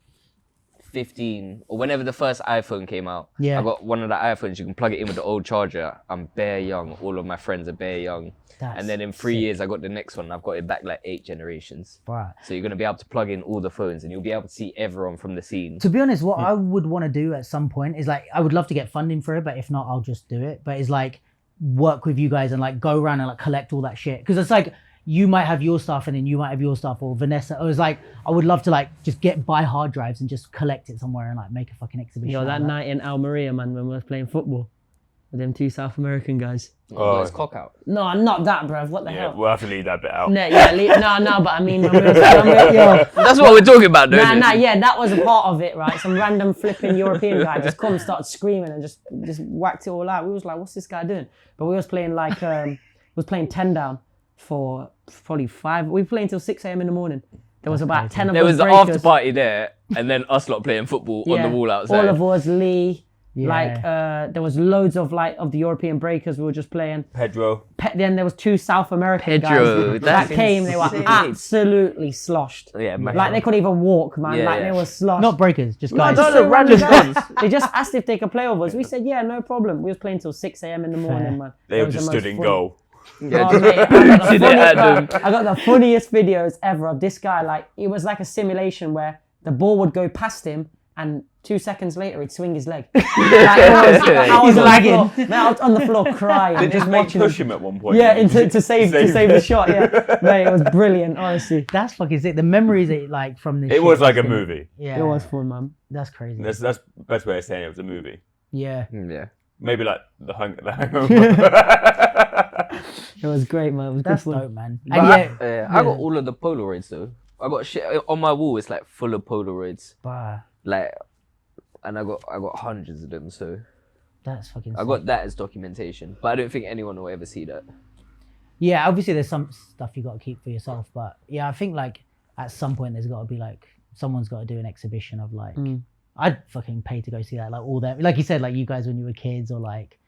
15 or whenever the first iPhone came out, Yeah. I got one of the iPhones. You can plug it in with the old charger. I'm bare young. All of my friends are bare young. That's and then in 3 sick. years, I got the next one. I've got it back like 8 generations. Right. So you're gonna be able to plug in all the phones, and you'll be able to see everyone from the scene. To be honest, what I would want to do at some point is like I would love to get funding for it, but if not, I'll just do it. But it's like work with you guys and like go around and like collect all that shit because it's like you might have your stuff and then you might have your stuff or Vanessa. Or it's like I would love to like just buy hard drives and just collect it somewhere and like make a fucking exhibition. Yo, out that of night in Almeria, man, when we were playing football with them 2 South American guys. Oh, it's cock out. No, not that, bruv. What the Yeah, hell? we'll have to leave that bit out. No, no, but I mean, when we was, yo, That's what we're talking about, though. nah, yeah, that was a part of it, right? Some random flipping European guy just come, started screaming, and just whacked it all out. We was like, "What's this guy doing?" But we was playing like, was playing 10 down for probably 5. We were playing till 6 a.m. in the morning. There was about 10 of There us was the breakers. after party there, and then us lot playing football on the wall outside. All of us, Lee. Yeah. Like there was loads of the European breakers we were just playing. Pedro. Then there was 2 South American Pedro, guys that that's came. They were insane. absolutely sloshed. Yeah, Like they couldn't even walk, man. Yeah, like yeah. they were sloshed. Not breakers, just No, guys. just no, some random random guys. They just asked if they could play with us. We said, yeah, no problem. We was playing till 6 a.m. in the morning, man. They It were was just the most stood in funny- goal. Yeah, Oh, mate, I got the Adam. funniest videos ever of this guy. Like it was like a simulation where the ball would go past him, and 2 seconds later he'd swing his leg. I was He's on lagging. The floor, man, I was on the floor crying. They just made watching push him at one point. Yeah, to save the shot. Yeah, mate, it was brilliant. Honestly, That's fucking sick. The memories that like from this. It shit was like a is- movie. Yeah, it was fun, man. That's crazy. That's the best way of saying it was a movie. Yeah. Yeah. Maybe like the Hangover. It was great, man. It was That's good fun. dope, man. But And yeah, I got all of the Polaroids though. I got shit on my wall. It's like full of Polaroids. but Like, and I got hundreds of them. So that's fucking. I got that as documentation. But I don't think anyone will ever see that. Yeah, obviously there's some stuff you got to keep for yourself, but yeah, I think like at some point there's got to be like someone's got to do an exhibition of like I'd fucking pay to go see that, like all that, like you said, like you guys when you were kids, or like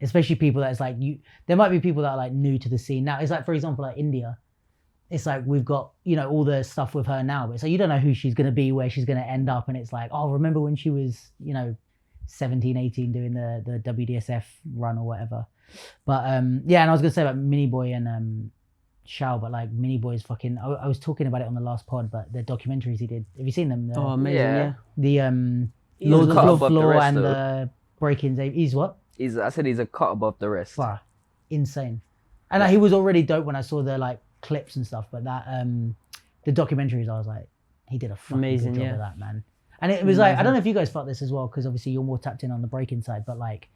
especially people that's like you. There might be people that are like new to the scene now. It's like, for example, like India. It's like we've got, you know, all the stuff with her now, but so you don't know who she's going to be, where she's going to end up. And it's like, oh, remember when she was, you know, 17, 18 doing the WDSF run or whatever. But yeah, and I was going to say about Mini Boy and Shao, but like Mini Boy is fucking, I was talking about it on the last pod, but the documentaries he did, have you seen them? Oh, amazing, yeah. The Lords of the Floor and the Break-Ins, he's what? I said he's a cut above the rest. Wow, insane. And like, he was already dope when I saw the like clips and stuff, but that the documentaries, I was like, he did a fucking amazing good job of that, man. And it was like, I don't know if you guys felt this as well, because obviously you're more tapped in on the break-in side, but like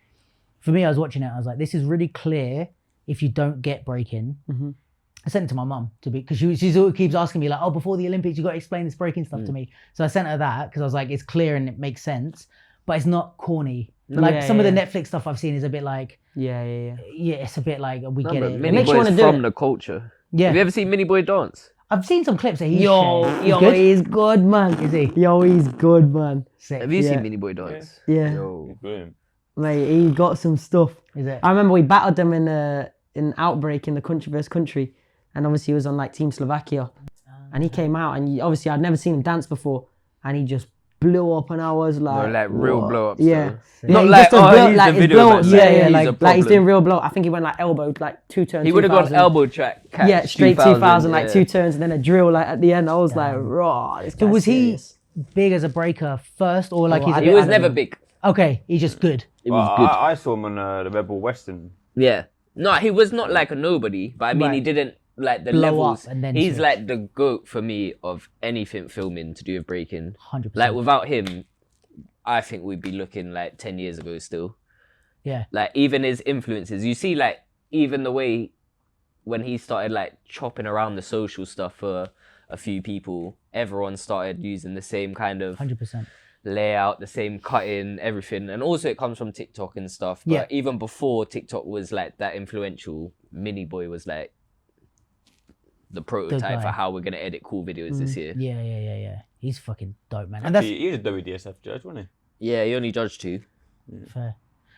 for me, I was watching it, I was like, this is really clear if you don't get break-in. Mm-hmm. I sent it to my mum because she always keeps asking me like, oh, before the Olympics you got to explain this break-in stuff to me. So I sent her that because I was like, it's clear and it makes sense, but it's not corny. Like some of the Netflix stuff I've seen is a bit like, yeah, it's a bit like we get it. Mini Boy's from the culture. Yeah. Have you ever seen Mini Boy dance? I've seen some clips that he's he's good, man. Is he? Yo, he's good, man. Sick. Have you seen Mini Boy dance? Yeah. Yo. Brilliant. Mate, he got some stuff. Is it? I remember we battled them in Outbreak in the country versus country, and obviously he was on like Team Slovakia, and he came out, and obviously I'd never seen him dance before, and he just blew up, and I was like, no, like real what? blow ups. Yeah. Not he like, just does blow, he's like the his video blow, man. like he's doing real blow. I think he went like elbowed like 2 turns. He would have gone elbow track. Yeah, straight 2000, like 2 turns, and then a drill like at the end. I was like, raw. So was he big as a breaker first, or like he was never big. Okay, he's just good. It was good. I saw him on the Rebel Western. Yeah. No, he was not like a nobody, but I mean, he didn't like the blow levels. up and then he's switch. like the GOAT for me of anything filming to do with breaking. 100%. Like without him, I think we'd be looking like 10 years ago still. Yeah. Like even his influences, you see like even the way when he started like chopping around the social stuff for a few people, everyone started using the same kind of 100%. layout, the same cutting, everything. And also it comes from TikTok and stuff. But even before TikTok was like that influential, Mini Boy was like the prototype for how we're going to edit cool videos this year. Yeah. He's fucking dope, man. And And he was a WDSF judge, wasn't Yeah, he only judged 2. fair.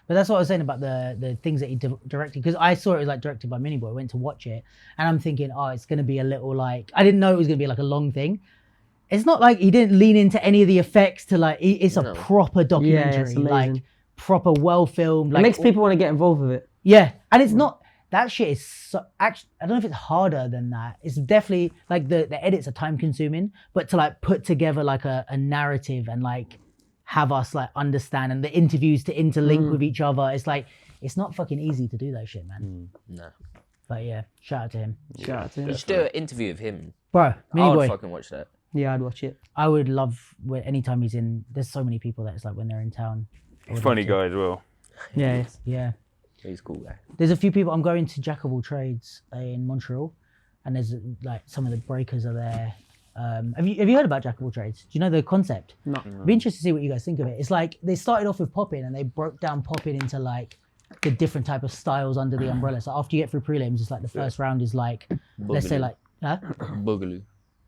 But that's what I was saying about the things that he directed, because I saw it was like directed by Mini Boy. I went to watch it, and I'm thinking, oh, it's going to be a little like, I didn't know it was going to be like a long thing. It's not like he didn't lean into any of the effects to like, it's a proper documentary, it's like proper well filmed. Like, it makes people want to get involved with it. Yeah, and it's not, that shit is so, actually, I don't know if it's harder than that. It's definitely like the edits are time consuming, but to like put together like a narrative and like have us like understand, and the interviews to interlink with each other. It's like, it's not fucking easy to do that shit, man. No. But yeah, shout out to him. Shout out to him. You should do an interview of him. Bro, Mini I would Boy. fucking watch that. Yeah, I'd watch it. I would love anytime he's in, there's so many people that it's like when they're in town. he? Funny guy as well. Yeah. Yeah. He's a cool guy. There's a few people, I'm going to Jack of All Trades in Montreal, and there's like some of the breakers are there. Have you heard about Jack of All Trades? Do you know the concept? No. I'd be interested to see what you guys think of it. It's like they started off with popping, and they broke down popping into like the different type of styles under the umbrella. So after you get through prelims, it's like the first round is like, let's say like, Boogaloo.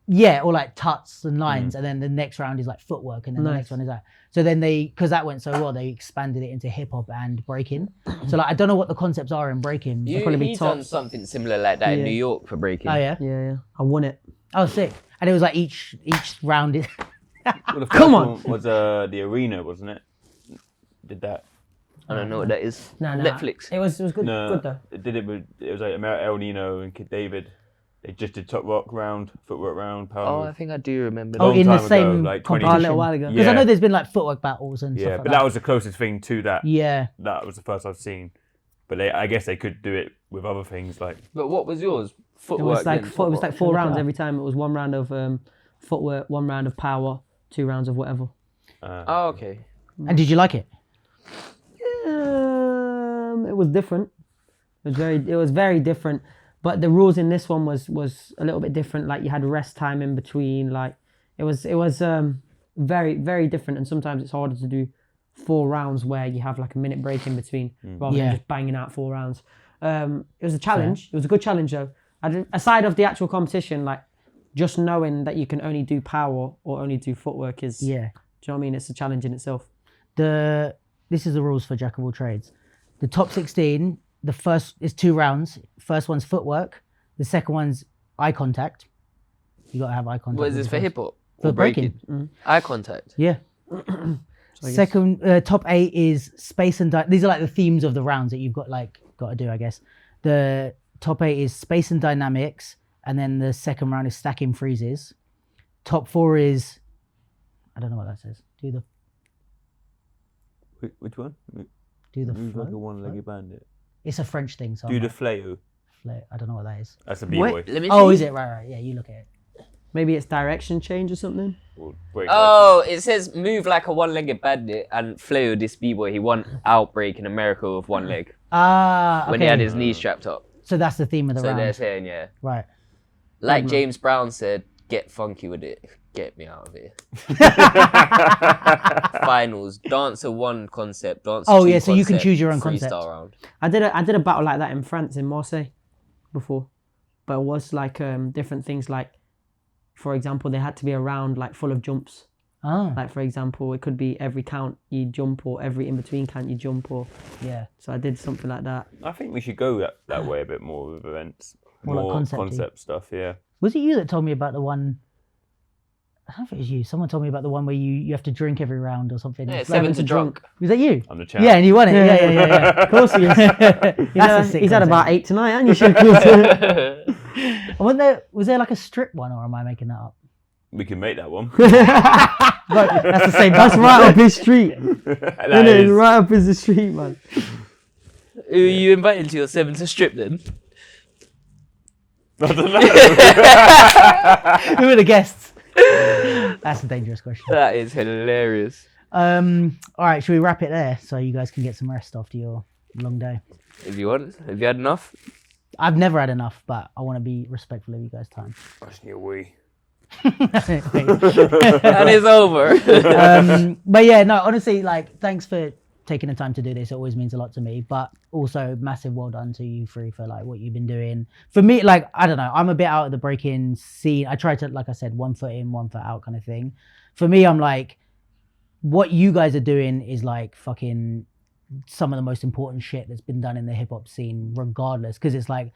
yeah, or like tuts and lines, and then the next round is like footwork, and then the next one is that. So then because that went so well, they expanded it into hip hop and breaking. So like, I don't know what the concepts are in breaking. He's done something similar like that in New York for breaking. Oh yeah. Yeah. I won it. Oh, sick. And it was like each round is. Well, the first Come on. one was the arena, wasn't it? Did that? I don't know what that is. No. Netflix. It was good. No, Good though. it was like El Nino and Kid David. They just did top rock round, footwork round, power Oh, move. I think I do remember that. Oh, in the time ago, same like 20 competition. a little while ago. Because I Yeah. know there's been like footwork battles and Yeah, stuff like but that was the closest thing to that. Yeah. That was the first I've seen. But I guess they could do it with other things like. But what was yours? It Footwork. was like then it was like 4 Look it rounds up. every time. It was 1 round of footwork, 1 round of power, 2 rounds of whatever. Oh, okay. And did you like it? It was different. It was very different. But the rules in this one was a little bit different. Like you had rest time in between. Like it was very, very different. And sometimes it's harder to do 4 rounds where you have like a minute break in between rather than just banging out 4 rounds. It was a challenge. It was a good challenge though. Aside of the actual competition, like just knowing that you can only do power or only do footwork is, do you know what I mean? It's a challenge in itself. This is the rules for Jack of All Trades. the top 16. The first is 2 rounds. First one's footwork. The second one's eye contact. You gotta have eye contact. What is this for hip hop? For breaking. Eye contact. Yeah. Second, top 8 is space and these are like the themes of the rounds that you've got to do, I guess. The top 8 is space and dynamics, and then the second round is stacking freezes. Top 4 is, I don't know what that says. Which one? Do the Move flow? like a one-legged bandit. It's a French thing. So Do the flayo. I don't know what that is. That's a b-boy. Wait, let me Oh, see. is it? Right. Yeah, you look at it. Maybe it's direction change or something. Or break Oh, it says move like a one-legged bandit and Flayo, this b-boy, he won Outbreak in America with one leg Ah, okay. when he had his knee strapped up. So that's the theme of the So they're round. saying, yeah. Right. Like James Brown said, get funky with it. Get me out of here. Finals. Dancer 1 concept. Dancer 2 Oh, yeah, so you can concept, choose your own freestyle concept. round. I did a battle like that in France in Marseille before, but it was like different things. Like, for example, there had to be a round like full of jumps. Oh, Like, for example, it could be every count you jump, or every in between count you jump, or yeah. so I did something like that. I think we should go that way a bit more with events. More like concept-y. concept stuff, yeah. Was it you that told me about the one? I don't know if it was you. Someone told me about the one where you have to drink every round or something. Yeah, It's 7 to drunk. Was that you? I'm the champ. Yeah, and you won it. Yeah. Of course he is. That's a sick He's had concept. about 8 tonight, and you should. Was there like a strip one, or am I making that up? We can make that one. But that's the same. That's right up his street. That Isn't it? is. Right up his street, man. Who are you inviting to your 7 to strip then? I don't know. Who are the guests? That's a dangerous question. That is hilarious. All right, should we wrap it there so you guys can get some rest after your long day? If you want, have you had enough? I've never had enough, but I want to be respectful of you guys' time. That's your way. And it's over. But yeah, no, honestly, like, thanks for taking the time to do this. It always means a lot to me, but also massive well done to you three for like what you've been doing. For me, like, I don't know, I'm a bit out of the breaking scene. I try to, like I said, 1 foot in, 1 foot out kind of thing. For me, I'm like, what you guys are doing is like fucking some of the most important shit that's been done in the hip hop scene, regardless. Because it's like,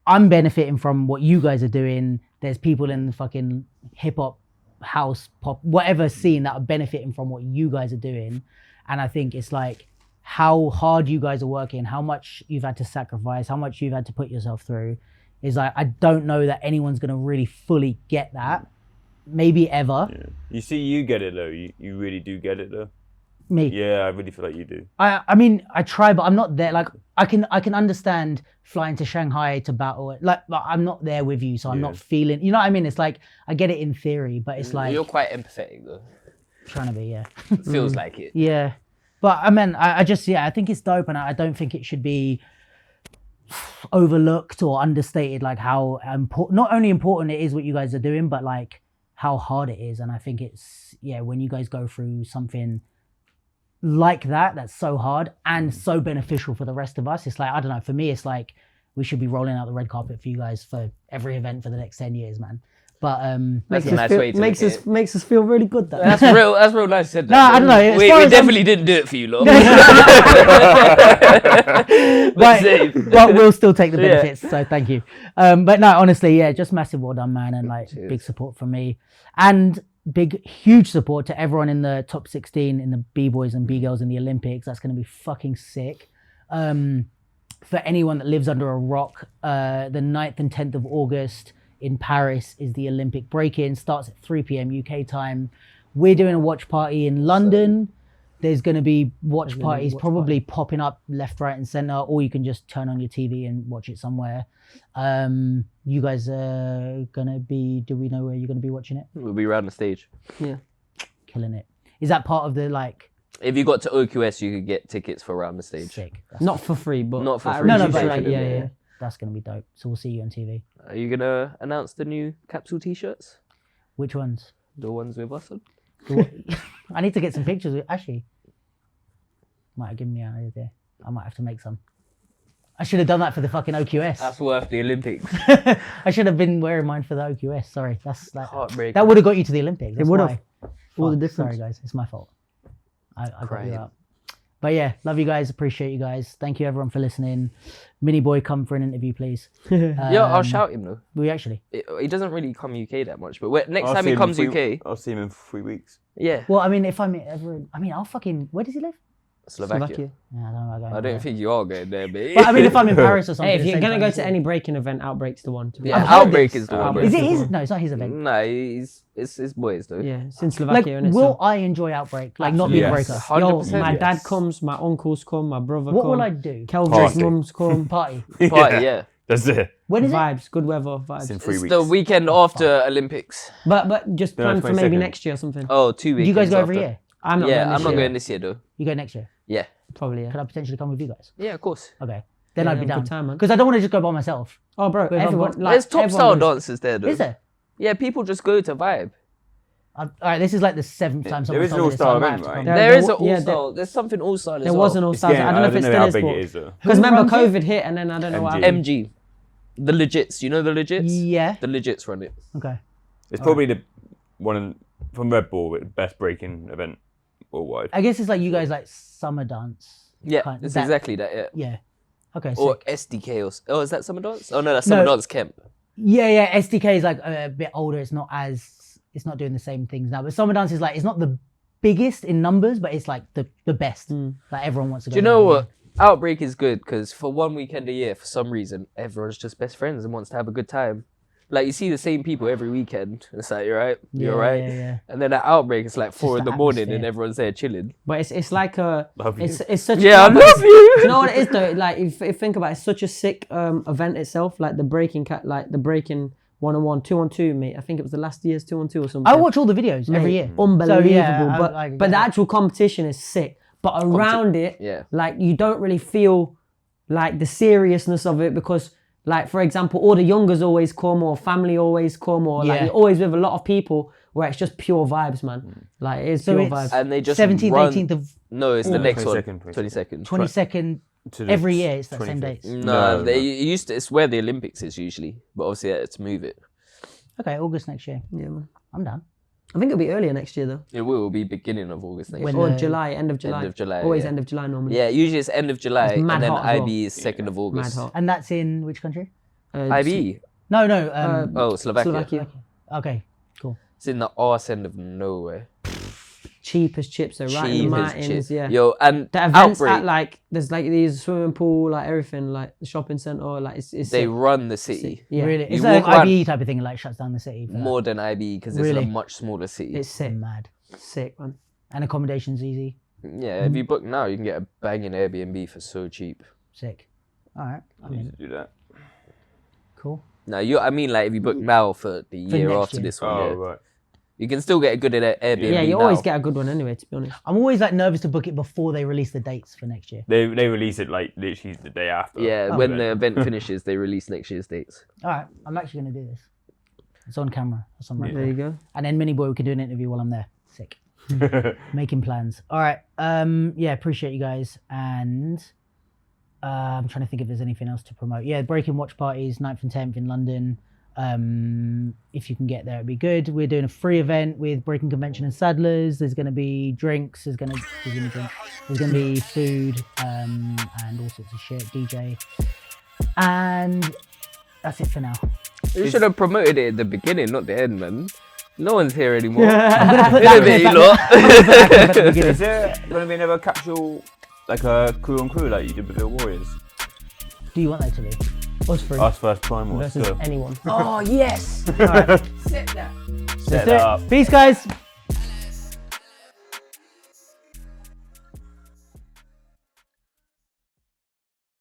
I'm benefiting from what you guys are doing. There's people in the fucking hip hop, house, pop, whatever scene that are benefiting from what you guys are doing. And I think it's like how hard you guys are working, how much you've had to sacrifice, how much you've had to put yourself through. Is like, I don't know that anyone's going to really fully get that. Maybe ever. Yeah. You see, you get it though. You really do get it though. Me. Yeah, I really feel like you do. I mean, I try, but I'm not there. Like, I can understand flying to Shanghai to battle. Like I'm not there with you, so I'm not feeling. You know what I mean? It's like I get it in theory, but it's like You're quite empathetic though. trying to be. Yeah. Feels like it. Yeah, but I mean, I just I think it's dope, and I don't think it should be overlooked or understated. Like how important, not only important it is what you guys are doing, but like how hard it is. And I think it's when you guys go through something like that's so hard and so beneficial for the rest of us. It's like, I don't know, for me it's like we should be rolling out the red carpet for you guys for every event for the next 10 years, man. But That's a nice way to makes look us at it. makes us feel really good. That That's real. That's real nice. Said that. No, I don't know, as We far as I'm- definitely didn't do it for you, lot. but we'll still take the benefits, so thank you. But no, honestly, just massive well done, man, and like big support from me, and huge support to everyone in the top 16 in the B-boys and B-girls in the Olympics. That's going to be fucking sick. For anyone that lives under a rock, the 9th and 10th of August in Paris is the Olympic break-in. Starts at 3 p.m. UK time. We're doing a watch party in London. There's going to be watch parties probably popping up left, right, and center, or you can just turn on your TV and watch it somewhere. You guys are going to be, do we know where you're going to be watching it? We'll be around the stage. Yeah. Killing it. Is that part of the like If you got to OQS, you could get tickets for around the stage. sick? Not for free, but Not for at a free. No, reduced but rate, like, yeah. that's going to be dope. So we'll see you on TV. Are you gonna announce the new capsule T-shirts? Which ones? The ones with us on? I need to get some pictures. Actually, might have given me an idea. I might have to make some. I should have done that for the fucking OQS. That's worth the Olympics. I should have been wearing mine for the OQS. Sorry, that's like Heartbreaking. that would have got you to the Olympics. That's It would have. why. All the Fuck, difference. Sorry guys, it's my fault. I got you Crying. out. But yeah, love you guys. Appreciate you guys. Thank you everyone for listening. Mini Boy, come for an interview, please. Yeah, I'll shout him though. We actually. He doesn't really come UK that much, but next time he comes UK, I'll see him in 3 weeks. yeah, Well, I mean, if I'm ever, I mean, I'll fucking. Where does he live? Slovakia. Yeah, I don't know about going I there. don't think you are going there, mate. But I mean, if I'm in Paris or something. Hey, if at the you're same gonna time, go it's to all- any breaking event, Outbreak's the one. To be Yeah, honest. heard Outbreak this. is the one. Is it his? No, it's not his event. Nah, it's boys though. Yeah, it's in Like, Slovakia, innit? will So. I enjoy Outbreak? Like, not being a Yes. breaker. 100%. Yo, my yes. dad comes, my uncles come, my brother What come. will I do? Kelvin's Party. mums come. Party. Party, yeah. That's it. When is it? Vibes, good weather, vibes. It's in 3 It's weeks. the weekend after Olympics. But just Yeah, plan for maybe 22nd. next year or something. Oh, 2 Do weeks. you guys go every year? I'm not Yeah, going I'm this not year. going this year though. You go next year. Yeah. Probably, Could yeah. I potentially come with you guys? Yeah, of course. Okay. Then Yeah, I'd be have a down. good time, man. Because I don't want to just go by myself. Oh, bro, Wait, everyone, I'm- like, There's top everyone style goes. dancers there though. Is there? Yeah, people just go to vibe. All right, this is like the 7th time someone is an told me this, so all-star I might event, have to right? come. There is an yeah, all-star. There's something all-star as There well. was an all-star. I don't know if it still how is, big but it is though. because remember runs it? COVID hit, and then I don't know what MG. happened. MG. The Legits. You know the Legits? Yeah. The Legits run it. Okay. It's probably the one of, from Red Bull, the best breaking event worldwide. I guess it's like you guys like summer dance. Yeah, Kind- it's that- exactly that, yeah. Yeah. Okay. Or sick. SDK or is that Summer Dance? Oh no, that's Summer No. Dance Camp. Yeah. SDK is like a bit older. It's not doing the same things now. But summer dance is like, it's not the biggest in numbers, but it's like the best. Like everyone wants to go. Do you know there. what? Outbreak is good because for one weekend a year, for some reason, everyone's just best friends and wants to have a good time. Like you see the same people every weekend. It's like you're right, you're right. Yeah. And then at Outbreak, it's like 4 in the the morning and atmosphere. everyone's there chilling. But it's like a Love you. it's such Yeah, I but love it's- you. Do you know what it is though? Like if you think about it, it's such a sick event itself. Like the breaking 1-on-1, 2-on-2, mate. I think it was the last year's 2-on-2 or something. I watch all the videos every Mate, year. Unbelievable. So, yeah, but I the actual competition is sick. But around it, yeah. like you don't really feel like the seriousness of it because, like for example, all the youngers always come or family always come or like Yeah. you're always with a lot of people where it's just pure vibes, man. Like it's So pure it's- vibes. And they just 17th, run. 18th of No, it's the next one. 22nd. 22nd. 22nd. To the Every year it's that same 25th. dates. No, No, they no. used to. It's where the Olympics is usually, but obviously they had to move it. Okay, August next year. Yeah, man. I'm down. I think it'll be earlier next year though. It will be beginning of August next When year. Or the- July, end of July. End of July, Always yeah. end of July normally. Yeah, usually it's end of July, It's mad and then hot as well. IB is 2nd of Mad August. hot. And that's in which country? IB? No. Oh, Slovakia. Slovakia. Okay, cool. It's in the arse end of nowhere. Cheap as chips, so right in the Cheap as mountains, chips. yeah. Yo, and The events Outbreak, at like there's like these swimming pool, like everything, like the shopping centre, like it's they sick. run the city Yeah. Really? You It's like walk around- IBE type of thing, like shuts down the city. for that. more than IB because it's in Really? a much smaller city. It's sick, Mad. sick, man. And accommodation's easy. Yeah, if you book now, you can get a banging Airbnb for so cheap. Sick. All right. I I need mean, to do that. cool. No, I mean like if you book now for the For year next after year. this one, Oh, yeah. right. You can still get a good Airbnb. Yeah, you now. always get a good one anyway, to be honest. I'm always like nervous to book it before they release the dates for next year. They release it like literally the day after. Yeah, Oh. when the event finishes, they release next year's dates. All right. I'm actually going to do this. It's on camera. It's on record. There you go. And then Mini Boy, we can do an interview while I'm there. Sick. Making plans. All right. Yeah, appreciate you guys. And I'm trying to think if there's anything else to promote. Yeah, Breaking Watch Parties, 9th and 10th in London. If you can get there, it'd be good. We're doing a free event with Breaking Convention and Saddlers. There's going to be drinks. There's going to be food and all sorts of shit. DJ. And that's it for now. You should have promoted it at the beginning, not the end, man. No one's here anymore. I'm gonna put In that a bit, back- you lot. I'm gonna put that clip at the beginning. Is there going to be another capsule, like a crew on crew, like you did with the Warriors? Do you want that to be? Us three. Us first prime or Versus still? anyone. Oh yes. Set that up. Peace, guys.